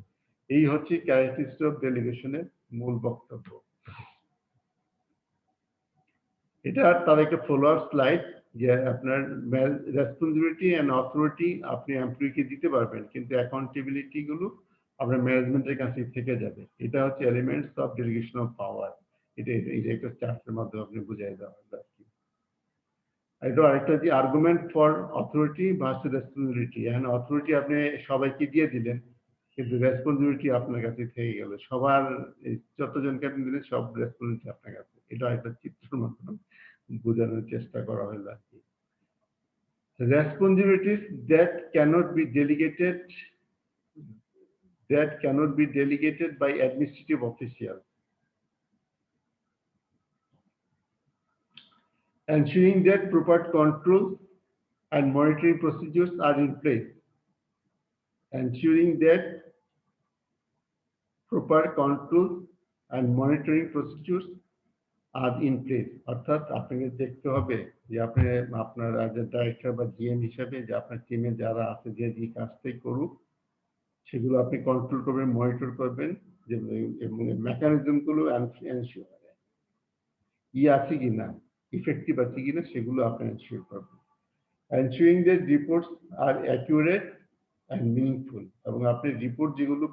এই হচ্ছে ক্যারেক্টারিস্টিক অফ ডেলিগেশনের মূল বক্তব্য। এটা তার একটা ফলো আপ স্লাইড, যে আপনার রেসপন্সিবিলিটি এন্ড অথরিটি আপনি এমপ্লয়িকে দিতে পারবেন, কিন্তু অ্যাকাউন্টেবিলিটি গুলো আপনার ম্যানেজমেন্টের কাছে থেকে যাবে। এটা হচ্ছে elements of delegation of power. এটা একটা চ্যাপ্টারের মাধ্যমে আপনি বুঝাই দেওয়া হবে। এটা আরেকটা যে argument for authority versus responsibility. এখন অথরিটি আপনি সবাইকে দিয়ে দিলেন, কিন্তু রেসপন্সিবিলিটি আপনার কাছে থেকে গেল। সবার যতজনকে আপনি দিলেন সব রেসপন্সিবিলিটি আপনার কাছে। এটা একটা চিত্রের মাধ্যমে বোঝানোর চেষ্টা করা হলো আর কি। Responsibilities that cannot be delegated by administrative officials. Ensuring that proper controls and monitoring procedures are in place. Ensuring that proper controls and monitoring procedures are in place. অর্থাৎ আপনাকে দেখতে হবে যে আপনি আপনার ডাইরেক্টর বা জিএম হিসেবে যে আপনার টিমে যারা আছে যে কাজটাই করুক সেগুলো আপনি কন্ট্রোল করবেন, মনিটর করবেন, যে মেকানিজম গুলো আছে কিনা, ইফেক্টিভ আছে কিনা সেগুলো আপনি এনশিওর করবেন। Ensuring that reports are accurate and meaningful, এবং আপনি রিপোর্ট যেগুলো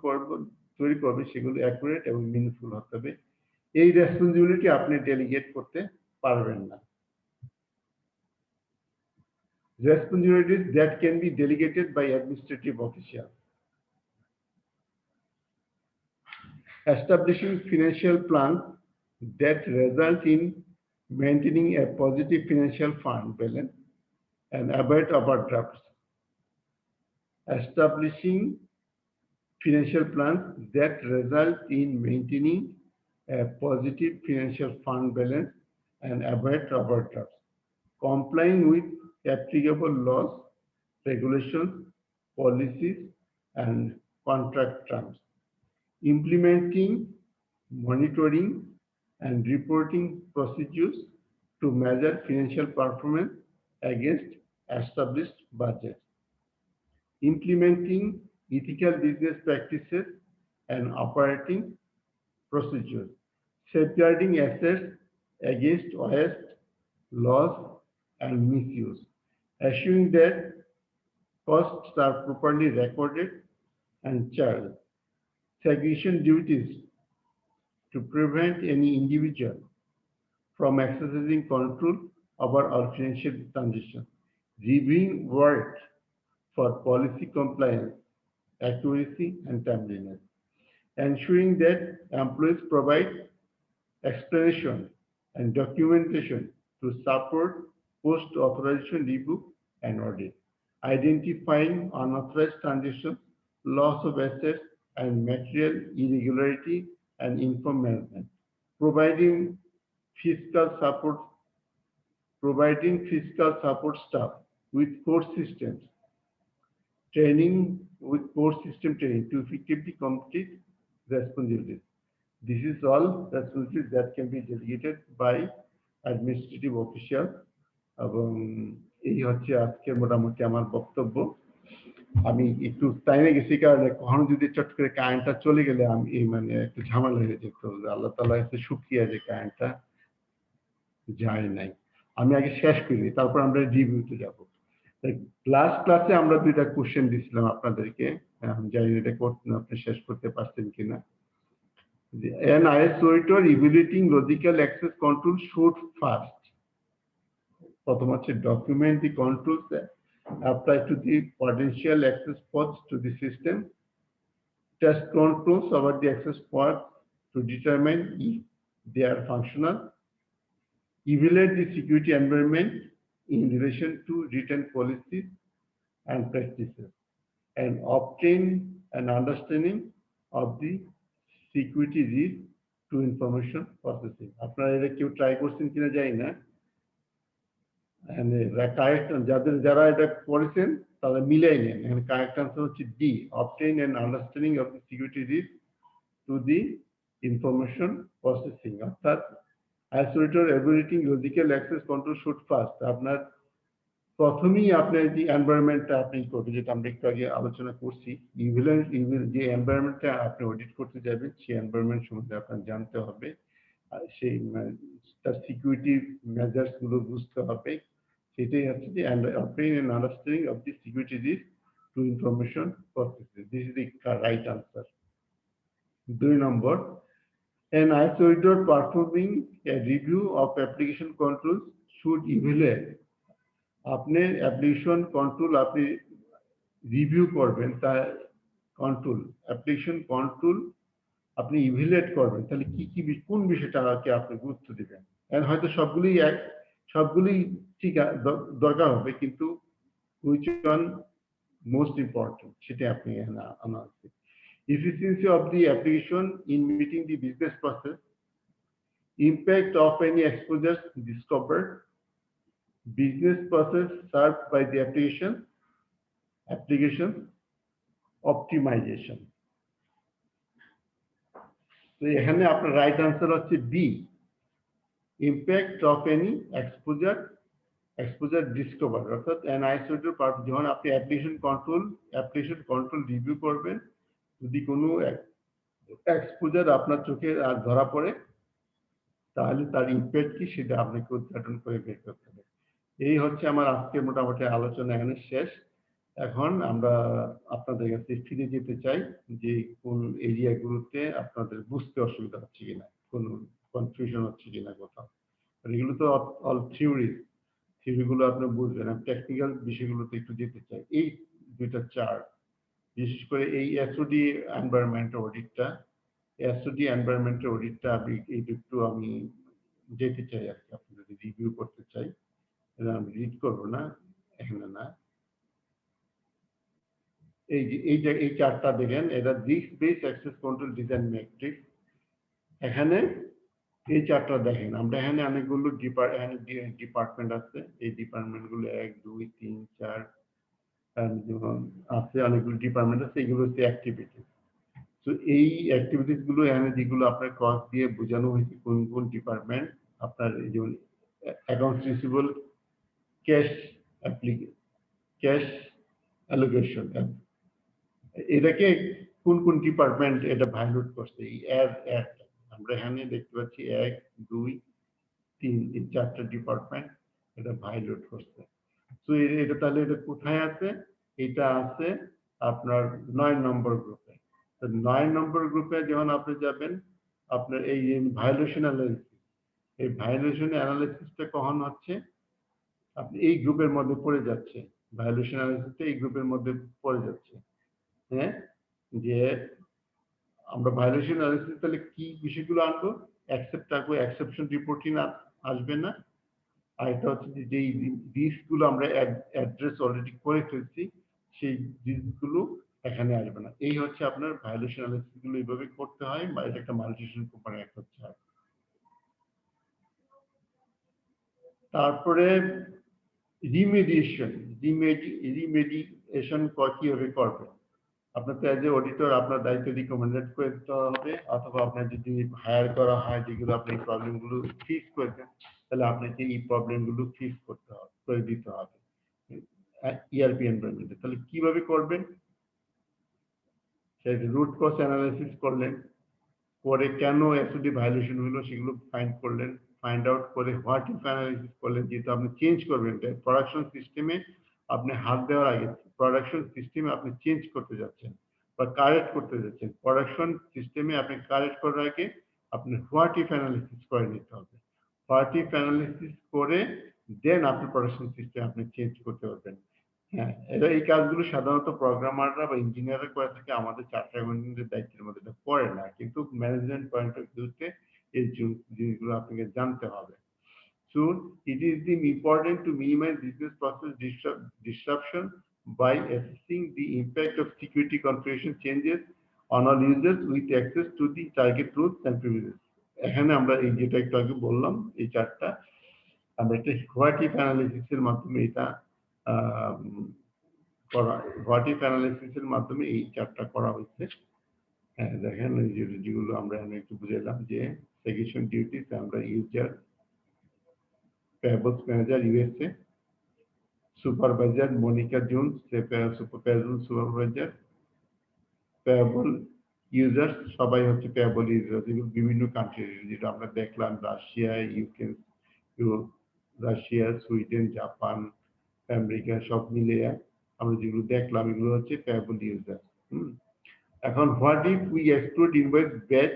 তৈরি করবেন সেগুলো অ্যাকুরেট এবং মিনিংফুল হতে হবে। এই রেসপন্সিবিলিটি আপনি ডেলিগেট করতে পারবেন না। Responsibilities that can be delegated by administrative officials. Establishing financial plans that result in maintaining a positive financial fund balance and avoid overdrafts. Establishing financial plans that result in maintaining a positive financial fund balance and avoid overdrafts. Complying with applicable laws, regulations, policies, and contract terms. Implementing, monitoring, and reporting procedures to measure financial performance against established budgets. Implementing ethical business practices and operating procedures. Safeguarding assets against waste, loss, and misuse. Assuring that costs are properly recorded and charged. Segregation duties to prevent any individual from exercising control over our financial transactions. Reviewing work for policy compliance, accuracy, and timeliness. Ensuring that employees provide explanation and documentation to support post-authorization review and audit. Identifying unauthorized transactions, loss of assets, and material irregularity and inform management. Providing fiscal support staff with core systems training with core system training to effectively complete responsibilities. This is all responsibilities that can be delegated by administrative official. এবং এই হচ্ছে আজকের মোটামুটি আমার বক্তব্য। আমি একটু টাইমে গেছি কারণে কখনো যদি চট করে কারেন্টটা চলে গেলে আমি মানে একটু ঝামেলা হয়ে যেত। আল্লাহ তাআলা এত শুকরিয়া যে কারেন্টটা যায় নাই। আমি আগে শেষ করি, তারপর আমরা রিভিউতে যাব। ক্লাসে আমরা দুইটা কোশ্চেন দিছিলাম আপনাদেরকে, আমি জানি এটা আপনি শেষ করতে পারছেন কিনা। An IS auditor evaluating logical access control should first প্রথম হচ্ছে document the controls apply to the potential access points to the system, test controls over the access points to determine if they are functional, evaluate the security environment in relation to written policies and practices, and obtain an understanding of the security risk to information processing. আপনারা এটা কেউ try করছেন কিনা জানি না, যারা এটা করেছেন তারা মিলাই নেন। এখানে কারেক্ট আনসার হচ্ছে D, obtain an understanding of the security risk to the information processing। অর্থাৎ isolator evaluating logical access control should first, আপনার প্রথমেই আপনার যে এনভায়রনমেন্টটা আপনি করবেন, যেটা আমরা একটু আগে আলোচনা করছি, যে এনভায়রনমেন্টটা আপনি অডিট করতে যাবেন সেই এনভায়রনমেন্ট সম্বন্ধে আপনার জানতে হবে, আর সেই তার সিকিউরিটি মেজার্স গুলো বুঝতে হবে। সেটাই হচ্ছে যে obtain an understanding of the security risk to information processes. This is the right answer. 2 number, an IS auditor performing a review of application controls should evaluate, আপনি অ্যাপ্লিকেশন কন্ট্রোল আপনি review করবেন, তা কন্ট্রোল অ্যাপ্লিকেশন কন্ট্রোল আপনি evaluate করবেন, তাহলে কি কি কোন বিষয়টাকে আপনি গুরুত্ব দিবেন। হয়তো সবগুলোই ঠিক দরকার হবে, কিন্তু which one most important সেটা আপনি এখানে আনা আছে। Efficiency of the application in meeting the business process, impact of any exposures discovered, business process served by the application optimization. তো এখানে আপনার রাইট আনসার হচ্ছে B, impact of any exposure discover. অর্থাৎ an IS auditor যখন আপনি application control review করবেন, যদি কোনো এক্সপোজার আপনার চোখে আর ধরা পড়ে তাহলে তার ইম্প্যাক্ট কি সেটা আপনাকে উদ্ঘাটন করে বের করতে হবে। এই হচ্ছে আমার আজকে মোটামুটি আলোচনা এখানে শেষ। এখন আমরা আপনাদের কাছে ফিরে যেতে চাই যে কোন এরিয়াগুলোতে আপনাদের বুঝতে অসুবিধা হচ্ছে কিনা, কোন কনফিউশন হচ্ছে কিনা কোথাও। এগুলো তো অল থিওরিগুলো আপনি বুঝবেন, আমি টেকনিক্যাল বিষয়গুলোতে একটু যেতে চাই। এই দুইটা চার্ট, বিশেষ করে এই এসওডি এনভায়রনমেন্ট অডিটটা আমি একটু যেতে চাই আর কি, আপনি যদি রিভিউ করতে চাই। আমি রিড করবো না এখানে না, এই চার্টটা দেখেন, এটা risk base access control design matrix. এখানে এই চার্টটা দেখেন, আমরা এখানে অনেকগুলো ডিপার্টমেন্ট আছে, এই ডিপার্টমেন্ট গুলো 1 2 3 4 আছে, অনেকগুলো ডিপার্টমেন্ট আছে, এগুলো হচ্ছে অ্যাক্টিভিটি। তো এই অ্যাক্টিভিটিস গুলো এখানে যেগুলো আপনার ক্রস দিয়ে বোঝানো হয়েছে কোন কোন ডিপার্টমেন্ট, আপনার যেমন অ্যাকাউন্টস রিসিভেবল, ক্যাশ অ্যালোকেশন, এটাকে কোন কোন ডিপার্টমেন্ট এটা ভায়োলেট করছে। এই আমরা এখানে দেখতে পাচ্ছি 1 2 3 এই 4টা ডিপার্টমেন্ট এটা ভায়োলেট করছে। তো এটা তাহলে এটা কোথায় আছে? এটা আছে আপনার 9 নম্বর গ্রুপে। তো 9 নম্বর গ্রুপে যখন আপনি যাবেন, আপনার এই ভায়োলেশন অ্যানালিসিস, এই ভায়োলেশন অ্যানালিসিসটা কখন হচ্ছে? আপনি এই গ্রুপের মধ্যে পড়ে যাচ্ছে, ভায়োলেশন অ্যানালিসিসটা এই গ্রুপের মধ্যে পড়ে যাচ্ছে। হ্যাঁ, যে আমরা ভায়োলেশন অ্যানালিসিস তাহলে কি বিষয়গুলো আনবো? এক্সেপশন রিপোর্টিং আসবে না, আর এটা হচ্ছে যে রিস্কগুলো আমরা অ্যাড্রেস অলরেডি করে ফেলছি, সেই রিস্কগুলো এখানে আসবে না। এই হচ্ছে আপনার ভায়োলেশন অ্যানালিসিস গুলো এইভাবে করতে হয়, বা এটা একটা মাল্টিনেশনাল কোম্পানির একটা হচ্ছে। তারপরে রিমেডিয়েশন, কিভাবে করবে? আপনার তো এজ এ অডিটর আপনার দায়িত্ব রিকমেন্ডেড করতে হবে, অথবা আপনার যদি হায়ার করা হয় যেগুলো আপনি প্রবলেমগুলো ফিক্স করেছেন, তাহলে আপনাকে এই প্রবলেমগুলো ফিক্স করতে হবে, করে দিতে হবে ইআরপি এনভায়রনমেন্টে। তাহলে কিভাবে করবেন? সেই রুট কজ অ্যানালাইসিস করলেন, করে কেন এসওডি ভায়োলেশন হলো সেগুলো ফাইন্ড করলেন, ফাইন্ড আউট করে হোয়াট ইফ অ্যানালাইসিস করলেন, যেহেতু আপনি চেঞ্জ করবেন প্রোডাকশন সিস্টেমে, আপনি হাত দেওয়ার আগে প্রোডাকশন সিস্টেমে আপনি চেঞ্জ করতে যাচ্ছেন বা কারেক্ট করতে যাচ্ছেন, প্রোডাকশন সিস্টেমে আপনি কারেক্ট করার আগে আপনি হোয়াট ইফ অ্যানালাইসিস করে নিতে হবে। হোয়াট ইফ অ্যানালাইসিস করে দেন আপনি প্রোডাকশন সিস্টেম আপনি চেঞ্জ করতে পারবেন। হ্যাঁ, এই কাজগুলো সাধারণত প্রোগ্রামাররা বা ইঞ্জিনিয়াররা করে থাকে, আমাদের চার্টার্ড অ্যাকাউন্টেন্টের দায়িত্বের মধ্যে এটা পড়ে না, কিন্তু ম্যানেজমেন্ট পয়েন্ট অফ ভিউতে এই জিনিসগুলো আপনাকে জানতে হবে। So it is important to minimize business process disruption by assessing the impact of security configuration changes on all users with access to the target rules and privileges. এখানে আমরা এই যেটা একটু আগে বললাম, এই চারটা আমরা একটা হোয়াট ইফ অ্যানালিসিসের মাধ্যমে এটা করা, হোয়াট ইফ অ্যানালিসিসের মাধ্যমে এই চারটা করা হচ্ছে। হ্যাঁ, দেখেন যেগুলো আমরা একটু বুঝাইলাম যে সেগরেগেশন ডিউটিস, আমরা user, payables manager USA, supervisor Monica Jones, payable supervisor, payable users সবাই হচ্ছে payable users, বিভিন্ন কান্ট্রি, যেটা আমরা দেখলাম Russia, UK, Russia, Sweden, Japan, America, সব মিলিয়ে আমরা যেগুলো দেখলাম এগুলো হচ্ছে payable users। এখন what if we exclude invoice batch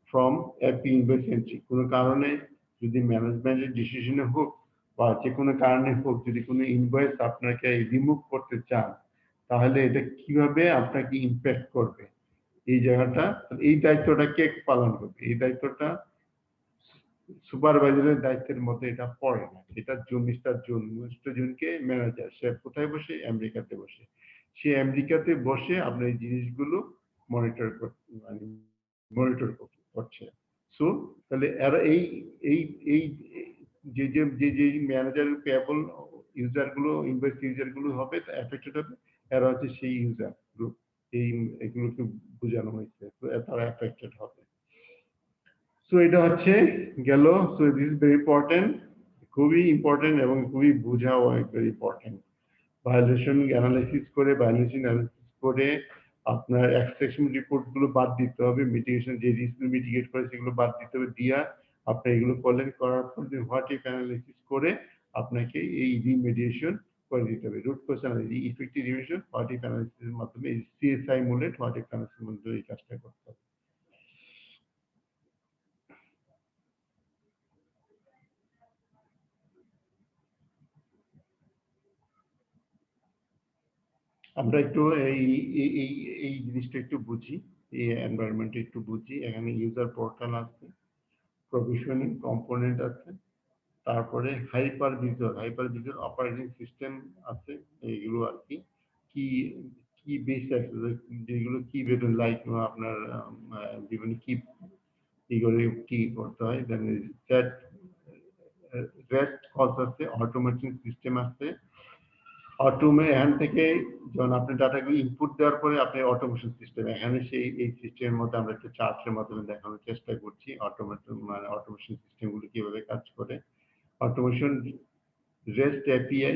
from AP invoice entry? কোনো কারণে যদি ম্যানেজমেন্টের ডিসিশনে হোক বা যে কোনো কারণে হোক, যদি কোনো ইনভয়েস আপনাকে রিমুভ করতে চান, তাহলে এটা কিভাবে আপনাকে ইমপ্যাক্ট করবে এই জায়গাটা, এই দায়িত্বটা কে পালন করবে? এই দায়িত্বটা সুপারভাইজারের দায়িত্বের মধ্যে এটা পড়ে না, এটা মিস্টার জুনকে ম্যানেজার, সে কোথায় বসে? আমেরিকাতে বসে। সে আমেরিকাতে বসে আপনার এই জিনিসগুলো মনিটর করছে। সো তাহলে এরা এই এই এই যে যে যে ম্যানেজার পেয়েবল ইউজার গুলো, ইনভয়েস ইউজার গুলো হবে এফেক্টেড হবে, এরা হচ্ছে সেই ইউজার গ্রুপ, এই এগুলোকে বোঝানো হয়েছে, তো তারা এফেক্টেড হবে। সো এটা হচ্ছে গেল। So this is very important, খুবই ইম্পর্টেন্ট এবং খুবই বোঝাও ভেরি ইম্পর্টেন্ট। ভায়োলেশন অ্যানালাইসিস করে, ভায়োলেশন অ্যানালাইসিস করে আপনার এক্সট্রাকশন রিপোর্ট গুলো বাদ দিতে হবে, মিটিগেশন যে রিস্ক মিটিগেট করে সেগুলো বাদ দিতে হবে, দিয়া আপনি এগুলো করলেন, করার পর হোয়াট ইফ অ্যানালাইসিস করে আপনাকে এই রিমেডিয়েশন করে দিতে হবে। Root cause analysis, effective remediation what if অ্যানালাইসিসের মাধ্যমে, এই সিএসআই মূলে হোয়াট ইফ অ্যানালাইসিসের মাধ্যমে এই কাজটা করতে হবে। আমরা একটু এই জিনিসটা একটু বুঝি, এই এনভায়রনমেন্ট একটু বুঝি। এখানে ইউজার পোর্টাল আছে, প্রভিশনিং কম্পোনেন্ট আছে, তারপরে হাইপারভিজর অপারেটিং সিস্টেম আছে, এইগুলো আর কি কি কি বেস আছে, যেগুলো কি বেতন লাইক আপনার বিভিন্ন কি এগুলো কি করতে হয়। দেন রেস্ট কলস আছে, অটোমেশন সিস্টেম আছে, এখান থেকে যখন আপনি ডাটাগুলো ইনপুট দেওয়ার পরে আপনি অটোমেশন সিস্টেম, এখানে সেই এই সিস্টেমের মধ্যে আমরা একটা চার্টের মাধ্যমে দেখানোর চেষ্টা করছি অটোমেশন সিস্টেমগুলো কিভাবে কাজ করে। Automation rest API,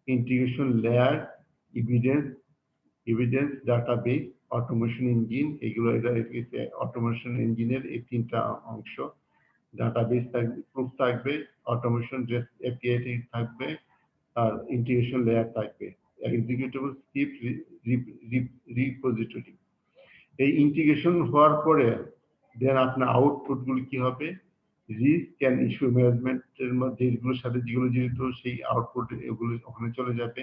integration layer, evidence database, automation engine, এগুলো অটোমেশন ইঞ্জিনের এই তিনটা অংশ। ডাটাবেস থাকবে, প্রুফ থাকবে, অটোমেশন রেস্ট এপিআই থাকবে, আর ইন্টিগ্রেশন লেয়ার থাকবে, এক্সিকিউটেবল স্ক্রিপ্ট রিপোজিটরি। এই ইন্টিগ্রেশন হওয়ার পরে দেন আপনার আউটপুট গুলো কি হবে? রিস্ক এন্ড ইস্যু ম্যানেজমেন্টের মধ্যে যেগুলোর সাথে যেগুলো জড়িত সেই আউটপুট এগুলো ওখানে চলে যাবে,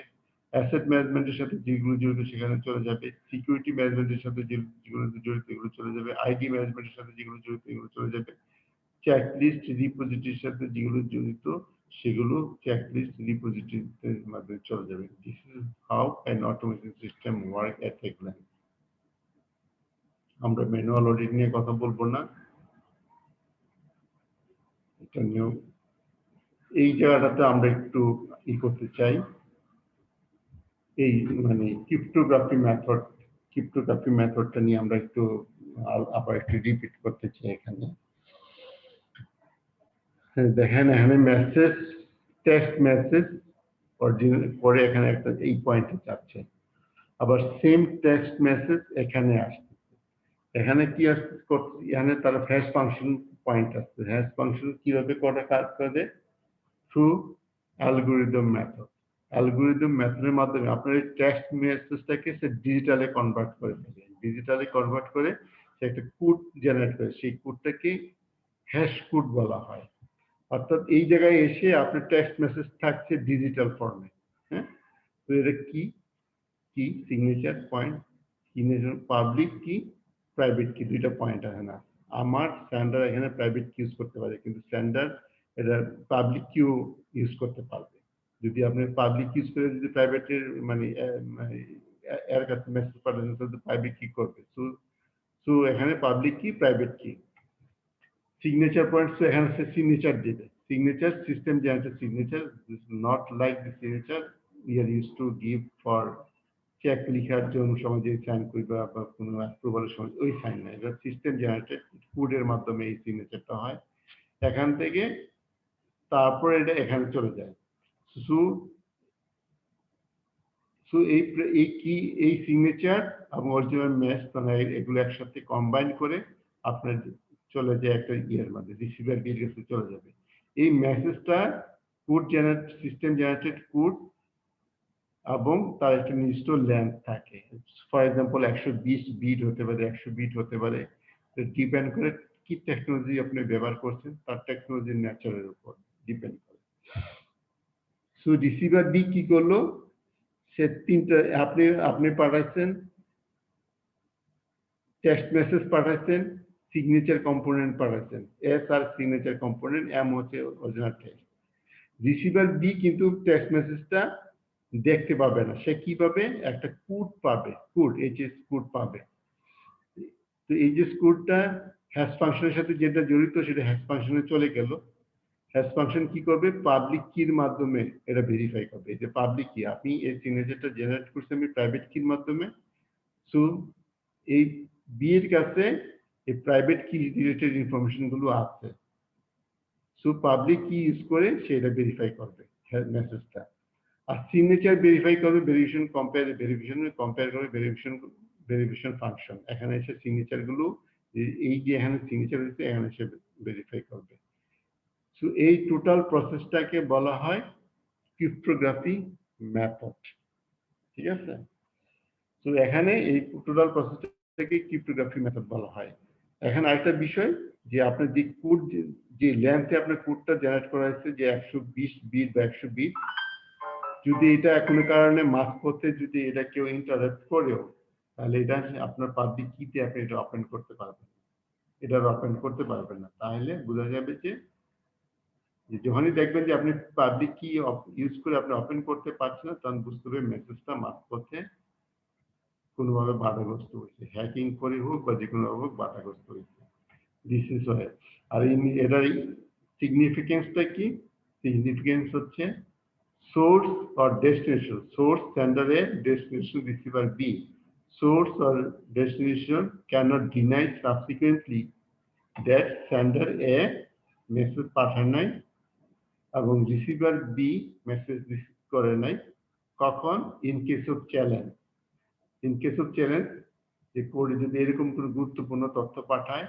অ্যাসেট ম্যানেজমেন্টের সাথে যেগুলো জড়িত সেখানে চলে যাবে, সিকিউরিটি ম্যানেজমেন্টের সাথে যেগুলো জড়িত এগুলো চলে যাবে, আইডি ম্যানেজমেন্টের সাথে যেগুলো জড়িত এগুলো চলে যাবে, চেকলিস্ট রিপোজিটরির সাথে যেগুলো জড়িত সেগুলো চেকলিস্ট রিপোজিটরির মাধ্যমে চলে যাবে। This is how an automation system work at a glance. আমরা ম্যানুয়াল অডিট নিয়ে কথা বলবো না, এটা নিয়েও এই জায়গাটাতে আমরা একটু করতে চাই। এই মানে ক্রিপ্টোগ্রাফি মেথডটা নিয়ে আমরা একটু আবার একটু রিপিট করতে চাই এখানে। দেখেন এখানে মেসেজ, টেক্সট মেসেজ অরিজিনাল পরে এখানে একটা এই পয়েন্টে যাচ্ছে, আবার সেম টেক্সট মেসেজ এখানে আসছে। এখানে কি আসছে, এখানে তার হ্যাশ ফাংশন পয়েন্ট আসছে। হ্যাশ ফাংশন কিভাবে কাজ করে? Through algorithm method. অ্যালগরিদম মেথডের মাধ্যমে আপনার এই টেক্সট মেসেজটাকে সে ডিজিটালে কনভার্ট করে ফেলে। ডিজিটালে কনভার্ট করে সে একটা কোড জেনারেট করে, সেই কোডটাকে হ্যাশ কোড বলা হয়। অর্থাৎ এই জায়গায় এসে আপনার টেক্সট মেসেজ থাকছে ডিজিটাল ফর্মে। হ্যাঁ, তো এটা কি সিগনেচার পয়েন্ট, পাবলিক কি, প্রাইভেট কি, দুইটা পয়েন্ট এখানে। আমার সেন্ডার এখানে প্রাইভেট কি ইউজ করতে পারে, কিন্তু সেন্ডার এটা পাবলিক কিউ ইউজ করতে পারবে। যদি আপনি পাবলিক ইউজ করে যদি প্রাইভেটের মানে এর কাছে মেসেজ পাঠান তাহলে প্রাইভেট কি করবে। সো এখানে পাবলিক কি, প্রাইভেট কি। সিগনেচার পয়েন্টস এখানে সে সিগনেচার দেবে। Signature system generated signature, not like the signature we are use to give for cheque লিখার জন্য সময় যে সাইন করবে বা কোনো অ্যাপ্রুভালের সময় ওই সাইন না, এটা সিস্টেম জেনারেটেড কোডের মাধ্যমে এই সিগনেচারটা হয়। এখান থেকে তারপরে এটা এখানে চলে যায়। সো এই সিগনেচার এবং অরিজিনাল মেস মানে এগুলো একসাথে কম্বাইন করে আপনার চলে যায় একটা ইয়ের মধ্যে, রিসিভার বিল কাছে চলে যাবে। এই মেসেজটা code generate, system generated code এবং তার একটা নির্দিষ্ট লেন্থ থাকে। ফর এক্সাম্পল 120 বিট হতে পারে, 100 বিট হতে পারে। ডিপেন্ড করে কি টেকনোলজি আপনি ব্যবহার করছেন, তার টেকনোলজির নেচারের উপর ডিপেন্ড করে। সো রিসিভার বি কি করলো, সে তিনটা আপনি পাঠাচ্ছেন, টেক্সট মেসেজ পাঠাচ্ছেন, সিগনেচার কম্পোনেন্ট পাঠাচ্ছেন। এস আর সিগনেচার কম্পোনেন্ট, এম হচ্ছে অরিজিনাল টেক্সট। রিসিভার বি কিন্তু টেক্সট মেসেজটা দেখতে পাবে না, সে কি পাবে, একটা কোড পাবে, কোড এইচএস কোড পাবে। তো এইচএস কোডটা হ্যাশ ফাংশনের সাথে যেটা জড়িত সেটা হ্যাশ ফাংশনে চলে গেল। হ্যাশ ফাংশন কি করবে, পাবলিক কির মাধ্যমে এটা ভেরিফাই করবে যে পাবলিক কি, আপনি এই সিগনেচারটা জেনারেট করছেন আমি প্রাইভেট কির মাধ্যমে। সো এই বি এর কাছে এই প্রাইভেট কি রিলেটেড ইনফরমেশন গুলো আছে। সো পাবলিক কি ইউজ করে সেটা ভেরিফাই করবে মেসেজটা। আর সিগনেচার ভেরিফাই করবে, ভেরিফিকেশন কম্পেয়ার করে ভেরিফিকেশন ফাংশন। এখানে এসে সিগনেচার গুলো এই যে এখানে সিগনেচার হয়েছে এখানে এসে ভেরিফাই করবে। সো এই টোটাল প্রসেসটাকে বলা হয় ক্রিপ্টোগ্রাফি মেথড। ঠিক আছে, তো এখানে এই টোটাল প্রসেসটাকে ক্রিপ্টোগ্রাফি মেথড বলা হয়। এখানে আরেকটা বিষয় যে আপনার যে কোড, যে লেন্থে আপনার কোডটা জেনারেট করা হয়েছে যে 120 বিট বা 100 বিট, যদি এটা কোনো কারণে মাঝপথে যদি এটা কেউ ইন্টারাপ্ট করেও, তাহলে এটা আপনার পাবলিক কিতে আপনি এটা ওপেন করতে পারবেন, এটা ওপেন করতে পারবেন না। তাহলে বোঝা যাবে যে যখনই দেখবেন যে আপনি পাবলিক কি ইউজ করে আপনি ওপেন করতে পারছেন না, তখন বুঝতে হবে মেসেজটা মাঝপথে কোনোভাবে বাধাগ্রস্ত হয়েছে, হ্যাকিং করে হোক বা যে কোনো হোক বাধাগ্রস্ত হয়েছে। This is Y. আর এটার সিগনিফিকেন্সটা কি, সিগনিফিকেন্স হচ্ছে source or destination. Source sender A, destination receiver B. Source or destination cannot deny subsequently that sender A message পাঠায় নাই এবং receiver B message receive করে নাই। কখন? In case of challenge. In case of challenge, যে code যদি এরকম কোনো গুরুত্বপূর্ণ তথ্য পাঠায়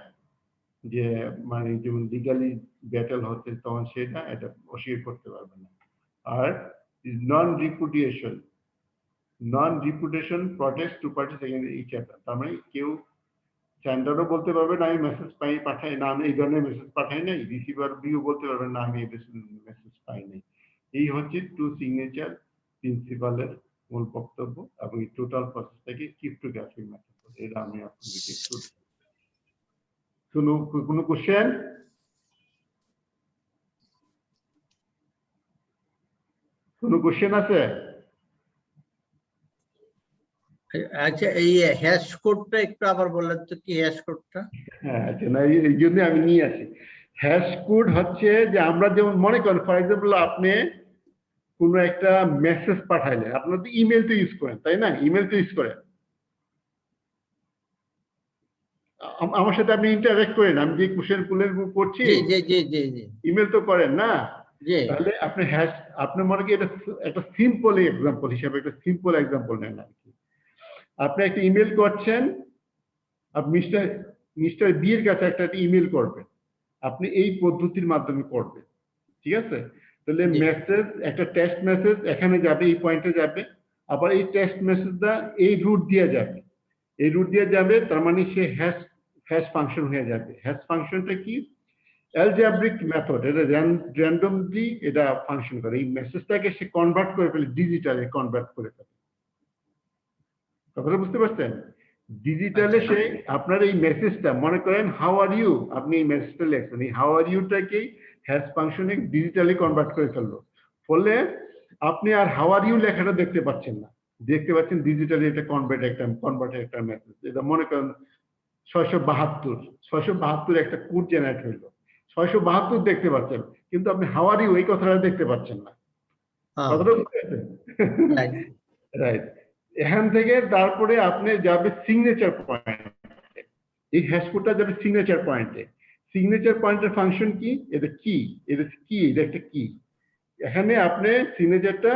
যে মানে যেমন লিগালি ব্যাটেল হচ্ছে, তখন সেটা এটা অস্বীকার করতে পারবে না। আর non-repudiation protects two parties against each other. তার মানে কেউ সেন্ডারও বলতে পারবে না আমি মেসেজ পাঠাই না, আমি এই ধরনের মেসেজ পাঠাই নাই, রিসিভার বিও বলতে পারবে না আমি এই মেসেজ পাই নাই। এই হচ্ছে টু সিগনেচার প্রিন্সিপালের মূল বক্তব্য এবং এই টোটাল প্রসেসটাকে ক্রিপ্টোগ্রাফি মেথড বলে। এটা আমি আপনাদেরকে একটু কোনো কোশ্চেন? কোনো কোশ্চেন আছে? আচ্ছা, এই হ্যাশ কোডটা একটু আবার বললেন তো, কি হ্যাশ কোডটা? হ্যাঁ, আচ্ছা, না এই জন্য আমি নিয়ে আসি। হ্যাশ কোড হচ্ছে যে আমরা যেমন মনে করেন ফর এক্সাম্পল আপনি কোনো একটা মেসেজ পাঠাইলেন, আপনার তো ইমেল তো ইউজ করেন তাই না? ইমেল তো ইউজ করেন, আমার সাথে আপনি ইন্টারেক্ট করেন, আমি যে কোশ্চেন করছি জি জি জি জি জি ইমেল তো করেন না? জি তাহলে আপনি আপনি মনে করেন এটা একটা সিম্পল এক্সাম্পল হিসাবে, একটা সিম্পল এক্সাম্পল নেন আর কি। আপনি একটা ইমেল করছেন, আপনি মিস্টার বি এর কাছে একটা ইমেল করবেন, আপনি এই পদ্ধতির মাধ্যমে করবেন, ঠিক আছে? তাহলে জি। মেসেজ, একটা টেক্সট মেসেজ এখানে যাবে, এই পয়েন্টে যাবে, আবার এই টেক্সট মেসেজটা এই রুট দিয়ে যাবে, এই রুট দিয়ে যাবে, তার মানে সে হ্যাশ ফাংশন হয়ে যাবে। হ্যাশ ফাংশনটা কি? অ্যালজেব্রিক মেথড, এটা র্যান্ডমলি এটা ফাংশন করে, এই মেসেজটাকে সে কনভার্ট করে ফেলে, ডিজিটালে কনভার্ট করে ফেলে। কথাটা বুঝতে পারছেন? ডিজিটালে সে আপনার এই মেসেজটা, মনে করেন হাউ আর ইউ, আপনি এই মেসেজটা লেখছেন, এই হাউ আর ইউটাকেই হ্যাশ ফাংশনে ডিজিটালি কনভার্ট করে ফেললো, ফলে আপনি আর হাউ আর ইউ লেখাটা দেখতে পাচ্ছেন না, দেখতে পাচ্ছেন ডিজিটালি এটা কনভার্ট একটা মেসেজ। এটা মনে করেন 672 একটা কোড জেনারেট হইলো, 672 দেখতে পাচ্ছেন, কিন্তু আপনি হাউ আর ইউ এই কথাটা দেখতে পাচ্ছেন না। কথাটা বুঝতে পারছেন? রাইট। এখান থেকে তারপরে আপনি যাবে সিগনেচার পয়েন্টে, এই হ্যাশ কোডটা যাবে সিগনেচার পয়েন্টে। সিগনেচার পয়েন্টের ফাংশন কি? এটা কি, এটা একটা কি। এখানে আপনি সিগনেচারটা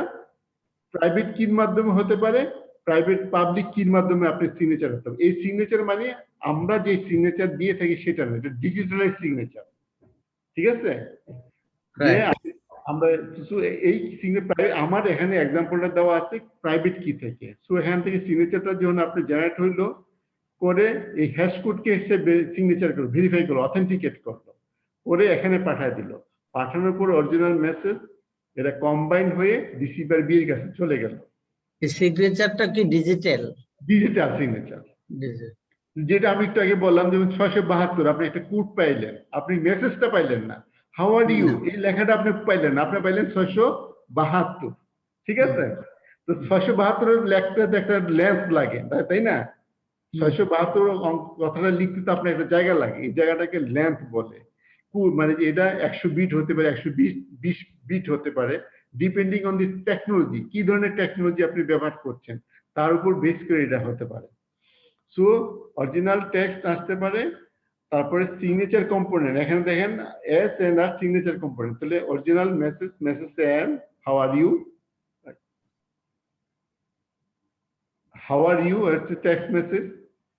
প্রাইভেট কির মাধ্যমে হতে পারে, প্রাইভেট পাবলিক কির মাধ্যমে আপনি সিগনেচার হতে হবে। এই সিগনেচার মানে আমরা যে সিগনেচার দিয়ে থাকি সেটা না, এটা ডিজিটালাইজ সিগনেচার, ঠিক আছে? যে আমরা এই আমার এখানে এক্সাম্পলটা দেওয়া আছে প্রাইভেট কি থেকে। সো এখান থেকে সিগনেচারটা যখন আপনি জেনারেট হইলো করে, এই হ্যাশ কোডকে এসে সিগনেচার করলো, ভেরিফাই করলো, অথেন্টিকেট করলো, করে এখানে পাঠায় দিল। পাঠানোর পর অরিজিনাল মেসেজ এটা কম্বাইন হয়ে রিসিভার বি এর কাছে চলে গেল। সিগনেচারটা কি ডিজিটাল? ডিজিটাল সিগনেচার, যেটা আমি একটু আগে বললাম, যেমন 672 আপনি একটা কোড পাইলেন, আপনি মেসেজটা পাইলেন না, হাউ আর ইউ এই লেখাটা আপনি পাইলেন না, আপনি পাইলেন 672, ঠিক আছে? তো 672 লেখতে একটা লেন্থ লাগে, তাই না? 672 কথাটা লিখতে তো আপনার একটা জায়গা লাগে, এই জায়গাটাকে লেন্থ বলে। মানে এটা 100 বিট হতে পারে, 120 বিট হতে পারে, ডিপেন্ডিং অন দি টেকনোলজি, কি ধরনের টেকনোলজি আপনি ব্যবহার করছেন তার উপর বেস করে এটা হতে পারে। সো অরিজিনাল টেক্সট আসতে পারে, তারপরে সিগনেচার কম্পোনেন্ট, এখানে দেখেন S and R signature component, তাহলে original message and how are you হচ্ছে টেক্সট মেসেজ,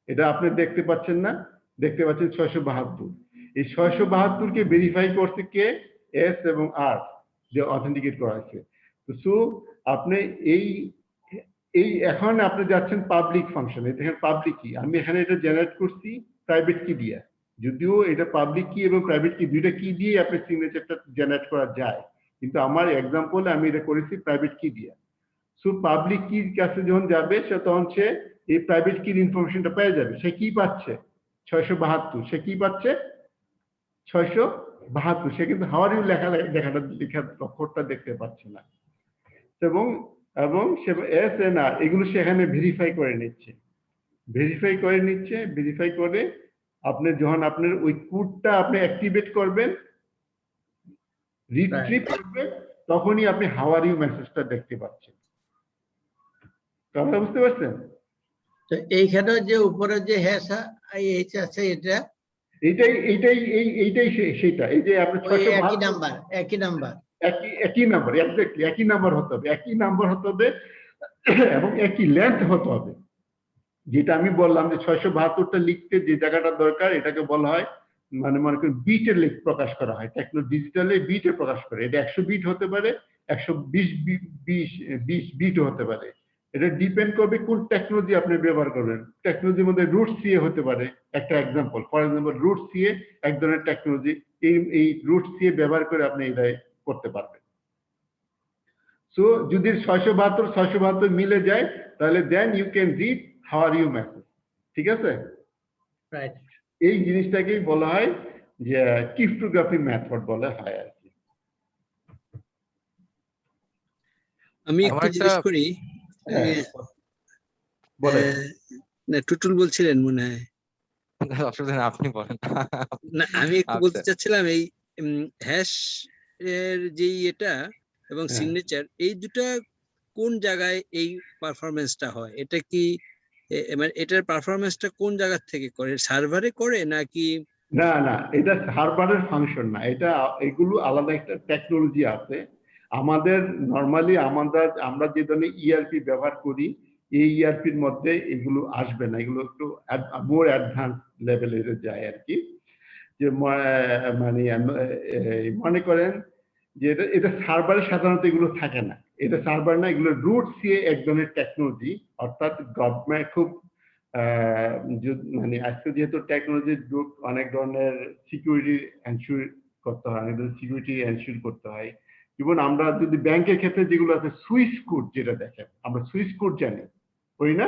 এটা আপনি দেখতে পাচ্ছেন না, দেখতে পাচ্ছেন 672। এই 672 কে ভেরিফাই করতে কে? এস এবং আর, যে অথেন্টিকেট করা আছে। সো আপনি এই এখন আপনি যাচ্ছেন পাবলিক ফাংশনে, দেখেন পাবলিক কি, আমি এখানে এটা জেনারেট করছি প্রাইভেট কি দিয়ে, যদিও এটা পাবলিক কি এবং প্রাইভেট কি দুইটা কি দিয়ে আপনি সিগনেচারটা জেনারেট করা যায়, কিন্তু আমার এক্সাম্পলে আমি এটা করেছি প্রাইভেট কি দিয়ে। সো পাবলিক কির কাছে যখন যাবে সে তখন সে এই প্রাইভেট কির ইনফরমেশনটা পেয়ে যাবে। সে কি পাচ্ছে? 672। সে কি পাচ্ছে? 672। সে কিন্তু হাউ আর ইউ লেখার অক্ষরটা দেখতে পাচ্ছে না, এবং সে এস এন আর এগুলো সেখানে ভেরিফাই করে নিচ্ছে, ভেরিফাই করে আপনি যখন আপনার ওই কোডটা আপনি অ্যাক্টিভেট করবেন, রিট্রিভ করবেন, তখনই আপনি হাউ আর ইউ মেসেজটা দেখতে পাচ্ছেন। কথা বুঝতে পারছেন? তো এইখানে যে উপরে যে হ্যাশ আছে এটা এইটাই সেটা, এই যে আপনি একই নাম্বার এক্স্যাক্টলি একই নাম্বার হতে হবে, এবং একই লেন্থ হতে হবে। যেটা আমি বললাম যে 672টা লিখতে যে জায়গাটা দরকার, এটাকে বলা হয় মানে মনে করেন বিটে প্রকাশ করা হয়, ডিজিটালে বিটে প্রকাশ করে। এটা 100 বিট হতে পারে, 120 বিট হতে পারে, এটা ডিপেন্ড করবে কোন টেকনোলজি আপনি ব্যবহার করবেন। টেকনোলজির মধ্যে রুট সিএ হতে পারে একটা example, for example root CA এক ধরনের টেকনোলজি, এই রুট সিএ ব্যবহার করে আপনি এটা করতে পারবেন। সো যদি 672 মিলে যায়, তাহলে then you can read how are you message, ঠিক আছে? রাইট। এই জিনিসটাকেই বলা হয় যে ক্রিপ্টোগ্রাফি মেথড বলা হয় আর কি। আমি একটু জিজ্ঞেস করি, না টুটুল বলছিলেন মনে হয়, অসুবিধা নেই, আপনি বলেন। না আমি একটু বলতে চাচ্ছিলাম এই হ্যাশ এর যে এটা এবং হ্যাঁ। সিগনেচার, এই দুটা কোন জায়গায় এই পারফরমেন্সটা হয়? এটা কি মানে এটার পারফরমেন্সটা কোন জায়গা থেকে করে, সার্ভারে করে নাকি? না না, এটা সার্ভারের ফাংশন না, এটা এগুলো আলাদা একটা টেকনোলজি আছে। আমাদের নরমালি আমরা যে ধরনের ইআরপি ব্যবহার করি, এই ইআরপির মধ্যে এগুলো আসবে না, এগুলো একটু মোর অ্যাডভান্স লেভেলের যায় আর কি। যে মানে মনে করেন যে এটা সার্ভারে সাধারণত এগুলো থাকে না, এটা সার্ভার না, এগুলো রুট সিএ এক ধরনের টেকনোলজি। অর্থাৎ গভর্নমেন্ট খুব মানে আজকে যেহেতু টেকনোলজির যুগ, অনেক ধরনের সিকিউরিটি এনশিওর করতে হয়, অনেক ধরনের সিকিউরিটি এনশিওর করতে হয়। যেমন আমরা যদি ব্যাংকের ক্ষেত্রে যেগুলো আছে, সুইস কোড যেটা দেখেন, আমরা সুইস কোড জানি, করি না?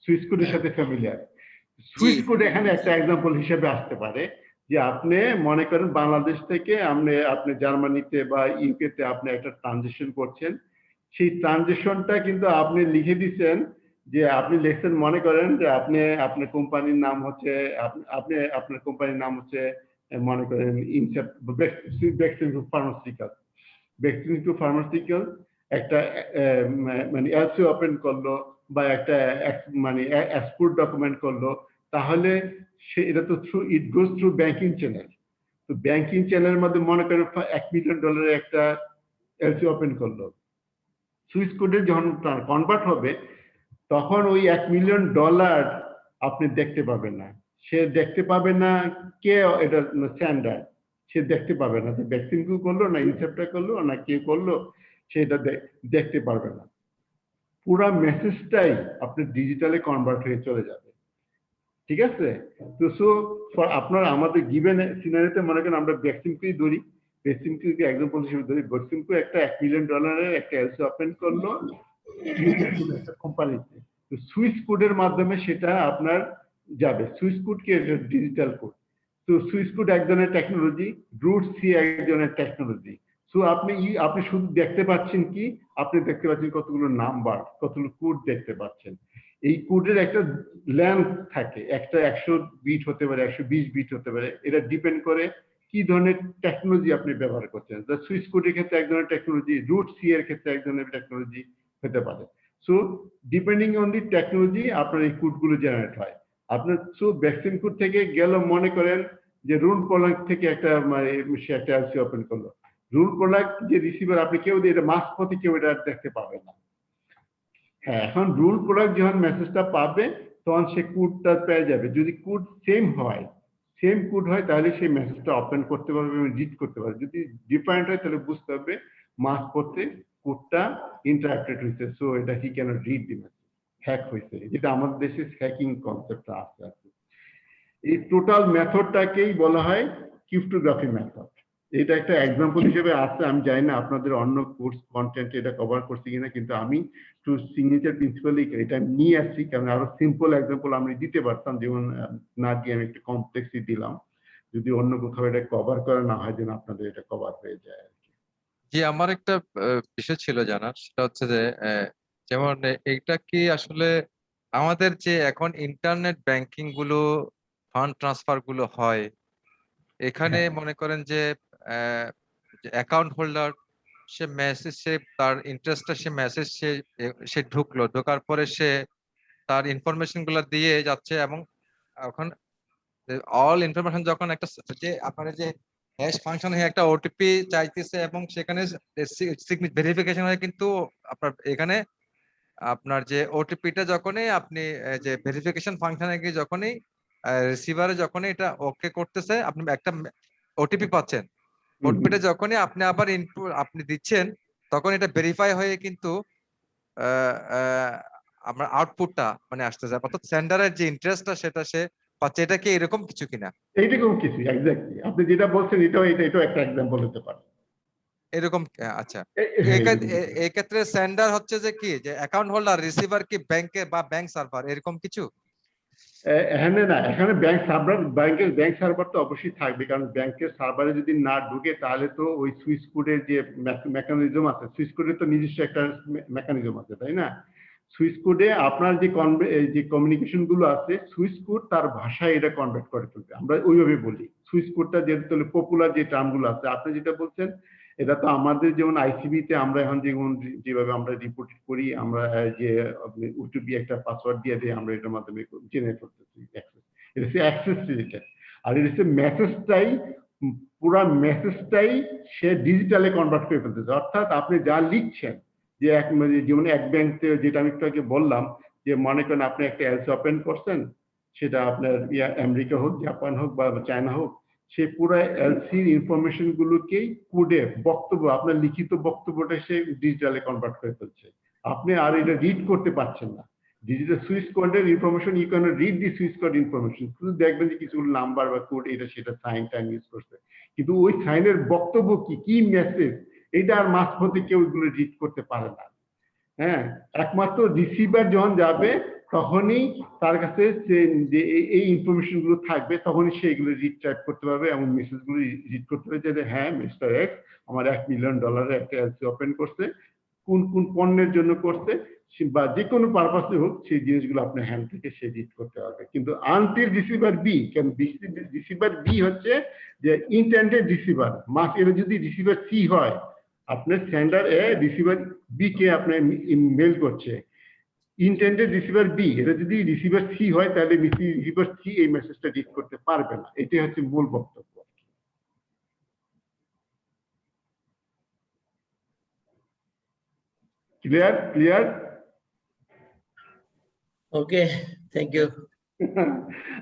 সুইস কোডের সাথে ফ্যামিলিয়ার। সুইস কোড এখানে একটা এক্সাম্পল হিসেবে আসতে পারে যে আপনি মনে করেন বাংলাদেশ থেকে আপনি জার্মানিতে বা ইউকেতে আপনি একটা ট্রানজেকশন করছেন, সেই ট্রানজেকশনটা কিন্তু আপনি লিখে দিচ্ছেন যে আপনি লিখছেন, মনে করেন যে আপনি আপনার কোম্পানির নাম হচ্ছে আপনার কোম্পানির নাম হচ্ছে মনে করেন ফার্মাসিউটিক্যাল একটা মানে এলসি ওপেন করলো বা একটা মানে এক্সপোর্ট ডকুমেন্ট করলো, তাহলে এটা তো ইট গোজ থ্রু ব্যাংকিং চ্যানেল। তো ব্যাংকিং চ্যানেলের মধ্যে মনে করেন $1 মিলিয়ন একটা এলসি ওপেন করলো, সুইস কোডে যখন কনভার্ট হবে তখন ওই $1 মিলিয়ন আপনি দেখতে পাবেন না, সে দেখতে পাবে না, কে এটা স্ট্যান্ডার্ড, সে দেখতে পাবে না যে ভ্যাকসিন কিউ করলো না ইনসেপ্টার করলো না কে করলো, সেটা দেখতে পারবে না। পুরা মেসেজটাই আপনার ডিজিটালে কনভার্ট হয়ে চলে যাবে, ঠিক আছে? তো সো আপনার আমাদের গিভেন সিনারিতে মনে করেন আমরা ভ্যাকসিন কিউ ধরি, ভ্যাকসিন কিউকে এক্সাম্পল হিসেবে ধরি, ভ্যাকসিন কিউ একটা $1 মিলিয়ন একটা এলসি ওপেন করলো একটা কোম্পানিতে, তো সুইস কোডের মাধ্যমে সেটা আপনার যাবে। সুইস কোড কি? Digital code. তো সুইস কোড এক ধরনের টেকনোলজি, রুট সি এক ধরনের টেকনোলজি। সো আপনি শুধু দেখতে পাচ্ছেন কি? আপনি দেখতে পাচ্ছেন কতগুলো নাম্বার, কতগুলো কোড দেখতে পাচ্ছেন। এই কোডের একটা লেন্থ থাকে, একটা 100 বিট হতে পারে, 120 বিট হতে পারে, এটা ডিপেন্ড করে কি ধরনের টেকনোলজি আপনি ব্যবহার করছেন। সুইস কোডের ক্ষেত্রে এক ধরনের টেকনোলজি, রুট সি এর ক্ষেত্রে এক ধরনের টেকনোলজি হতে পারে। So depending on the technology আপনার এই কোডগুলো জেনারেট হয়। আপনার সো ভ্যাকসিন কোড থেকে গেল, মনে করেন যে রুল প্রোডাক্ট থেকে একটা সে একটা এলসি ওপেন করলো, রুল প্রোডাক্ট যে রিসিভার, আপনি কেউ এটা মাস পথে কেউ এটা দেখতে পাবে না। হ্যাঁ, এখন রুল প্রোডাক্ট যখন মেসেজটা পাবে তখন সে কোডটা পেয়ে যাবে। যদি কোড সেম কোড হয় তাহলে সেই মেসেজটা ওপেন করতে পারবে এবং রিড করতে পারবে। যদি ডিফারেন্ট হয় তাহলে বুঝতে হবে মাস পথে কোডটা ইন্টারাক্টেড হয়েছে, সো এটা he can't read the message, hack হয়েছে, যেটা আমাদের দেশে হ্যাকিং কনসেপ্ট আছে আর কি। এই টোটাল মেথডটাকেই বলা হয় ক্রিপ্টোগ্রাফি মেথড। এটা একটা এক্সাম্পল হিসেবে আছে, আমি জানি না আপনাদের অন্য কোর্স কন্টেন্ট এটা কভার করছি কিনা, কিন্তু আমি টু সিগনেচার প্রিন্সিপালি এটা নিয়ে আসছি, কারণ আরো সিম্পল এক্সাম্পল আমি দিতে পারতাম, যেমন না দিয়ে আমি একটু কমপ্লেক্সই দিলাম, যদি অন্য কোথাও এটা কভার করা না হয় যেন আপনাদের এটা কভার হয়ে যায় আর কি। জি, আমার একটা বিষয় ছিল জানার, সেটা হচ্ছে যে যেমন এইটা কি আসলে আমাদের যে এখন ইন্টারনেট ব্যাংকিং গুলো, ফান্ড ট্রান্সফার গুলো হয়, এখানে মনে করেন যে অ্যাকাউন্ট হোল্ডার সে মেসেজ, সে তার ইন্টারেস্টটা, সে মেসেজ সে ঢোকার পরে সে তার ইনফরমেশন গুলো দিয়ে যাচ্ছে, এবং এখন অল ইনফরমেশন যখন একটা যে আপনার যে হ্যাশ ফাংশন হয়ে একটা ওটিপি চাইতেছে, এবং সেখানে ভেরিফিকেশন হয়, কিন্তু আপনার এখানে আপনার যে ওটিপিটা যখনই আপনি যে ভেরিফিকেশন ফাংশনে গিয়ে যখনই রিসিভারে যখনই এটা ওকে করতেছে, আপনি একটা ওটিপি পাচ্ছেন, ওটিপিটা যখনই আপনি আবার ইনপুট আপনি দিচ্ছেন, তখন এটা ভেরিফাই হয়ে কিন্তু আপনার আউটপুটটা মানে আসতেছে, অর্থাৎ সেন্ডারের যে ইন্টারেস্টটা সেটা সে পাচ্ছে। এটা কি এরকম কিছু কিনা? এইরকম কিছু এক্স্যাক্টলি আপনি যেটা বলছেন, এটাও একটা এক্সাম্পল হতে পারে এরকম? আচ্ছা, হ্যাঁ, এই ক্ষেত্রে সেন্ডার হচ্ছে যে কি, যে অ্যাকাউন্ট হোল্ডার, রিসিভার কি ব্যাংকে বা ব্যাংক সার্ভার, এরকম কিছু? এখানে না, এখানে ব্যাংক সার্ভার তো অবশ্যই থাকবে, কারণ ব্যাংকের সার্ভারে যদি না ঢুকে তাহলে তো ওই সুইচ কোডের যে মেকানিজম আছে, সুইচ কোডের তো নিজস্ব একটা মেকানিজম আছে, তাই না? সুইচ কোডে আপনার যে কমিউনিকেশন গুলো আছে, সুইচ কোড তার ভাষায় এটা কনভার্ট করে তুলবে, আমরা ওইভাবে বলি। সুইচ কোডটা যেহেতু পপুলার যে টার্ম গুলো আছে, আপনি যেটা বলছেন এটা তো আমাদের যেমন আইসিবি-তে আমরা এখন যেভাবে আমরা রিপোর্ট করি, আমরা যে ওটিপি একটা পাসওয়ার্ড দিয়ে দিই, আমরা এটার মাধ্যমে জেনে ফেলতেছি অ্যাক্সেস। এটা হচ্ছে অ্যাক্সেস রিলেটেড। আর এটা হচ্ছে মেসেজটাই, পুরা মেসেজটাই সে ডিজিটালে কনভার্ট করে ফেলতেছে। অর্থাৎ আপনি যা লিখছেন, যে যেমন এক ব্যাংকে, যেটা আমি একটু আগে বললাম, যে মনে করেন আপনি একটা এলসি ওপেন করছেন, সেটা আপনার আমেরিকা হোক, জাপান হোক বা চায়না হোক, সে পুরো এলসির ইনফরমেশন গুলোকেই কোডে বক্তব্য, আপনার লিখিত বক্তব্যটা সে ডিজিটালে কনভার্ট করে ফেলছে। আপনি আর এটা রিড করতে পারছেন না। ডিজিটাল সুইচ কোডের information, you can read the switch code information, শুধু দেখবেন যে কিছু নাম্বার বা কোড এটা সেটা সাইন টাইম ইউজ করছে, কিন্তু ওই সাইনের বক্তব্য কি মেসেজ, এটা আর মাঝপথে কেউ এগুলো রিড করতে পারে না। হ্যাঁ, একমাত্র রিসিভার যখন যাবে তখনই তার কাছে যে এই ইনফরমেশন গুলো থাকবে, তখনই সে এগুলো রিড টাইপ করতে পারবে, এবং মেসেজ গুলো রিড করতে পারবে যে হ্যাঁ মিস্টার এক্স আমার $1 মিলিয়ন একটা এলসি ওপেন করছে, কোন কোন পণ্যের জন্য করছে, বা যে কোনো পারপাসে হোক, সেই জিনিসগুলো আপনার হ্যান্ড থেকে সে রিড করতে পারবে। কিন্তু আনটিল রিসিভার বি, কেন রিসিভার বি হচ্ছে যে ইন্টেন্ডেড রিসিভার, এর যদি রিসিভার সি হয়, আপনার সেন্ডার এ রিসিভার বি কে আপনার মেল করছে, ইন্টেন্ডেড রিসিভার বি, এটা যদি রিসিভার সি হয় তাহলে রিসিভার সি এই মেসেজটা রিড করতে পারবে না। এটাই হচ্ছে মূল বক্তব্য। ক্লিয়ার? Okay, thank you.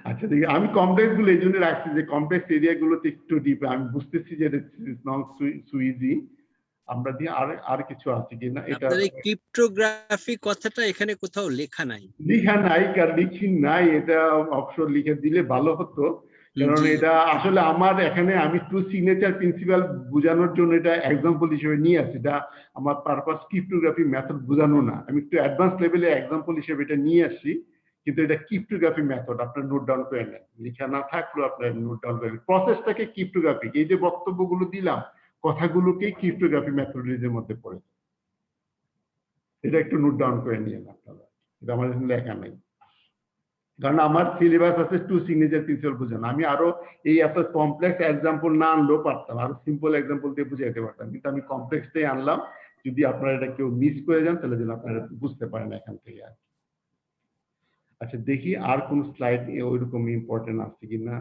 আচ্ছা, দেখি আমি কমপ্লেক্স গুলো এই জন্য রাখছি যে কমপ্লেক্স এরিয়া গুলোতে একটু ডিপ, আমি বুঝতেছি যে সুইজি আমরা দিয়ে আর কিছু আছে কিনা। এটা আপনার এই ক্রিপ্টোগ্রাফি কথাটা এখানে কোথাও লেখা নাই। লিখা নাই, কারণ লিখি নাই, এটা অবসর লিখে দিলে ভালো হতো, কারণ এটা আসলে আমার এখানে আমি টু সিগনেচার প্রিন্সিপাল বোঝানোর জন্য এটা এক্সাম্পল হিসেবে নিয়ে আসি। এটা আমার পারপাস ক্রিপ্টোগ্রাফি মেথড বোঝানো না, আমি একটু অ্যাডভান্স লেভেলে এক্সাম্পল হিসেবে এটা নিয়ে আসি, কিন্তু এটা ক্রিপ্টোগ্রাফি মেথড, আপনার নোট ডাউন করে নেন, লিখা না থাকলেও আপনার নোট ডাউন করে নেন। প্রসেসটাকে ক্রিপ্টোগ্রাফি, এই যে বক্তব্যগুলো দিলাম, কথাগুলোকেই ক্রিপ্টোগ্রাফি মেথডোলজির মধ্যে পড়েছে, এটা একটু নোট ডাউন করে নিয়ে আপনারা, এটা আমাদের লেখা নেই, কারণ আমার সিলেবাস আছে টু সিগনেচার প্রিন্সিপাল বোঝানো। আমি আরো এই এত কমপ্লেক্স এক্সাম্পল না আনলেও পারতাম, আরো সিম্পল এক্সাম্পল দিয়ে বুঝাইতে পারতাম, কিন্তু আমি কমপ্লেক্সটাই আনলাম, যদি আপনারা এটা কেউ মিস করে যান তাহলে যেন আপনারা বুঝতে পারেন এখান থেকে। আচ্ছা, দেখি আর কোন স্লাইড ওইরকম ইম্পর্টেন্ট আছে কিনা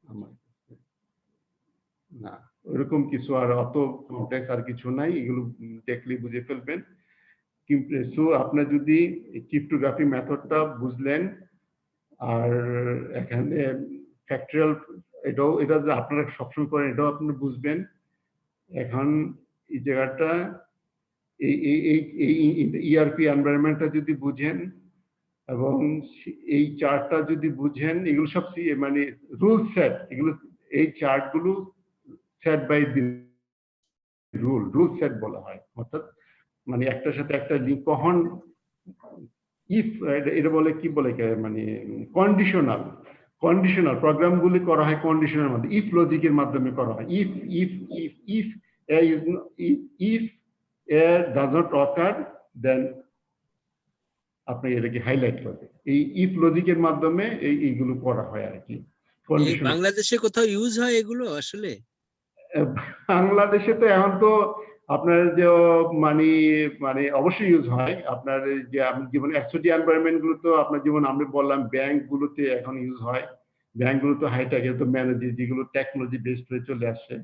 আমার, না ওইরকম কিছু আর অত কমপ্লেক্স আর কিছু নাই, এগুলো দেখলে বুঝে ফেলবেন। সো আপনার যদি ক্রিপ্টোগ্রাফি মেথডটা বুঝলেন, আর এখানে ফ্যাক্টরিয়াল এটা যে আপনারা সবসময় করেন, এটাও আপনারা বুঝবেন। এখন এই জায়গাটা এই ইআরপি এনভায়রনমেন্টটা যদি বুঝেন, এবং এই চার্টটা যদি বুঝেন, এগুলো সব মানে রুল সেট, এগুলো এই চার্টগুলো set by the rule set বলা হয়, অর্থাৎ মানে একটার সাথে একটা লিঙ্ক, কখন ইফ এটা বলে কি বলে, মানে কন্ডিশনাল প্রোগ্রামগুলি করা হয় কন্ডিশনের মাধ্যমে, ইফ লজিকের মাধ্যমে করা হয়। ইফ এ ডাজ নট অকার, দেন আপনি এটাকে হাইলাইট করবে, এই ইফ লজিকের মাধ্যমে এইগুলো করা হয় আর কি। বাংলাদেশে কোথাও ইউজ হয় এগুলো আসলে? বাংলাদেশে তো এখন তো আপনার যে মানে অবশ্যই ইউজ হয়, আপনার যে যেমন এসওডি এনভায়রনমেন্ট গুলো তো আপনার, যেমন আমরা বললাম ব্যাংক গুলোতে এখন ইউজ হয়, ব্যাংক গুলো তো হাইটেক, তো ম্যানেজ যেগুলো টেকনোলজি বেসড হয়ে চলে আসছে,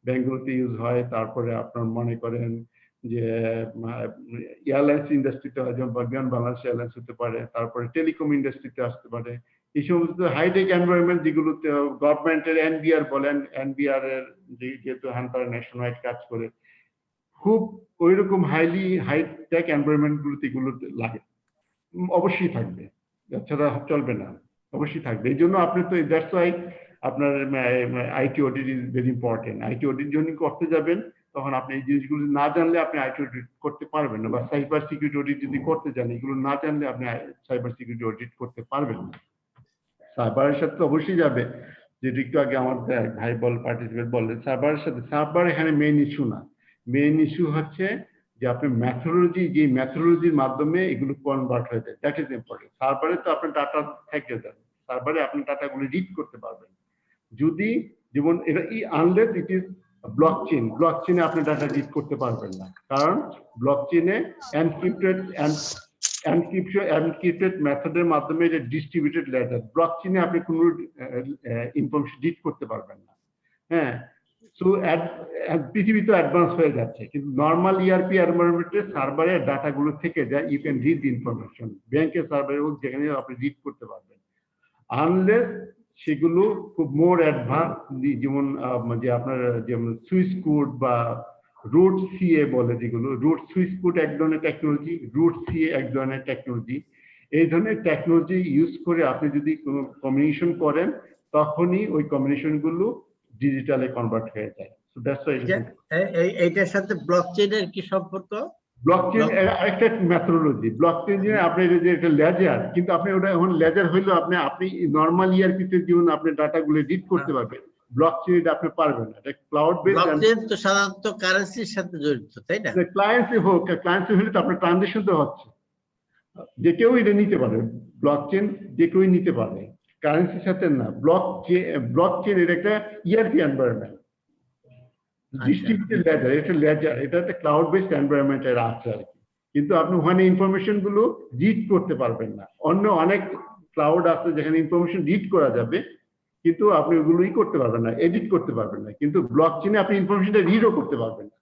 ব্যাংক গুলোতে ইউজ হয়। তারপরে আপনার মনে করেন যে এয়ারলাইন্স ইন্ডাস্ট্রিতে হয়, যেমন বিমান বাংলাদেশ এয়ারলাইন্স হতে পারে, তারপরে টেলিকম ইন্ডাস্ট্রিতে আসতে পারে, এই সমস্ত হাইটেক এনভায়রনমেন্ট যেগুলোতে গভর্নমেন্টের এনবিআর বলেন, এনবিআর এর যেহেতু হান্টার ন্যাশনাল কাজ করে, খুব ওইরকম হাইটেক এনভায়রনমেন্ট গুলোতে এগুলো লাগে, অবশ্যই থাকবে, এছাড়া চলবে না, অবশ্যই থাকবে। এই জন্য আপনি তো দ্যাটস ওয়াই আপনার IT audit is very important. IT audit যখন করতে যাবেন, তখন আপনি এই জিনিসগুলো না জানলে আপনি আইটি অডিট করতে পারবেন না, বা সাইবার সিকিউরিটি অডিট যদি করতে যান, এগুলো না জানলে আপনি সাইবার সিকিউরিটি অডিট করতে পারবেন না। সার্ভারের সাথে তো অবশ্যই যাবে, যেটা একটু আগে আমার ভাই পার্টিসিপেট বললেন, সার্ভারের সাথে, সার্ভার এখানে মেইন ইস্যু না, মেইন ইস্যু হচ্ছে যে আপনি ম্যাথোলজির মাধ্যমে এগুলো কনভার্ট হয়ে যায়, দ্যাট ইজ ইম্পর্টেন্ট। সার্ভারে তো আপনার ডাটা থেকে যাবে, সার্ভারে আপনি ডাটাগুলো রিড করতে পারবেন, যদি যেমন এটা আনলেস ইট ইজ ব্লকচেনে আপনি ডাটা রিড করতে পারবেন না, কারণ ব্লকচেনে এনক্রিপ্টেড মেথডের মাধ্যমে যে ডিস্ট্রিবিউটেড লেজার, ব্লকচেনে আপনি কোনো ইনফরমেশন রিড করতে পারবেন না। হ্যাঁ, সো পৃথিবী তো অ্যাডভান্স হয়ে যাচ্ছে, কিন্তু নর্মাল ইআরপি এনভায়রনমেন্টে সার্ভারের ডাটাগুলো থেকে যায়, ইউ ক্যান রিড ইনফরমেশন, ব্যাংকের সার্ভারে হোক যেখানে আপনি রিড করতে পারবেন, আনলেস সেগুলো খুব মোর অ্যাডভান্স, যেমন যে আপনার যেমন সুইস কোড বা রুট সিএ বলে, যেগুলো রুট সুইস কোড এক ধরনের টেকনোলজি, রুট সিএ এক ধরনের টেকনোলজি। এই ধরনের টেকনোলজি ইউজ করে আপনি যদি কোনো কমিউনিকেশন করেন, তখনই ওই কমিউনিকেশন গুলো ডিজিটালে কনভার্ট হয়ে যায়। সো দ্যাটস হোয়াই এইটার সাথে ব্লকচেইনের কি সম্পর্ক? ব্লকচেইন আরেকটা মেথোডোলজি। ব্লকচেইনে আপনি যে এটা লেজার, কিন্তু আপনি ওটা এখন লেজার হইলেও আপনি নরমাল ইআরপিতে যেমন আপনি ডাটাগুলো রিড করতে পারবেন, ব্লকচেইনে আপনি পারবেন না। এটা ক্লাউড বেসড। ব্লকচেইন তো সাধারণত কারেন্সির সাথে জড়িত, তাই না? ক্লায়েন্টে হোক, ক্লায়েন্টে হলে তো আপনার ট্রানজাকশন তো হচ্ছে, যে কেউ এটা নিতে পারে, ব্লকচেইন যে কেউ নিতে পারে, কারেন্সির সাথে না। ব্লকচেইন এটা একটা ইআরপি এনভায়রনমেন্ট, ডিস্ট্রিবিউটেড লেজার, এটা লেজার, এটা একটা ক্লাউড বেসড এনভায়রনমেন্টের আছে আর কি। কিন্তু আপনি ওখানে ইনফরমেশন গুলো রিড করতে পারবেন না। অন্য অনেক ক্লাউড আছে যেখানে ইনফরমেশন রিড করা যাবে, কিন্তু আপনি ওগুলোই করতে পারবেন না, এডিট করতে পারবেন না। কিন্তু ব্লকচেইনে আপনি ইনফরমেশনটা রিডও করতে পারবেন না।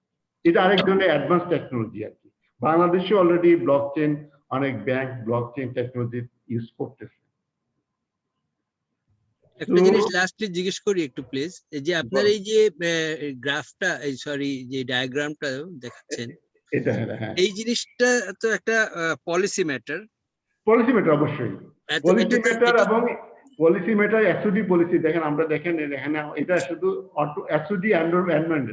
এটা আরেক ধরনের অ্যাডভান্স টেকনোলজি আর কি। বাংলাদেশে অলরেডি ব্লকচেইন, অনেক ব্যাংক ব্লকচেইন টেকনোলজি ইউজ করতেছে। একটা জিনিস লাস্টলি জিজ্ঞেস করি একটু প্লিজ, এই যে আপনার এই যে গ্রাফটা, এই সরি যে ডায়াগ্রামটা দেখাচ্ছেন, এটা হ্যাঁ, এই জিনিসটা তো একটা পলিসি ম্যাটার। পলিসি ম্যাটার অবশ্যই, পলিসি ম্যাটার এবং পলিসি ম্যাটার এসওডি পলিসি। দেখেন আমরা দেখেন এখানে এটা শুধু SOD amendment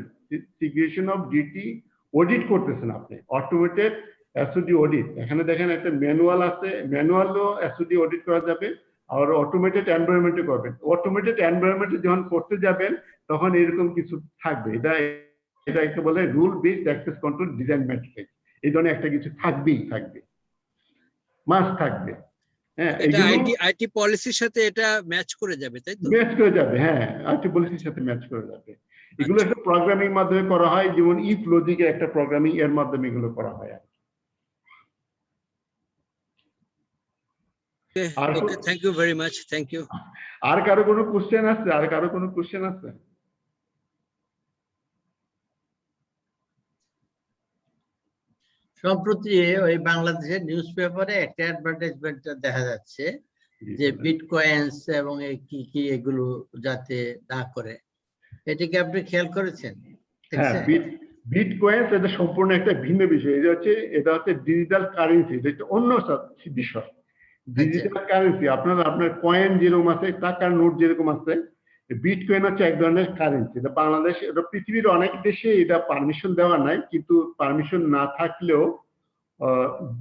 segregation of duty audit করতেছেন আপনি, অটোমেটেড এসওডি অডিট। এখানে দেখেন একটা ম্যানুয়াল আছে, ম্যানুয়ালও এসওডি অডিট করা যাবে, আর অটোমেটেড এনভায়রনমেন্টে করবেন। অটোমেটেড এনভায়রনমেন্টে যখন করতে যাবেন তখন এরকম কিছু থাকবে, এটা একটা বলে rule based access control design matrix. এই ধরনের একটা কিছু থাকবে, মাস্ট থাকবে। হ্যাঁ, এটা আইটি পলিসির সাথে এটা ম্যাচ করে যাবে, তাই তো? ম্যাচ করে যাবে, হ্যাঁ, আইটি পলিসির সাথে ম্যাচ করে যাবে। এগুলো একটা প্রোগ্রামিং মাধ্যমে করা হয়, যেমন ইফ লজিকের একটা প্রোগ্রামিং এর মাধ্যমে এগুলো করা হয়। Okay, thank you very much, thank you. আর কারো কোনো কোশ্চেন আছে? সম্প্রতি ওই বাংলাদেশের নিউজ পেপারে একটা অ্যাডভার্টাইজমেন্ট দেখা যাচ্ছে যে বিটকয়েন্স এবং কি কি এগুলো যাতে না করে, এটা কি আপনি খেয়াল করেছেন? হ্যাঁ, বিটকয়েন্স এটা সম্পূর্ণ একটা ভিন্ন বিষয়। এটা হচ্ছে ডিজিটাল কারেন্সি, এটা অন্য বিষয়। ডিজিটাল কারেন্সি আপনার কয়েন যেরকম আছে, টাকার নোট যেরকম আছে, বিটকয়েন হচ্ছে এক ধরনের কারেন্সি। এটা বাংলাদেশ, এটা পৃথিবীর অনেক দেশে এটা পারমিশন দেওয়া নাই, কিন্তু পারমিশন না থাকলেও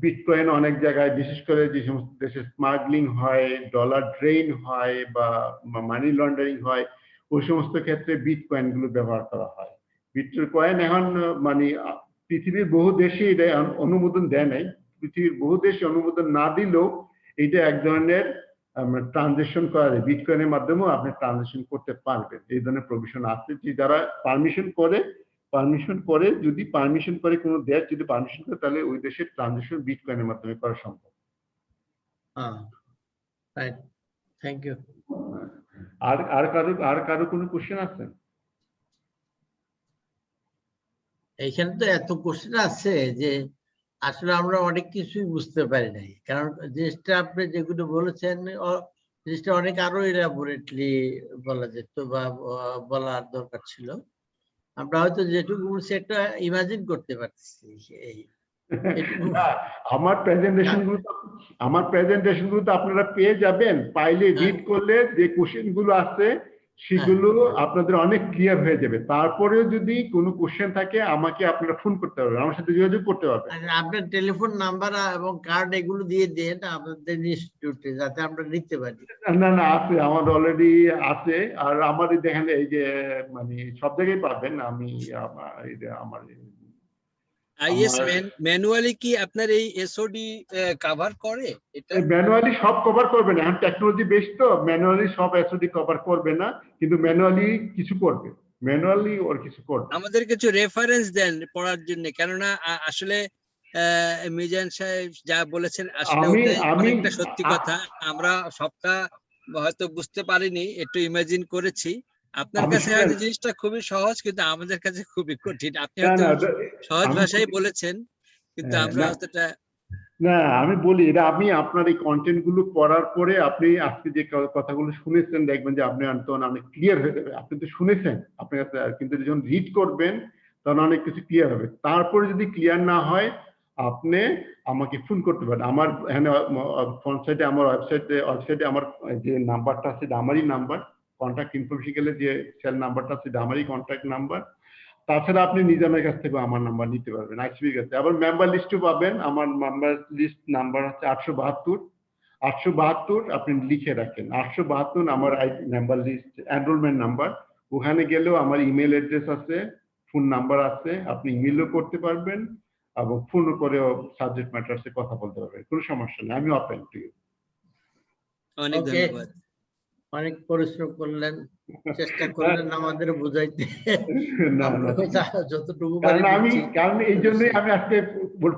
বিটকয়েন অনেক জায়গায়, বিশেষ করে যে সমস্ত দেশে স্মাগলিং হয়, ডলার ড্রেইন হয় বা মানি লন্ডারিং হয়, ওই সমস্ত ক্ষেত্রে বিটকয়েন গুলো ব্যবহার করা হয়। বিটকয়েন এখন মানে পৃথিবীর বহু দেশে এটা অনুমোদন দেয় নাই, পৃথিবীর বহু দেশে অনুমোদন না দিলেও এটা এক ধরনের ট্রানজেকশন করা যায়, বিটকয়েনের মাধ্যমেও আপনি ট্রানজেকশন করতে পারবেন। এই ধরনের প্রভিশন আছে, যে যারা পারমিশন করে যদি পারমিশন করে কোনো দেশ, যদি পারমিশন করে, তাহলে ওই দেশের ট্রানজেকশন বিটকয়েনের মাধ্যমে করা সম্ভব। Thank you. আর কারো কোনো কোশ্চেন আছে? এইখানে তো এত কোশ্চেন আছে যে আসলে আমরা অনেক কিছুই বুঝতে পারি নাই, কারণ জিনিসটা আপনি যেগুলো বলেছেন জিনিসটা অনেক আরো ইলাবোরেটলি বলা যেত বা বলার দরকার ছিল। আমরা হয়তো যেটুকু বলছি একটা ইমাজিন করতে পারছি। আমার প্রেজেন্টেশন গুলো তো আপনারা পেয়ে যাবেন, পাইলে রিড করলে যে কোশ্চেন গুলো আছে সেগুলো আপনাদের অনেক ক্লিয়ার হয়ে যাবে। তারপরেও যদি কোনো কোশ্চেন থাকে আমাকে আপনারা ফোন করতে পারবেন, আমার সাথে যোগাযোগ করতে পারবেন। আপনার টেলিফোন নাম্বার এবং কার্ড এগুলো দিয়ে দেন আমাদের ইনস্টিটিউটে, যাতে আমরা নিতে পারি। না আছে, আমার অলরেডি আছে। আর আমাদের দেখেন এই যে মানে সব জায়গায় পাবেন, আমি আমার আইএস ম্যানুয়ালি কি আপনার এই এসওডি কভার করে? এটা ম্যানুয়ালি সব কভার করবে না, এখন টেকনোলজি বেস তো ম্যানুয়ালি সব এসওডি কভার করবে না, কিন্তু ম্যানুয়ালি কিছু করবে, ম্যানুয়ালি ওর কিছু করবে। আমাদের কিছু রেফারেন্স দেন পড়ার জন্য, কেননা আসলে মিজান সাহেব যা বলেছেন আসলে ওটাই অনেকটা সত্যি কথা। আমরা সবটা হয়তো বুঝতে পারিনি, একটু ইমাজিন করেছি। আপনার কাছে হয়তো জিনিসটা খুবই সহজ, কিন্তু আমাদের কাছে খুবই কঠিন। আপনি হয়তো সহজ ভাষায় বলেছেন, কিন্তু আমরা অতটা না, আমি বলি এটা আমি আপনার এই কন্টেন্ট গুলো পড়ার পরে আপনি আজকে যে কথাগুলো শুনেছেন দেখবেন যে আপনি অনেক ক্লিয়ার হয়ে যাবে। আপনি তো শুনেছেন আপনার কাছে, কিন্তু যখন রিড করবেন তখন অনেক কিছু ক্লিয়ার হবে। তারপরে যদি ক্লিয়ার না হয় আপনি আমাকে ফোন করতে পারেন। আমার এখানে ফোন সাইটে, আমার ওয়েবসাইটে আমার যে নাম্বারটা আছে এটা আমারই নাম্বার, কন্ট্যাক্ট ইনফরমেশন গেলে যে সেল নাম্বারটা আছে এটা আমারই কন্ট্যাক্ট নাম্বার। তাছাড়া আপনি নিজামের কাছ থেকে আমার নাম্বার নিতে পারবেন, আইসিবির কাছে। আবার মেম্বার লিস্টও পাবেন, আমার মেম্বার লিস্ট নাম্বার হচ্ছে 872 আপনি লিখে রাখেন। 872 আমার মেম্বার লিস্ট এনরোলমেন্ট নাম্বার। ওখানে গেলেও আমার ইমেল অ্যাড্রেস আছে, ফোন নাম্বার আছে, আপনি ইমেলও করতে পারবেন এবং ফোন করেও সাবজেক্ট ম্যাটারসে কথা বলতে পারবেন, কোনো সমস্যা নেই, আমি ওপেন টু ইউ। অনেক ধন্যবাদ। অনেক পরিশ্রম করলেন, চেষ্টা করলেন আমাদের বুঝাইতে। যতটুকু কারণ এই জন্যই আমি আজকে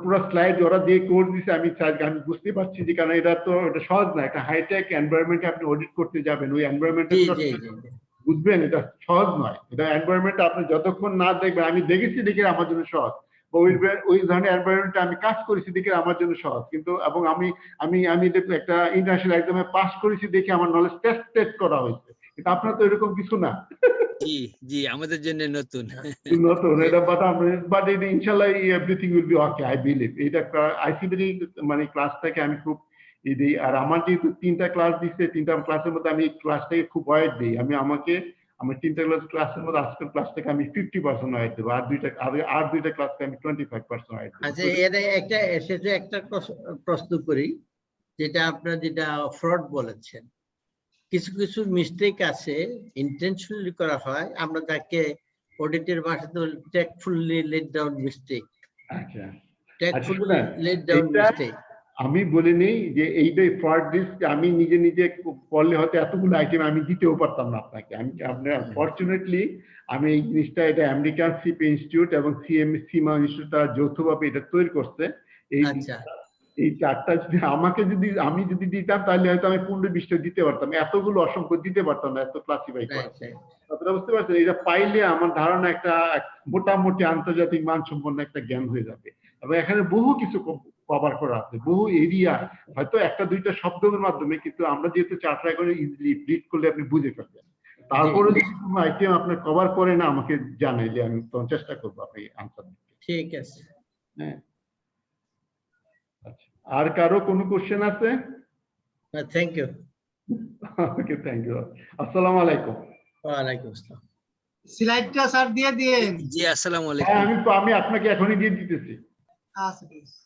পুরো স্লাইড ওরা দিয়ে কোর্স দিছে, আমি বুঝতে পারছি যে কারণ এটা তো এটা সহজ না, একটা হাইটেক এনভায়রনমেন্টে আপনি অডিট করতে যাবেন, ওই এনভায়রনমেন্টে বুঝবেন এটা সহজ নয়। এটা এনভায়রনমেন্ট আপনি যতক্ষণ না দেখবেন, আমি দেখেছি দেখে আমার জন্য সহজ, ওই ধরনের এনভায়রনমেন্টে আমি কাজ করেছি দেখে আমার জন্য সহজ, কিন্তু এবং আমি একটা ইন্টারন্যাশনাল এক্সামে পাস করেছি দেখে আমার নলেজ টেস্ট করা হয়েছে, কিন্তু আপনার তো এরকম কিছু না। জি জি, আমাদের জন্য নতুন এটা বাট ইনশাআল্লাহ everything will be okay, I believe. এটা আইসিবি মানে ক্লাস থেকে আমি খুব দিই, আর আমার যেহেতু 3টা ক্লাস দিচ্ছে, 3টা ক্লাসের মধ্যে আমি ক্লাসটাকে খুব ওয়েট দিই। আমার 3টা ক্লাসের মধ্যে আজকের ক্লাস থেকে আমি 50% ওয়েট দেবো, আর দুইটা ক্লাসকে আমি 25% ওয়েট দেবো। আচ্ছা, এটা একটা প্রশ্ন করি, যেটা ফ্রড বলেছেন, কিছু কিছু মিস্টেক আছে ইন্টেনশনালি করা হয়, আমরা তাকে অডিটের ভাষাতে টেকফুলি লেট ডাউন মিস্টেক। আচ্ছা, টেকফুলি লেট ডাউন মিস্টেক আমি বলিনি যে এইটাই ফ্রড রিস্ক। আমি নিজে করলে হয়তো এতগুলো আইটেম আমি দিতেও পারতাম না আপনাকে। ফরচুনেটলি আমি এই জিনিসটা, এটা আমেরিকান সিপ ইনস্টিটিউট এবং সিমা ইনস্টিটিউট তারা যৌথভাবে এটা তৈরি করছে। এই চারটা আমি যদি দিতাম তাহলে হয়তো আমি 15-20টা দিতে পারতাম, এতগুলো অসংখ্য দিতে পারতাম না, এত ক্লাসিফাই করা। আপনারা বুঝতে পারছেন, এটা পাইলে আমার ধারণা একটা মোটামুটি আন্তর্জাতিক মানসম্পন্ন একটা জ্ঞান হয়ে যাবে। এবং এখানে বহু কিছু কভার করা আছে, বহু এরিয়া, হয়তো 1-2টা শব্দের মাধ্যমে, কিন্তু আমরা যেহেতু চারটা করে ইজিলি রিড করলে আপনি বুঝে ফেলবেন। তারপরে যদি কোনো আইটেম আপনার কভার করে না আমাকে জানাইলে আমি তখন চেষ্টা করবো আপনি আনসার দিতে। ঠিক আছে, হ্যাঁ। আচ্ছা, আর কারো কোনো কোশ্চেন আছে? Thank you. Okay, thank you. আসসালামু আলাইকুম। ওয়ালাইকুম আসসালাম। স্লাইডটা স্যার দিয়ে দিন। জি, আসসালামু আলাইকুম। আমি আপনাকে এখনই দিয়ে দিতেছি। আচ্ছা, ঠিক আছে।